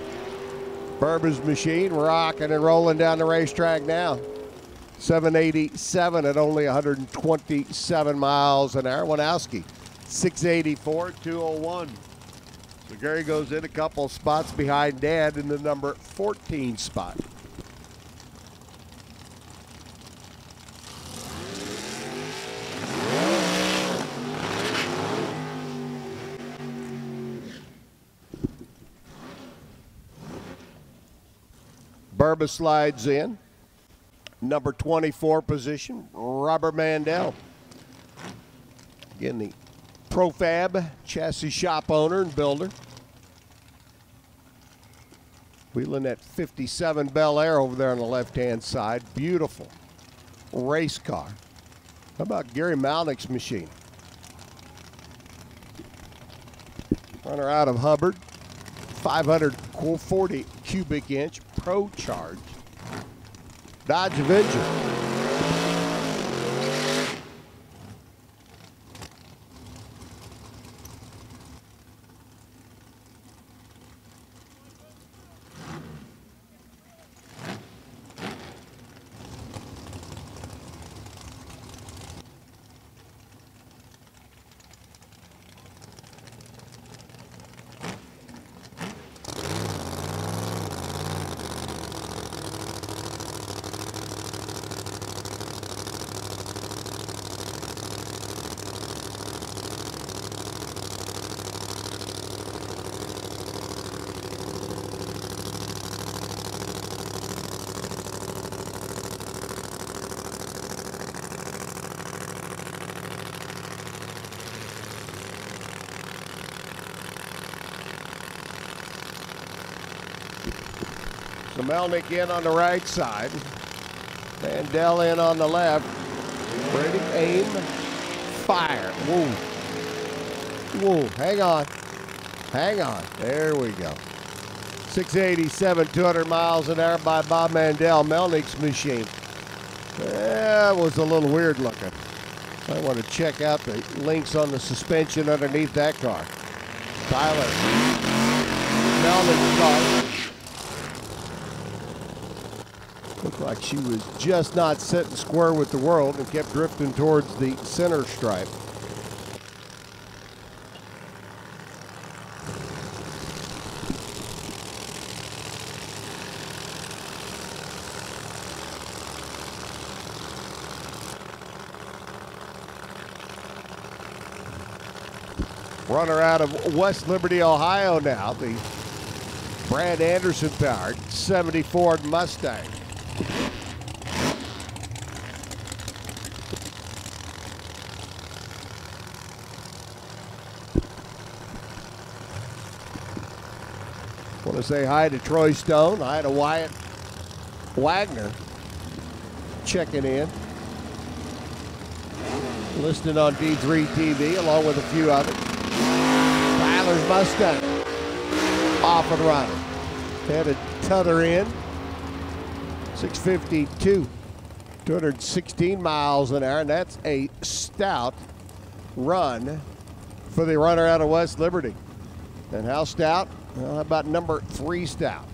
Speaker 1: Burba's machine rocking and rolling down the racetrack now. 787 at only 127 miles an hour. Wanowski, 684, 201. So Gary goes in a couple spots behind Dad in the number 14 spot. Burba slides in. Number 24 position, Robert Mandel. Again, the Profab chassis shop owner and builder. Wheeling that 57 Bel Air over there on the left-hand side. Beautiful race car. How about Gary Malnick's machine? Runner out of Hubbard. 540 cubic inch Pro Charge Dodge Avenger. So Melnick in on the right side. Mandel in on the left. Ready, aim, fire. Whoa. Whoa, hang on. Hang on. There we go. 687, 200 miles an hour by Bob Mandel, Melnick's machine. That was a little weird looking. I want to check out the links on the suspension underneath that car. Tyler, Melnick's car. Looked like she was just not sitting square with the world and kept drifting towards the center stripe. Runner out of West Liberty, Ohio now, the Brad Anderson powered 70 Ford Mustang. Want to say hi to Troy Stone, hi to Wyatt Wagner checking in. Listed on D3 TV along with a few others. Tyler's Mustang off and running. Headed t'other end. 652, 216 miles an hour, and that's a stout run for the runner out of West Liberty. And how stout? Well, how about number 3 stout?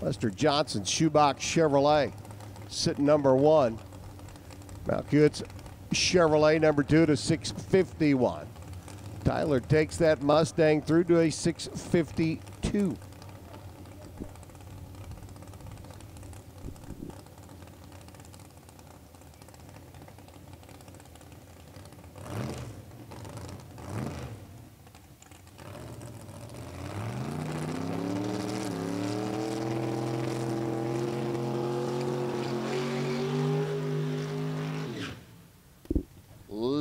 Speaker 1: Lester Johnson, Shoebox Chevrolet, sitting number 1. Malkuit's Chevrolet number 2 to 651. Tyler takes that Mustang through to a 652.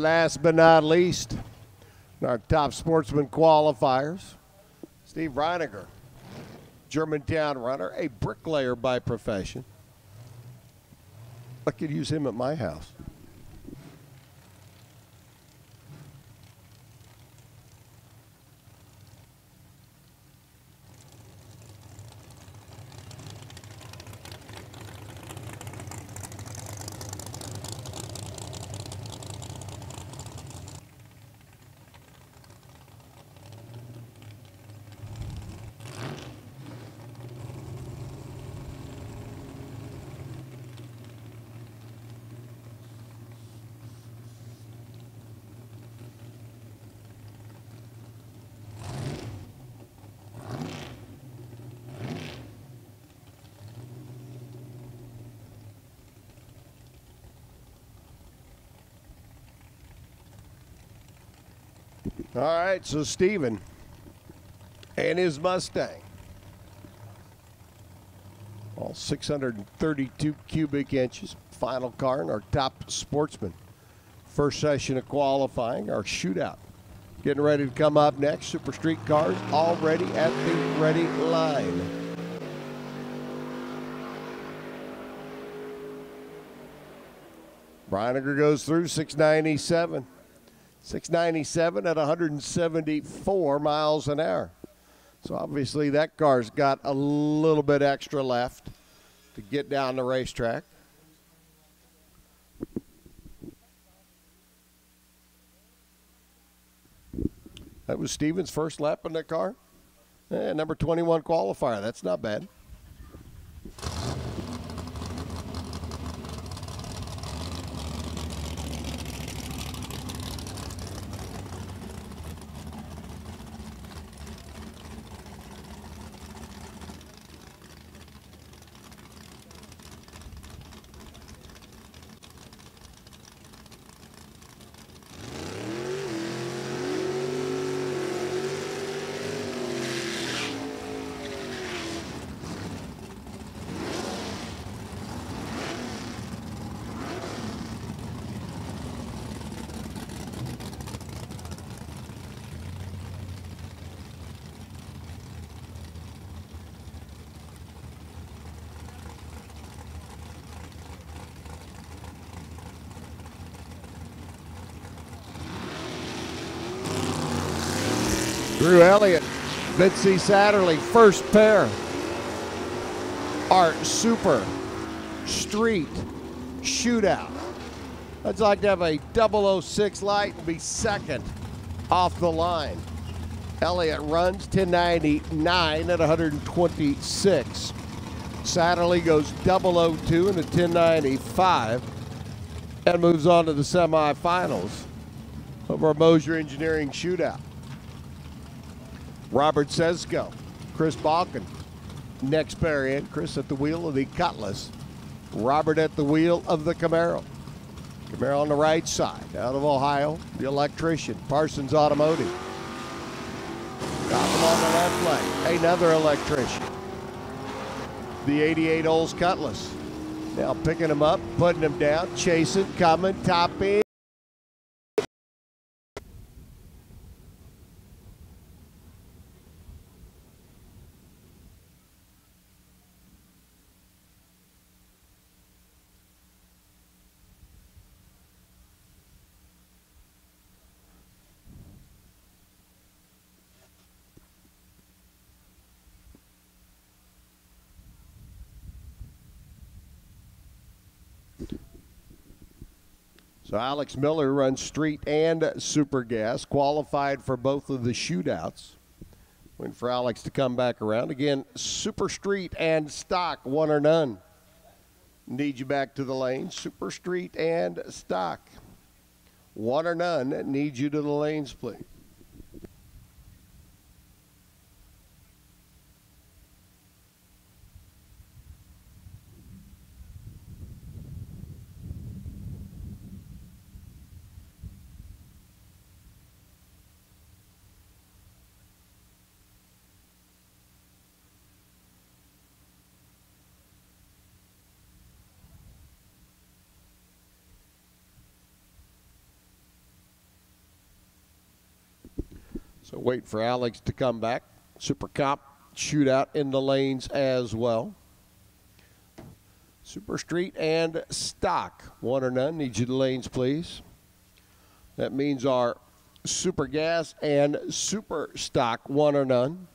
Speaker 1: last but not least, our top sportsman qualifiers, Steve Reiniger, Germantown runner, a bricklayer by profession. I could use him at my house. All right, so Steven and his Mustang. All 632 cubic inches. Final car and our top sportsman. First session of qualifying, our shootout. Getting ready to come up next. Super Street cars already at the ready line. Reiniger goes through 697. 697 at 174 miles an hour. So obviously that car's got a little bit extra left to get down the racetrack. That was Steven's first lap in that car. Number 21 qualifier. That's not bad. Drew Elliott, Vincie Satterley, first pair. Our Super Street Shootout. I'd like to have a 006 light and be second off the line. Elliott runs 1099 at 126. Satterley goes 002 in a 1095 and moves on to the semifinals of our Mosier Engineering Shootout. Robert Sesko, Chris Balkin, next pair in. Chris at the wheel of the Cutlass. Robert at the wheel of the Camaro. Camaro on the right side, out of Ohio, the electrician, Parsons Automotive. Got him on the left lane, another electrician. The 88 Olds Cutlass. Now picking him up, putting him down, chasing, coming, topping. So Alex Miller runs street and super gas, qualified for both of the shootouts. Waiting for Alex to come back around. Again, super street and stock, one or none. Need you back to the lane. Super street and stock. One or none, need you to the lanes, please. So wait for Alex to come back. Super Comp shootout in the lanes as well. Super Street and Stock, one or none. Need you to lanes, please. That means our Super Gas and Super Stock, one or none.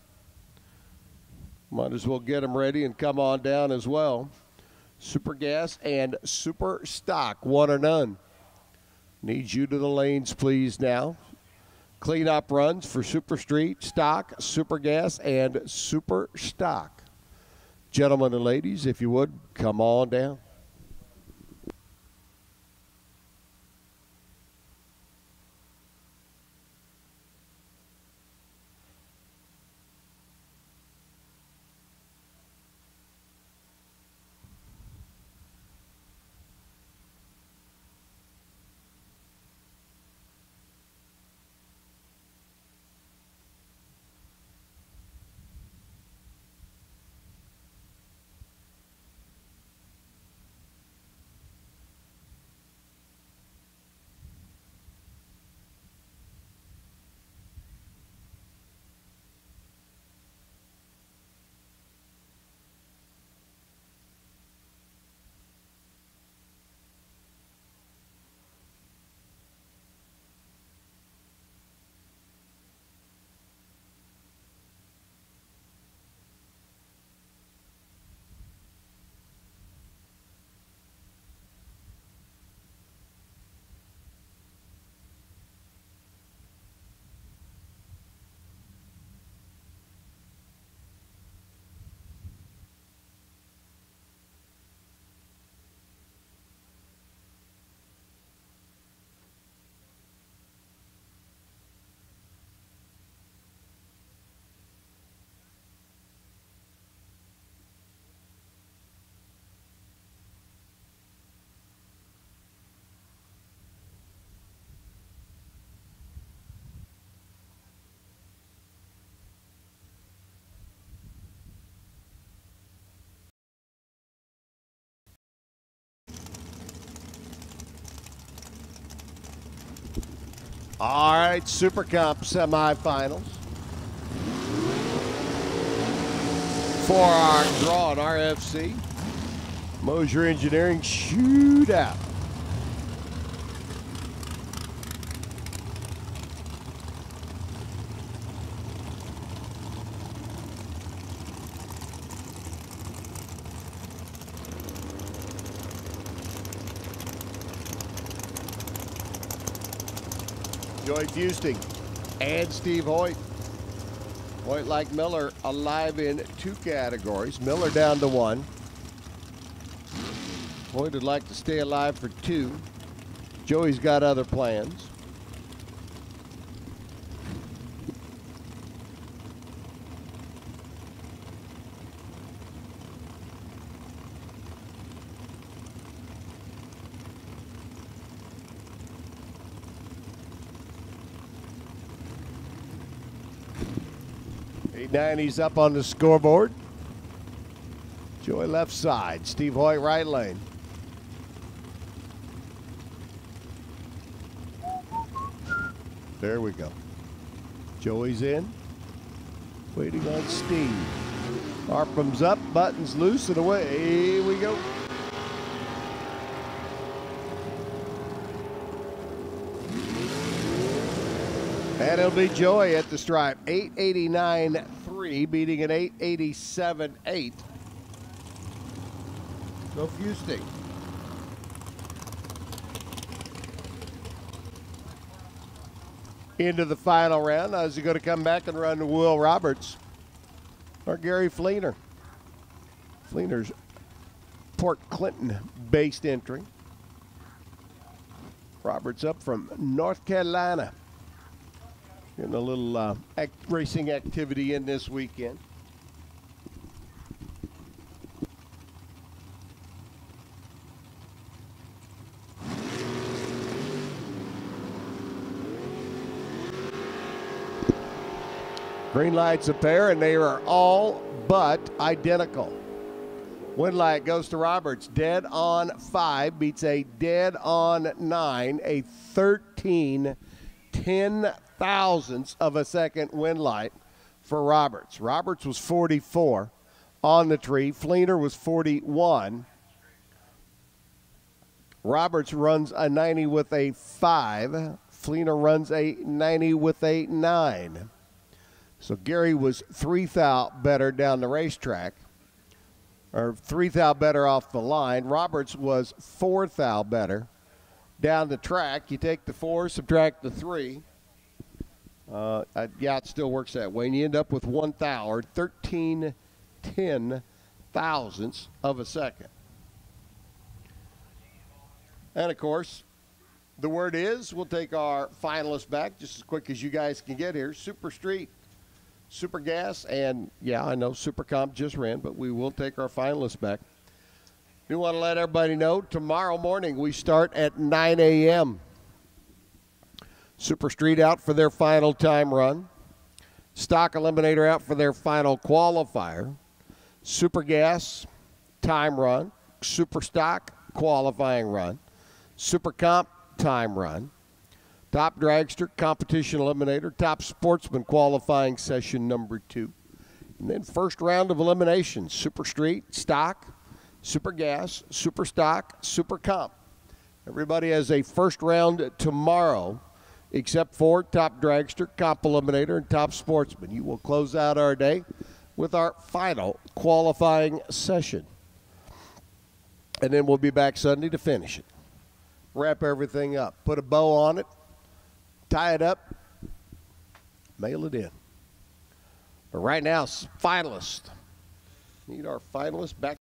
Speaker 1: Might as well get them ready and come on down as well. Super Gas and Super Stock, one or none. Need you to the lanes, please, now. Cleanup runs for Super Street, Stock, Super Gas, and Super Stock. Gentlemen and ladies, if you would, come on down. All right, Super Comp semifinals. For our draw on RFC, Mosier Engineering shootout. Joey Fusting and Steve Hoyt. Hoyt, like Miller, alive in 2 categories. Miller down to 1. Hoyt would like to stay alive for 2. Joey's got other plans. He's up on the scoreboard. Joey left side. Steve Hoyt right lane. There we go. Joey's in. Waiting on Steve. Arpum's up, buttons loose, and away we go. And it'll be Joey at the stripe. 889.3, beating an 887.8. Go Fusting. Into the final round. Now is he going to come back and run Will Roberts or Gary Fleener? Fleener's Port Clinton-based entry. Roberts up from North Carolina. Getting a little racing activity in this weekend. Green light's a pair, and they are all but identical. Win light goes to Roberts. Dead on 5 beats a dead on 9, a 13-10 thousandths of a second win light for Roberts. Roberts was 44 on the tree. Fleener was 41. Roberts runs a 90 with a 5. Fleener runs a 90 with a 9. So Gary was 3 thou better down the racetrack, or 3 thou better off the line. Roberts was 4 thou better down the track. You take the 4, subtract the 3. Yeah, it still works that way. And you end up with 1 thou, or 13/10 thousandths of a second. And, of course, the word is we'll take our finalists back just as quick as you guys can get here. Super Street, Super Gas, and, yeah, I know Super Comp just ran, but we will take our finalists back. We want to let everybody know tomorrow morning we start at 9 a.m. Super Street out for their final time run. Stock Eliminator out for their final qualifier. Super Gas, time run. Super Stock, qualifying run. Super Comp, time run. Top Dragster, Competition Eliminator. Top Sportsman, qualifying session number 2. And then first round of eliminations. Super Street, Stock, Super Gas, Super Stock, Super Comp. Everybody has a first round tomorrow, except for Top Dragster, Comp Eliminator, and Top Sportsman. You will close out our day with our final qualifying session. And then we'll be back Sunday to finish it. Wrap everything up. Put a bow on it. Tie it up. Mail it in. But right now, finalists. Need our finalists back.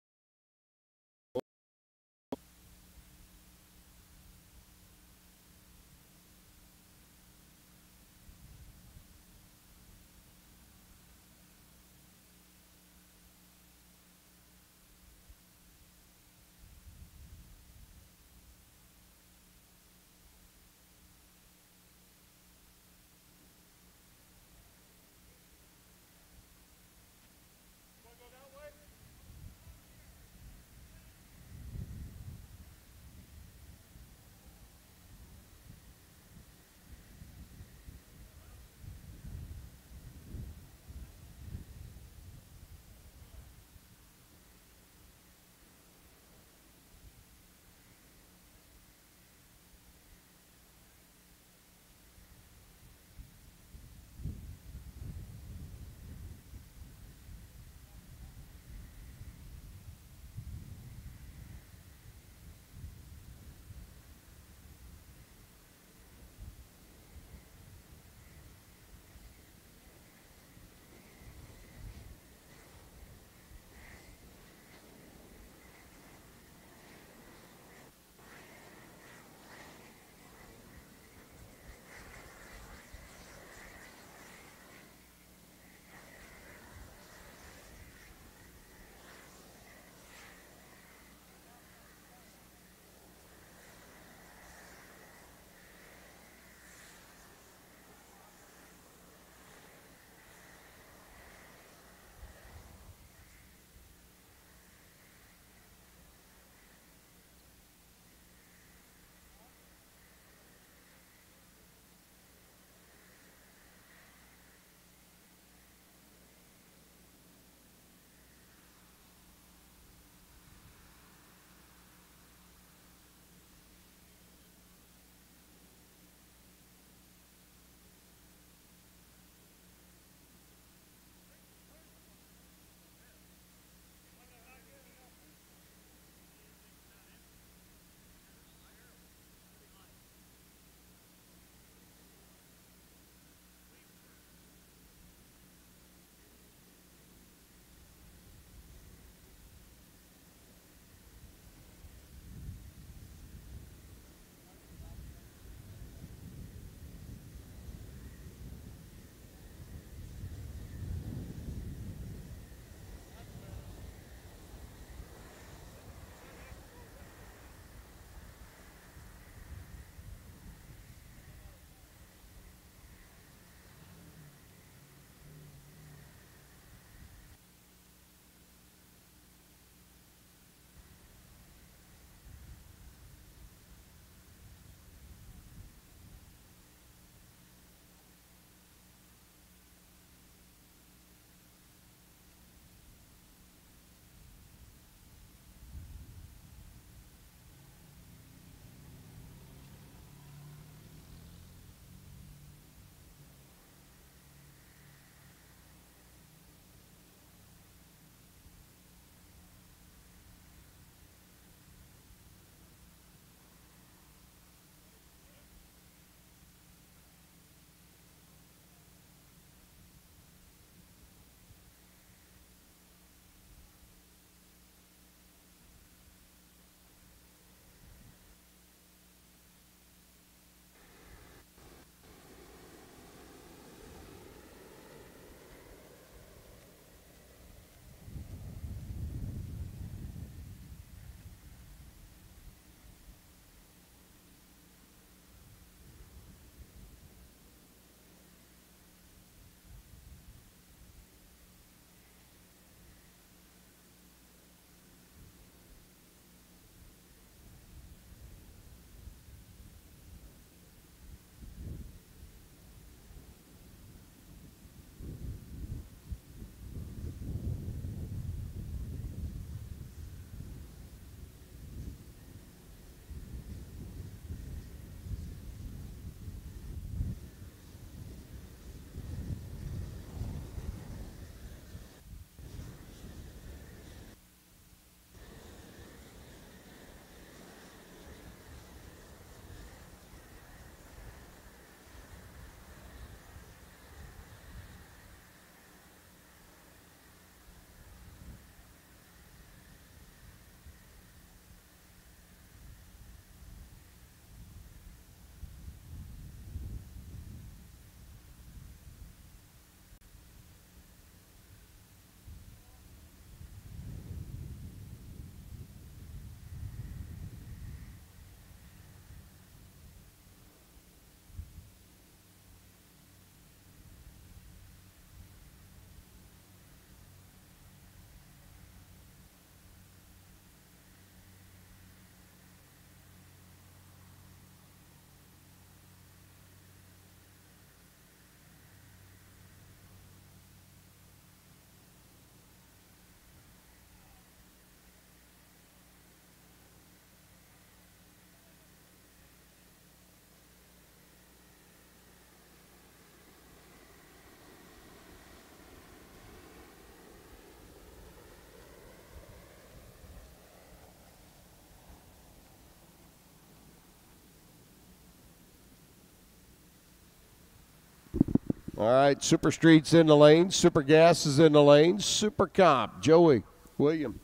Speaker 1: All right, Super Street's in the lane. Super Gas is in the lane. Super Comp, Joey, William.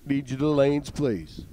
Speaker 1: Need you to the lanes, please.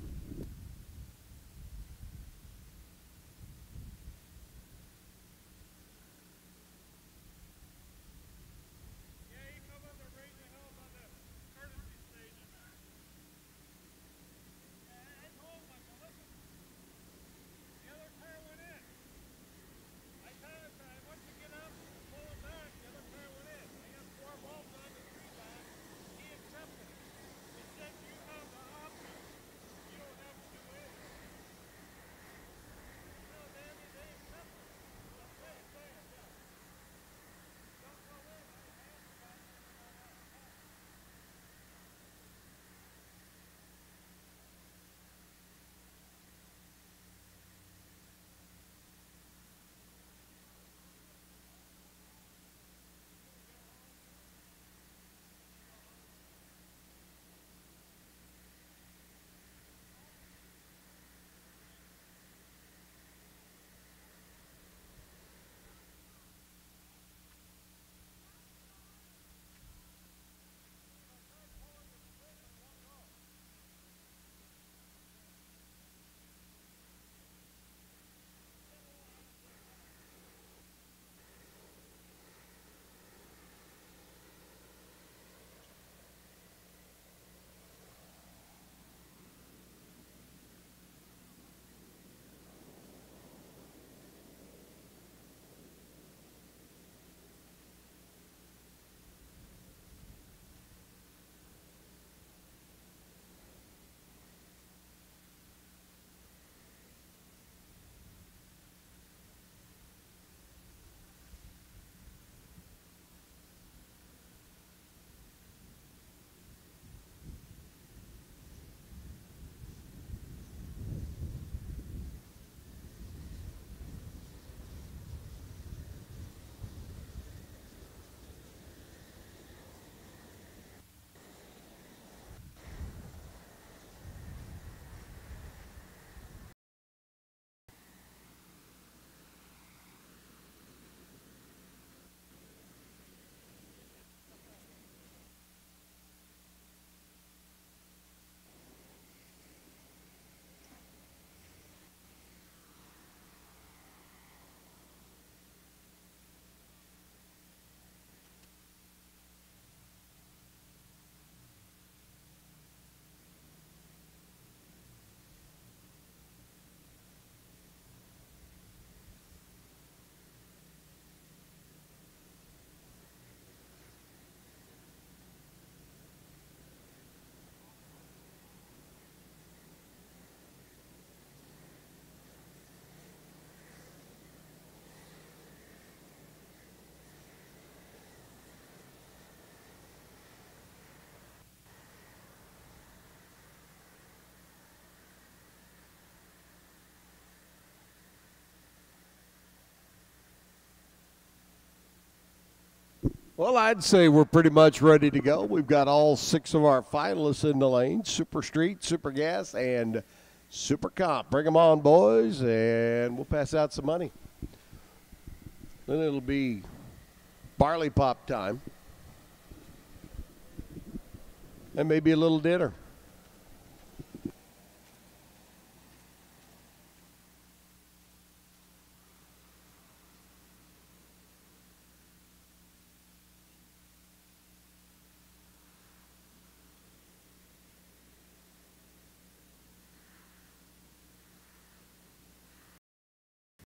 Speaker 1: Well, I'd say we're pretty much ready to go. We've got all 6 of our finalists in the lane: Super Street, Super Gas, and Super Comp. Bring them on, boys, and we'll pass out some money. Then it'll be barley pop time and maybe a little dinner.